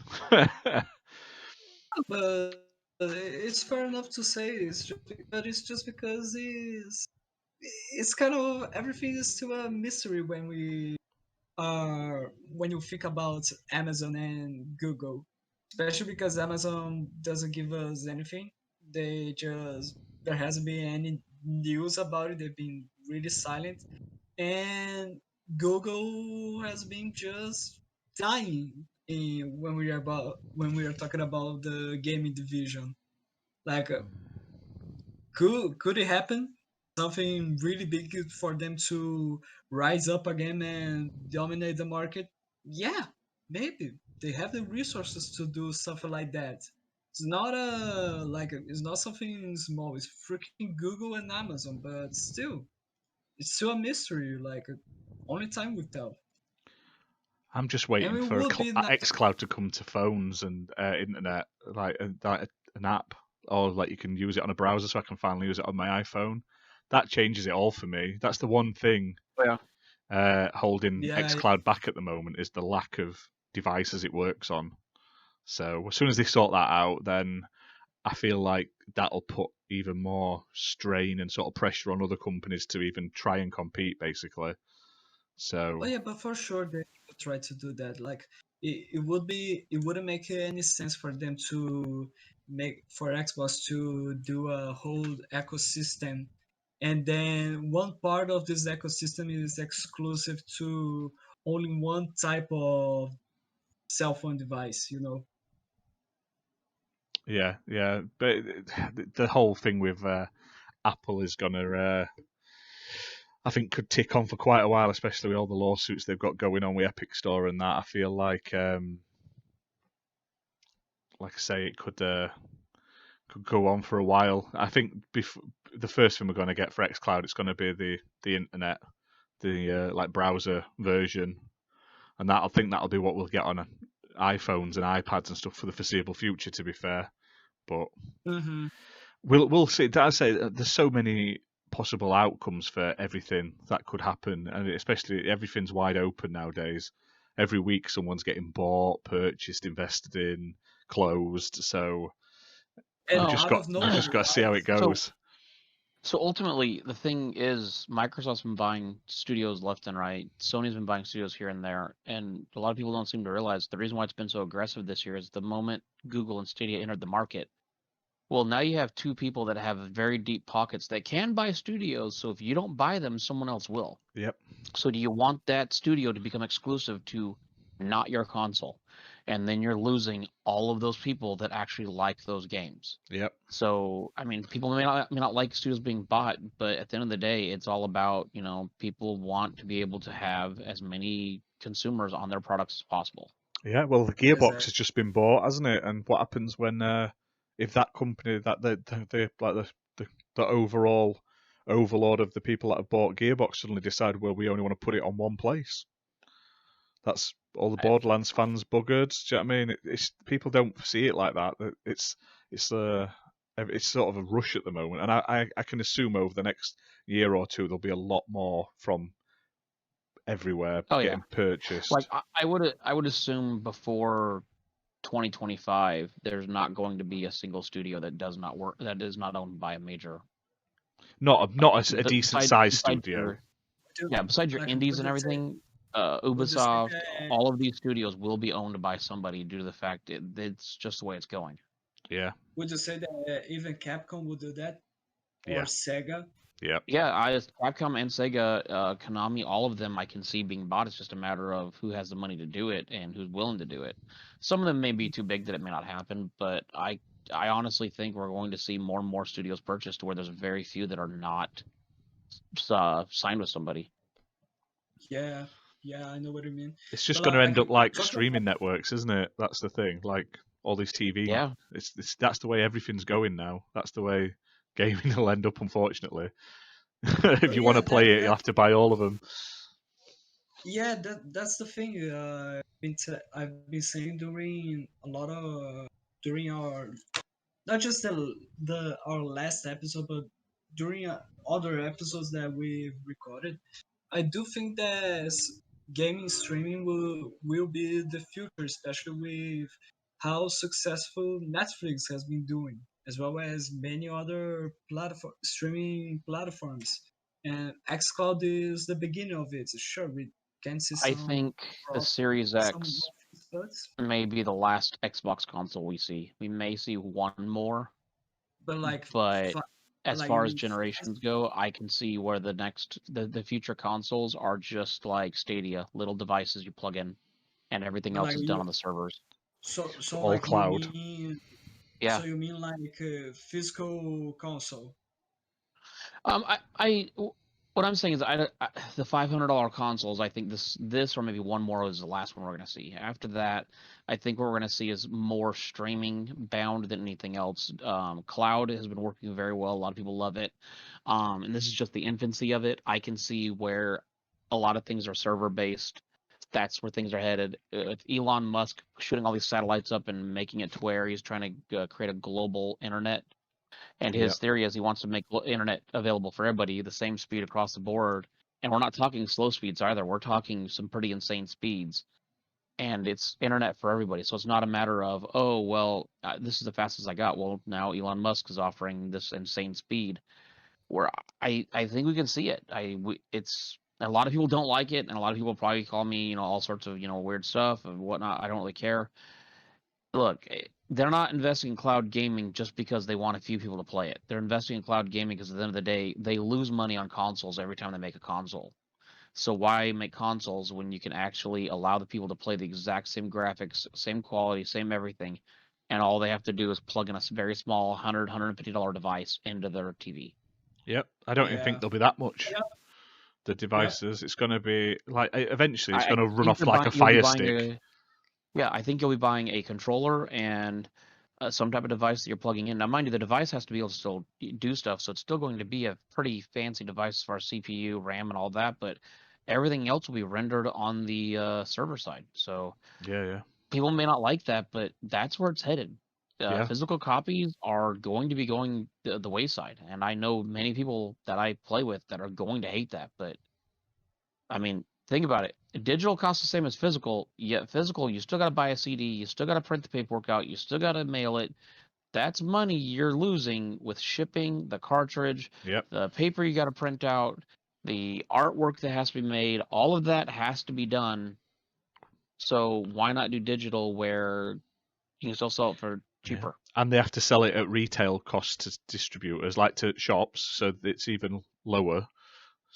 But it's fair enough to say but it's just because it's kind of everything is still a mystery when you think about Amazon and Google, especially because Amazon doesn't give us anything. There hasn't been any news about it. They've been really silent, and Google has been just dying when we are talking about the gaming division. Like, could it happen? Something really big for them to rise up again and dominate the market? Yeah, maybe they have the resources to do something like that. It's not something small. It's freaking Google and Amazon, but still, it's still a mystery. Only time will tell. I'm just And waiting it for would be nice. xCloud to come to phones and internet, like an app, or like you can use it on a browser, so I can finally use it on my iPhone. That changes it all for me. That's the one thing yeah. holding Yeah, xCloud back at the moment is the lack of devices it works on. So as soon as they sort that out, then I feel like that'll put even more strain and sort of pressure on other companies to even try and compete, basically. oh So yeah, but for sure they will try to do that. It wouldn't make any sense for them to make for Xbox to do a whole ecosystem, and then one part of this ecosystem is exclusive to only one type of cell phone device. You know. yeah, but the whole thing with Apple is gonna, I think, could tick on for quite a while, especially with all the lawsuits they've got going on with Epic Store and that. I feel like I say, it could go on for a while. I think the first thing we're going to get for xCloud, it's going to be the internet, the like browser version, and I think that'll be what we'll get on iPhones and iPads and stuff for the foreseeable future. To be fair, but Mm-hmm. we'll see. As I say, there's so many possible outcomes for everything that could happen, and especially everything's wide open nowadays. Every week, someone's getting bought, purchased, invested in, closed. So And Oh, out of we've nowhere, just got to see how it so goes. so ultimately, the thing is, Microsoft's been buying studios left and right. Sony's been buying studios here and there, and a lot of people don't seem to realize the reason why it's been so aggressive this year is the moment Google and Stadia entered the market. Well, now you have two people that have very deep pockets that can buy studios. So if you don't buy them, someone else will. Yep. So do you want that studio to become exclusive to not your console? and then you're losing all of those people that actually like those games. Yep. So, I mean, people may not like studios being bought, but at the end of the day, it's all about, people want to be able to have as many consumers on their products as possible. Yeah, well, the Gearbox Exactly. has just been bought, hasn't it? And what happens when if that company, that the overall overlord of the people that have bought Gearbox suddenly decide, well, we only want to put it on one place? That's all the Borderlands fans buggered. Do you know what I mean? It's people don't see it like that. It's sort of a rush at the moment, and I can assume over the next year or two there'll be a lot more from everywhere getting purchased. Like I would assume before 2025, there's not going to be a single studio that does not work, that is not owned by a major. Not a decent sized studio. Besides your indies and everything, Ubisoft, all of these studios will be owned by somebody due to the fact it's just the way it's going. Yeah. Would you say that even Capcom would do that? Or Sega? Yeah. Yeah, Capcom and Sega, Konami, all of them I can see being bought. It's just a matter of who has the money to do it and who's willing to do it. Some of them may be too big that it may not happen, but I honestly think we're going to see more and more studios purchased to where there's very few that are not signed with somebody. Yeah, I know what you mean. It's just going to end up like streaming networks, isn't it? That's the thing. Like all these TV. Yeah. That's the way everything's going now. That's the way gaming will end up, unfortunately. If you want to play it, you'll have to buy all of them. Yeah, that's the thing. I've been saying during our not just our last episode, but during other episodes that we've recorded. I do think that gaming streaming will be the future, especially with how successful Netflix has been doing, as well as many other streaming platforms. And xCloud is the beginning of it. Sure, we can see some. I think the Series X may be the last Xbox console we see. We may see one more. But as far as generations go, I can see where the future consoles are just like Stadia, little devices you plug in, and everything else is done on the servers. So all like cloud. Yeah. So you mean like a physical console? What I'm saying is, the $500 consoles, I think this or maybe one more is the last one we're going to see. After that, I think what we're going to see is more streaming bound than anything else. Cloud has been working very well. A lot of people love it. And this is just the infancy of it. I can see where a lot of things are server based. That's where things are headed. With Elon Musk shooting all these satellites up and making it to where he's trying to create a global internet. And his theory is he wants to make internet available for everybody, the same speed across the board. And we're not talking slow speeds either. We're talking some pretty insane speeds. And it's internet for everybody. So it's not a matter of, oh, well, this is the fastest I got. Well, now Elon Musk is offering this insane speed. Where I think we can see it. It's a lot of people don't like it, and a lot of people probably call me, all sorts of, weird stuff and whatnot. I don't really care. Look, they're not investing in cloud gaming just because they want a few people to play it. They're investing in cloud gaming because at the end of the day, they lose money on consoles every time they make a console. So why make consoles when you can actually allow the people to play the exact same graphics, same quality, same everything, and all they have to do is plug in a very small $100, $150 device into their TV. Yep, I don't even think there'll be that much. Yep. The devices, it's going to be like eventually it's going to run off like a Fire Stick. I think you'll be buying a controller and some type of device that you're plugging in. Now, mind you, the device has to be able to still do stuff, so it's still going to be a pretty fancy device as far as CPU, RAM, and all that, but everything else will be rendered on the server side. So yeah, people may not like that, but that's where it's headed. Physical copies are going to be going the wayside, and I know many people that I play with that are going to hate that, but I mean, think about it. Digital costs the same as physical, yet physical, you still got to buy a CD, you still got to print the paperwork out, you still got to mail it. That's money you're losing with shipping, the cartridge, the paper you got to print out, the artwork that has to be made. All of that has to be done. So why not do digital where you can still sell it for cheaper? And they have to sell it at retail cost to distributors, like to shops, so it's even lower.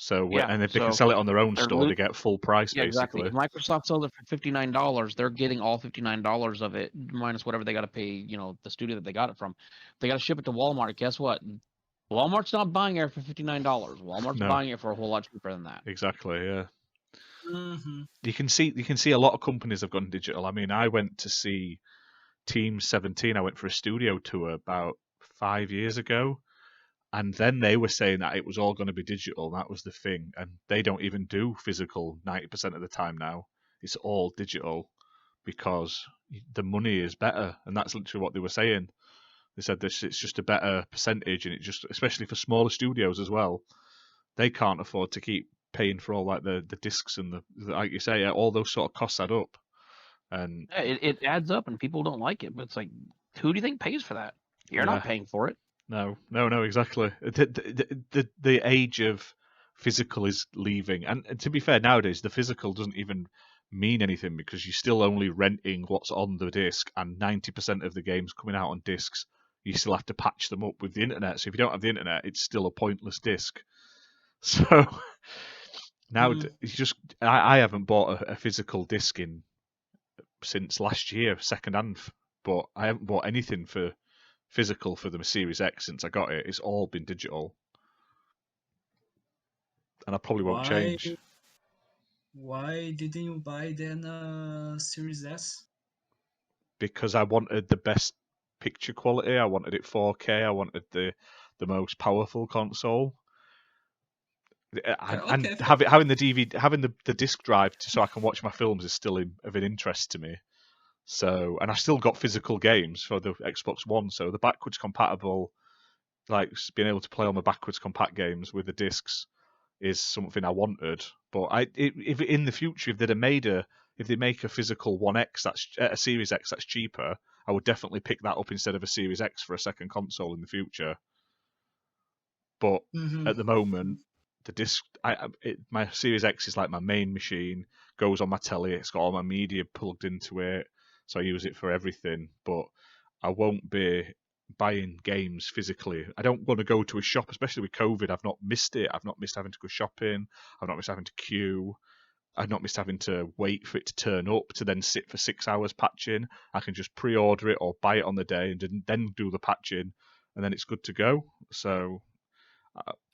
So Yeah, and if they can so sell it on their own they're store, they get full price Yeah, exactly. basically. If Microsoft sells it for $59, they're getting all $59 of it minus whatever they got to pay. The studio that they got it from. They got to ship it to Walmart. Guess what? Walmart's not buying it for $59. Walmart's No. buying it for a whole lot cheaper than that. Exactly. Yeah. Mm-hmm. You can see a lot of companies have gone digital. I mean, I went to see Team 17. I went for a studio tour about 5 years ago, and then they were saying that it was all going to be digital. That was the thing, and they don't even do physical 90% of the time now. It's all digital because the money is better, and that's literally what they were saying. They said this it's just a better percentage, and it just, especially for smaller studios as well, they can't afford to keep paying for all like the discs and the like you say, all those sort of costs add up. And Yeah, it adds up, and people don't like it. But it's like, who do you think pays for that? You're not paying for it. No, exactly. The age of physical is leaving, and to be fair, nowadays the physical doesn't even mean anything because you're still only renting what's on the disc, and 90% of the games coming out on discs, you still have to patch them up with the internet. So if you don't have the internet, it's still a pointless disc. So now it's just I haven't bought a physical disc in since last year, second hand, but I haven't bought anything for physical for the Series X since I got it. It's all been digital, and I probably won't change. Why didn't you buy then Series S? Because I wanted the best picture quality. I wanted it 4K. I wanted the most powerful console. And Okay. having the DVD, having the disc drive so I can watch my films is still of an interest to me. So, and I still got physical games for the Xbox One. So the backwards compatible, like being able to play on the backwards compat games with the discs, is something I wanted. But if in the future, if they make a physical One X, that's a Series X that's cheaper, I would definitely pick that up instead of a Series X for a second console in the future. But at the moment, the disc, my Series X is like my main machine, goes on my telly, it's got all my media plugged into it, so I use it for everything. But I won't be buying games physically. I don't want to go to a shop, especially with COVID. I've not missed it. I've not missed having to go shopping. I've not missed having to queue. I've not missed having to wait for it to turn up to then sit for 6 hours patching. I can just pre-order it or buy it on the day and then do the patching, and then it's good to go. So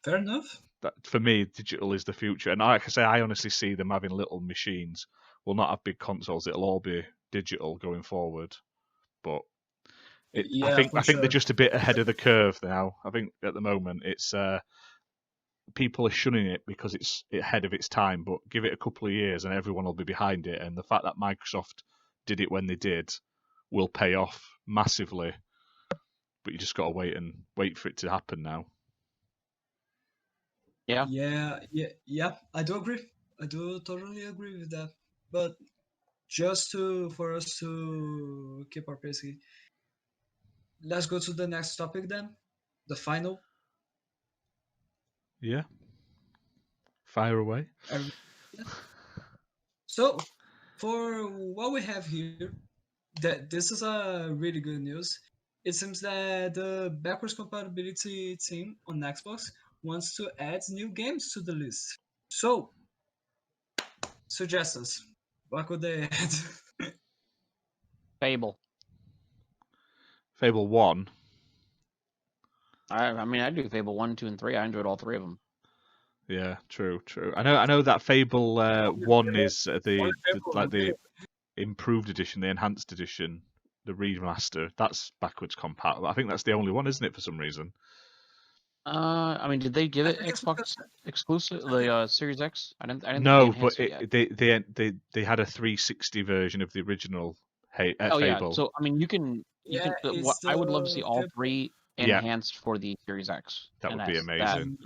fair enough. that, for me, digital is the future. And like I say, I honestly see them having little machines. Will not have big consoles. It'll all be digital going forward. But I think they're just a bit ahead of the curve now. I think at the moment it's people are shunning it because it's ahead of its time. But give it a couple of years and everyone will be behind it. And the fact that Microsoft did it when they did will pay off massively. But you just got to wait for it to happen now. Yeah. Yeah. I do agree. I do totally agree with that. But just for us to keep our pace, let's go to the next topic then, the final. Yeah. Fire away. So, for what we have here, this is a really good news. It seems that the backwards compatibility team on Xbox wants to add new games to the list. So, suggest us. What could they add? Fable. Fable 1. I mean, I do Fable 1, 2, and 3. I enjoyed all three of them. Yeah, true. I know that Fable 1 is the improved edition, the enhanced edition, the remaster. That's backwards compatible. I think that's the only one, isn't it? For some reason. I mean, did they give it Xbox exclusive, the Series X? I didn't. No, think but they had a 360 version of the original Oh Fable. yeah. So I mean, you can. I would love to see all three enhanced for the Series X. That would be amazing.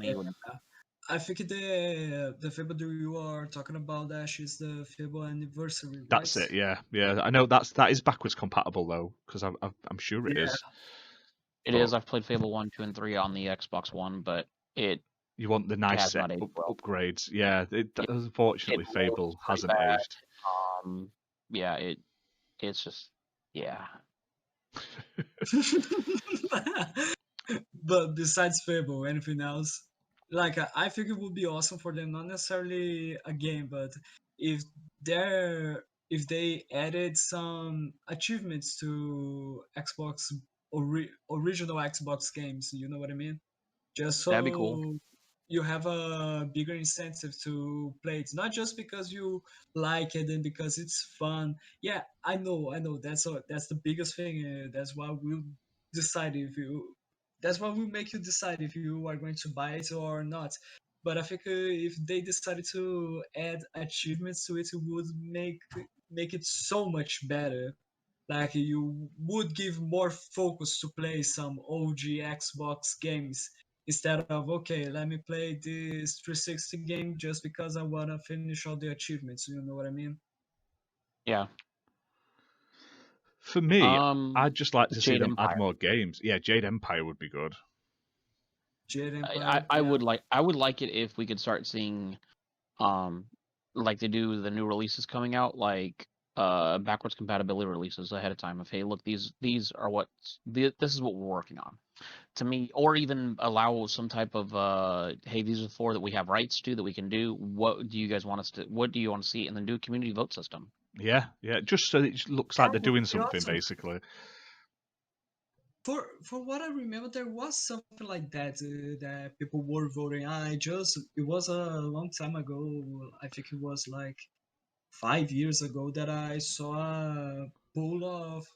I think the Fable that you are talking about, Ash, is the Fable Anniversary. Right? That's it. Yeah. I know that is backwards compatible though, because I'm sure it is. It is. I've played Fable 1, 2, and 3 on the Xbox One, but you want the nice upgrades. Yeah, unfortunately, Fable hasn't aged. Yeah, it's just But besides Fable, anything else? like I think it would be awesome for them, not necessarily a game, but if they're if they added some achievements to Xbox original Xbox games, you know what I mean? Just That'd be cool. so you have a bigger incentive to play it, not just because you like it and because it's fun. Yeah, I know. That's the biggest thing. That's why we'll decide if you. That's what will make you decide if you are going to buy it or not. But I think if they decided to add achievements to it, it would make it so much better. Like you would give more focus to play some OG Xbox games instead of okay, let me play this 360 game just because I wanna finish all the achievements. You know what I mean? Yeah. For me, I'd just like to see Jade them add Empire. more games. Yeah, Jade Empire would be good. Jade I, Empire, I yeah. I would like it if we could start seeing, like they do the new releases coming out, like backwards compatibility releases ahead of time. Of hey, look, these are this is what we're working on. To me, or even allow some type of hey, these are the 4 that we have rights to that we can do. What do you guys want us to? What do you want to see? And then do a community vote system. Yeah, just so it looks like That they're would doing be something, awesome. basically. For what I remember, there was something like that that people were voting. It was a long time ago. I think it was like 5 years ago that I saw a poll of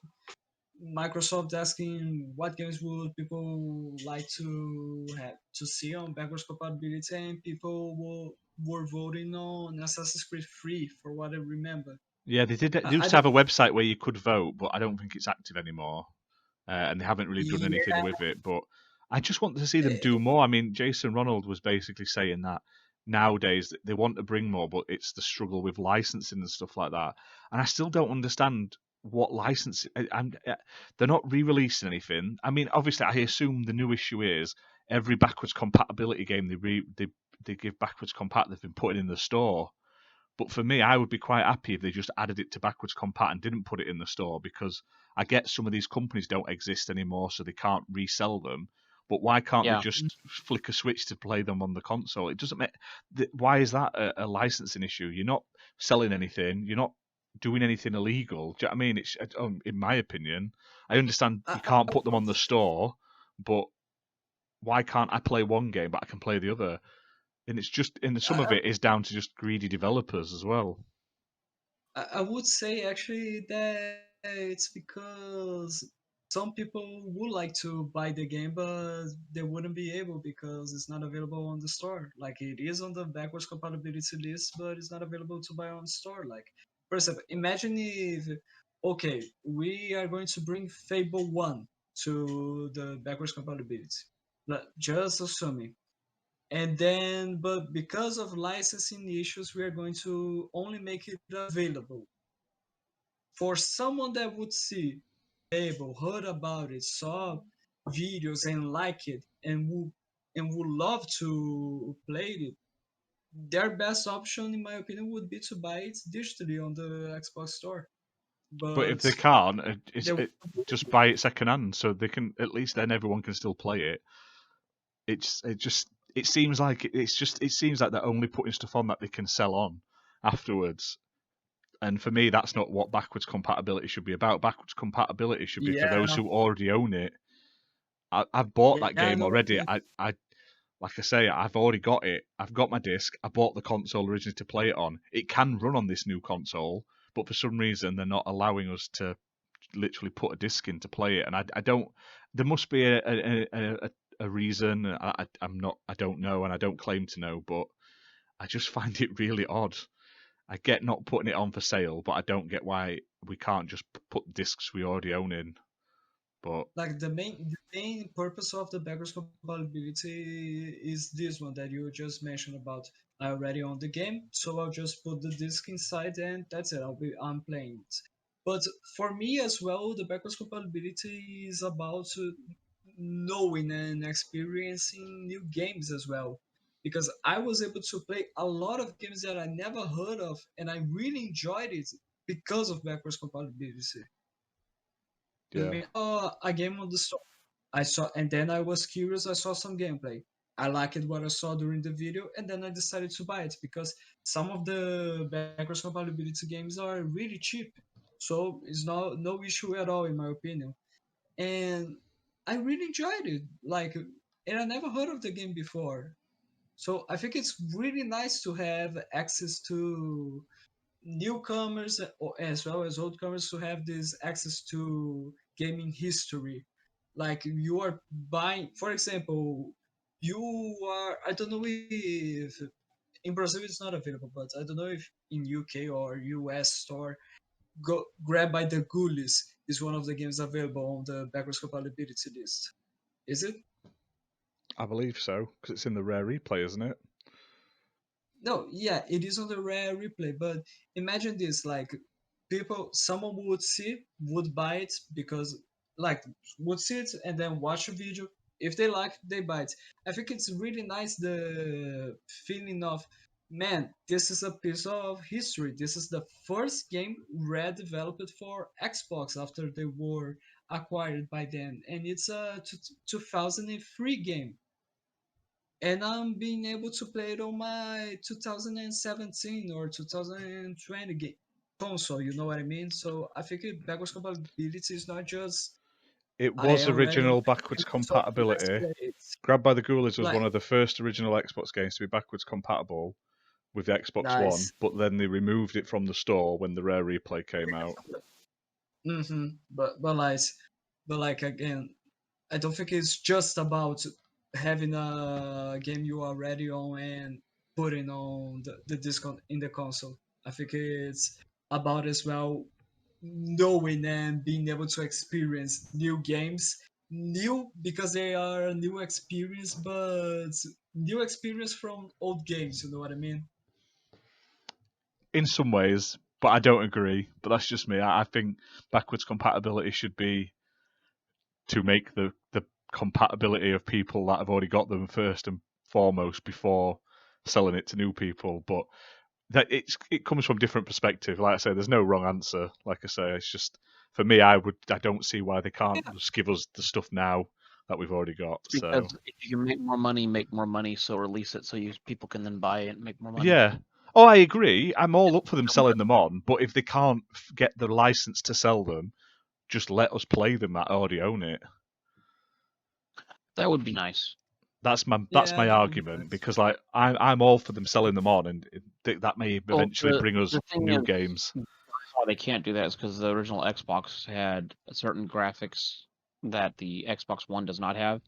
Microsoft asking what games would people like to have to see on backwards compatibility, and people were voting on Assassin's Creed 3, for what I remember. Yeah, they I used to have don't. a website where you could vote, but I don't think it's active anymore, and they haven't really done anything Yeah, with it. But I just want to see them do more. I mean, Jason Ronald was basically saying that nowadays they want to bring more, but it's the struggle with licensing and stuff like that. And I still don't understand what license. They're not re-releasing anything. I mean, obviously, I assume the new issue is every backwards compatibility game they give backwards compat they've been putting in the store. But for me, I would be quite happy if they just added it to backwards compat and didn't put it in the store, because I get some of these companies don't exist anymore, so they can't resell them. But why can't they Yeah. just flick a switch to play them on the console? It doesn't make. Why is that a licensing issue? You're not selling anything. You're not doing anything illegal. Do you know what I mean? It's in my opinion. I understand you I can't put them would on the store, but why can't I play one game but I can play the other? And it's just, and some of I, it is down to just greedy developers as well. I would say actually that it's because some people would like to buy the game, but they wouldn't be able because it's not available on the store. Like it is on the backwards compatibility list, but it's not available to buy on the store. Like, for example, imagine if, okay, we are going to bring Fable 1 to the backwards compatibility. Just assuming. And then, but because of licensing issues, we are going to only make it available for someone that would see Fable, heard about it, saw videos and like it, and would love to play it. Their best option, in my opinion, would be to buy it digitally on the Xbox Store. But if But they can't, they, just buy it secondhand, so they can, at least then everyone can still play it. It seems like it seems like they're only putting stuff on that they can sell on afterwards. And for me, that's not what backwards compatibility should be about. Backwards compatibility should be for yeah, those who already own it. I've bought yeah, that I game know what you already. mean. I like I say, I've already got it. I've got my disc. I bought the console originally to play it on. It can run on this new console, but for some reason they're not allowing us to literally put a disc in to play it. And I don't. There must be a reason. I'm not. I don't know, and I don't claim to know. But I just find it really odd. I get not putting it on for sale, but I don't get why we can't just put discs we already own in. But Like the main purpose of the backwards compatibility is this one that you just mentioned about. I already own the game, so I'll just put the disc inside and that's it. I'm playing it. But for me as well, the backwards compatibility is about knowing and experiencing new games as well. Because I was able to play a lot of games that I never heard of, and I really enjoyed it because of backwards compatibility. I yeah, mean, a game on the store. I saw, and then I was curious. I saw some gameplay. I liked what I saw during the video, and then I decided to buy it because some of the backwards compatibility games are really cheap. So it's no issue at all in my opinion. And I really enjoyed it. Like, and I never heard of the game before. So I think it's really nice to have access to newcomers as well as oldcomers to have this access to gaming history. Like you are buying, for example, you are. I don't know if in Brazil it's not available, but I don't know if in UK or US store, go grab by the Ghoulies is one of the games available on the backwards compatibility list. Is it? I believe so, because it's in the rare replay, isn't it? No, yeah, it is on the rare replay, but imagine this, like someone would see, would buy it because, like, would see it and then watch a video. If they like, they buy it. I think it's really nice the feeling of, man, this is a piece of history. This is the first game Red developed for Xbox after they were acquired by them, and it's a 2003 game, and I'm being able to play it on my 2017 or 2020 console. You know what I mean? So I think backwards compatibility is not just It I was already own original the game, backwards so let's compatibility. play it. Grabbed by the Ghoulies was Like, one of the first original Xbox games to be backwards compatible with the Xbox One, nice. but then they removed it from the store when the rare replay came out. But like again, I don't think it's just about having a game you already own and putting on the disc in the console. I think it's about as well knowing and being able to experience new games. New because they are a new experience, but new experience from old games. You know what I mean? In some ways, but I don't agree. But that's just me. I think backwards compatibility should be to make the compatibility of people that have already got them first and foremost before selling it to new people. But that it comes from different perspective. Like I say, there's no wrong answer. Like I say, it's just for me, I don't see why they can't just give us the stuff now that we've already got. So Because if you can make more money, make more money. So release it so people can then buy it and make more money. yeah. Oh, I agree. I'm all up for them selling them on, but if they can't get the license to sell them, just let us play them that already own it. That would be nice. That's my Yeah, that would be argument, nice. because like I'm all for them selling them on, and that may Well, eventually bring us the thing new is, games. why they can't do that is because the original Xbox had certain graphics that the Xbox One does not have,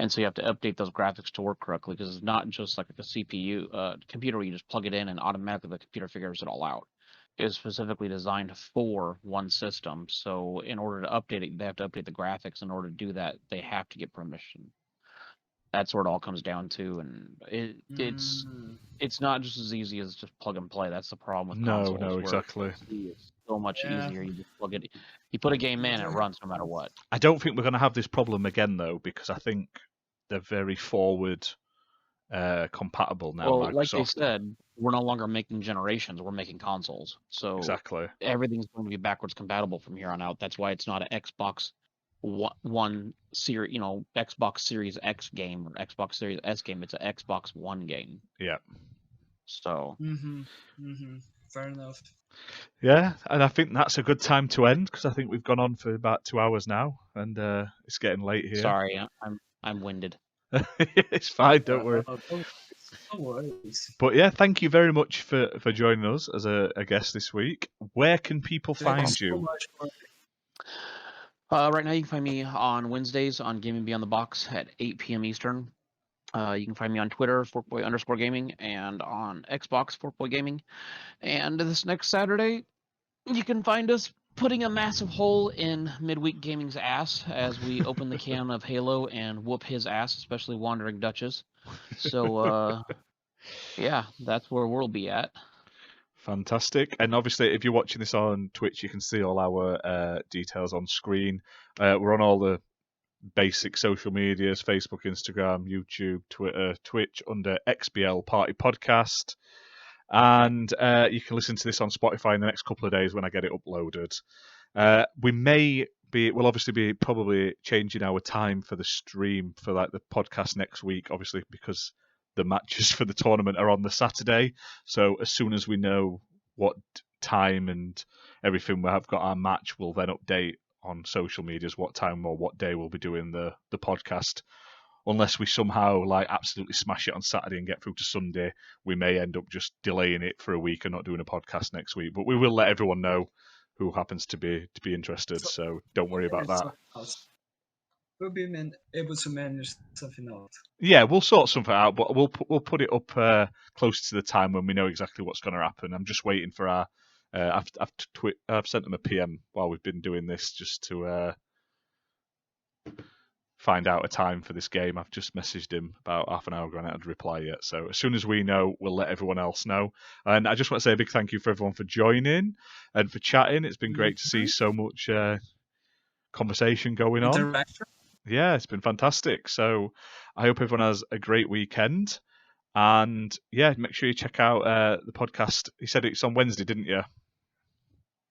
and so you have to update those graphics to work correctly. Because it's not just like the CPU computer where you just plug it in and automatically the computer figures it all out. It is specifically designed for one system. So in order to update it, they have to update the graphics. In order to do that, they have to get permission. That's where it all comes down to, and it's not just as easy as just plug and play. That's the problem with consoles. No, exactly. Where it's so much Yeah. easier. You just plug it, you put a game in, and it runs no matter what. I don't think we're going to have this problem again though, because I think they're very forward compatible now. Well, like they Microsoft. said, we're no longer making generations; we're making consoles. So Exactly. everything's going to be backwards compatible from here on out. That's why it's not an Xbox One series, Xbox Series X game or Xbox Series S game. It's an Xbox One game. Yeah. So Fair enough. Yeah, and I think that's a good time to end, because I think we've gone on for about 2 hours now, and it's getting late here. sorry, I'm winded. It's fine, don't worry. No worries. But yeah, thank you very much for joining us as a guest this week. Where can people Thank find so you? much for Right now, you can find me on Wednesdays on Gaming Beyond the Box at 8 p.m. Eastern. You can find me on Twitter, Forkboy_Gaming, and on Xbox, Forkboy Gaming. And this next Saturday, you can find us putting a massive hole in Midweek Gaming's ass as we open the can of Halo and whoop his ass, especially Wandering Duchess. So, yeah, that's where we'll be at. Fantastic. And obviously, if you're watching this on Twitch, you can see all our details on screen. We're on all the basic social medias: Facebook, Instagram, YouTube, Twitter, Twitch under XBL Party Podcast. And you can listen to this on Spotify in the next couple of days when I get it uploaded. We may we'll obviously be probably changing our time for the stream for like the podcast next week, obviously because the matches for the tournament are on the Saturday. So as soon as we know what time and everything we have got our match, we'll then update on social medias what time or what day we'll be doing the podcast. Unless we somehow like absolutely smash it on Saturday and get through to Sunday, we may end up just delaying it for a week and not doing a podcast next week. But we will let everyone know who happens to be interested. So don't worry about that. We'll be able to manage something out. Yeah, we'll sort something out, but we'll put it up close to the time when we know exactly what's going to happen. I'm just waiting for our. I've sent them a PM while we've been doing this just to find out a time for this game. I've just messaged him about half an hour ago and I haven't had a reply yet. So as soon as we know, we'll let everyone else know. And I just want to say a big thank you for everyone for joining and for chatting. It's been great to see so much conversation going on. Interaction. Yeah, it's been fantastic. So I hope everyone has a great weekend. And yeah, make sure you check out the podcast. You said it's on Wednesday, didn't you?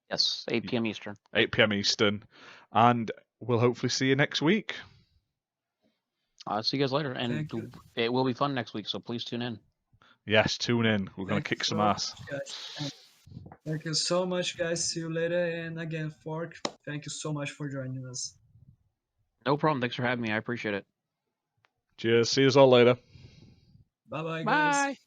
Yes, 8 p.m. Eastern. 8 p.m. Eastern. And we'll hopefully see you next week. I'll see you guys later. And it will be fun next week, so please tune in. Yes, tune in. We're going to kick some ass. Thank you so much, guys. See you later. And again, Fork, thank you so much for joining us. No problem. Thanks for having me. I appreciate it. Cheers. See you all later. Bye-bye, guys. Bye.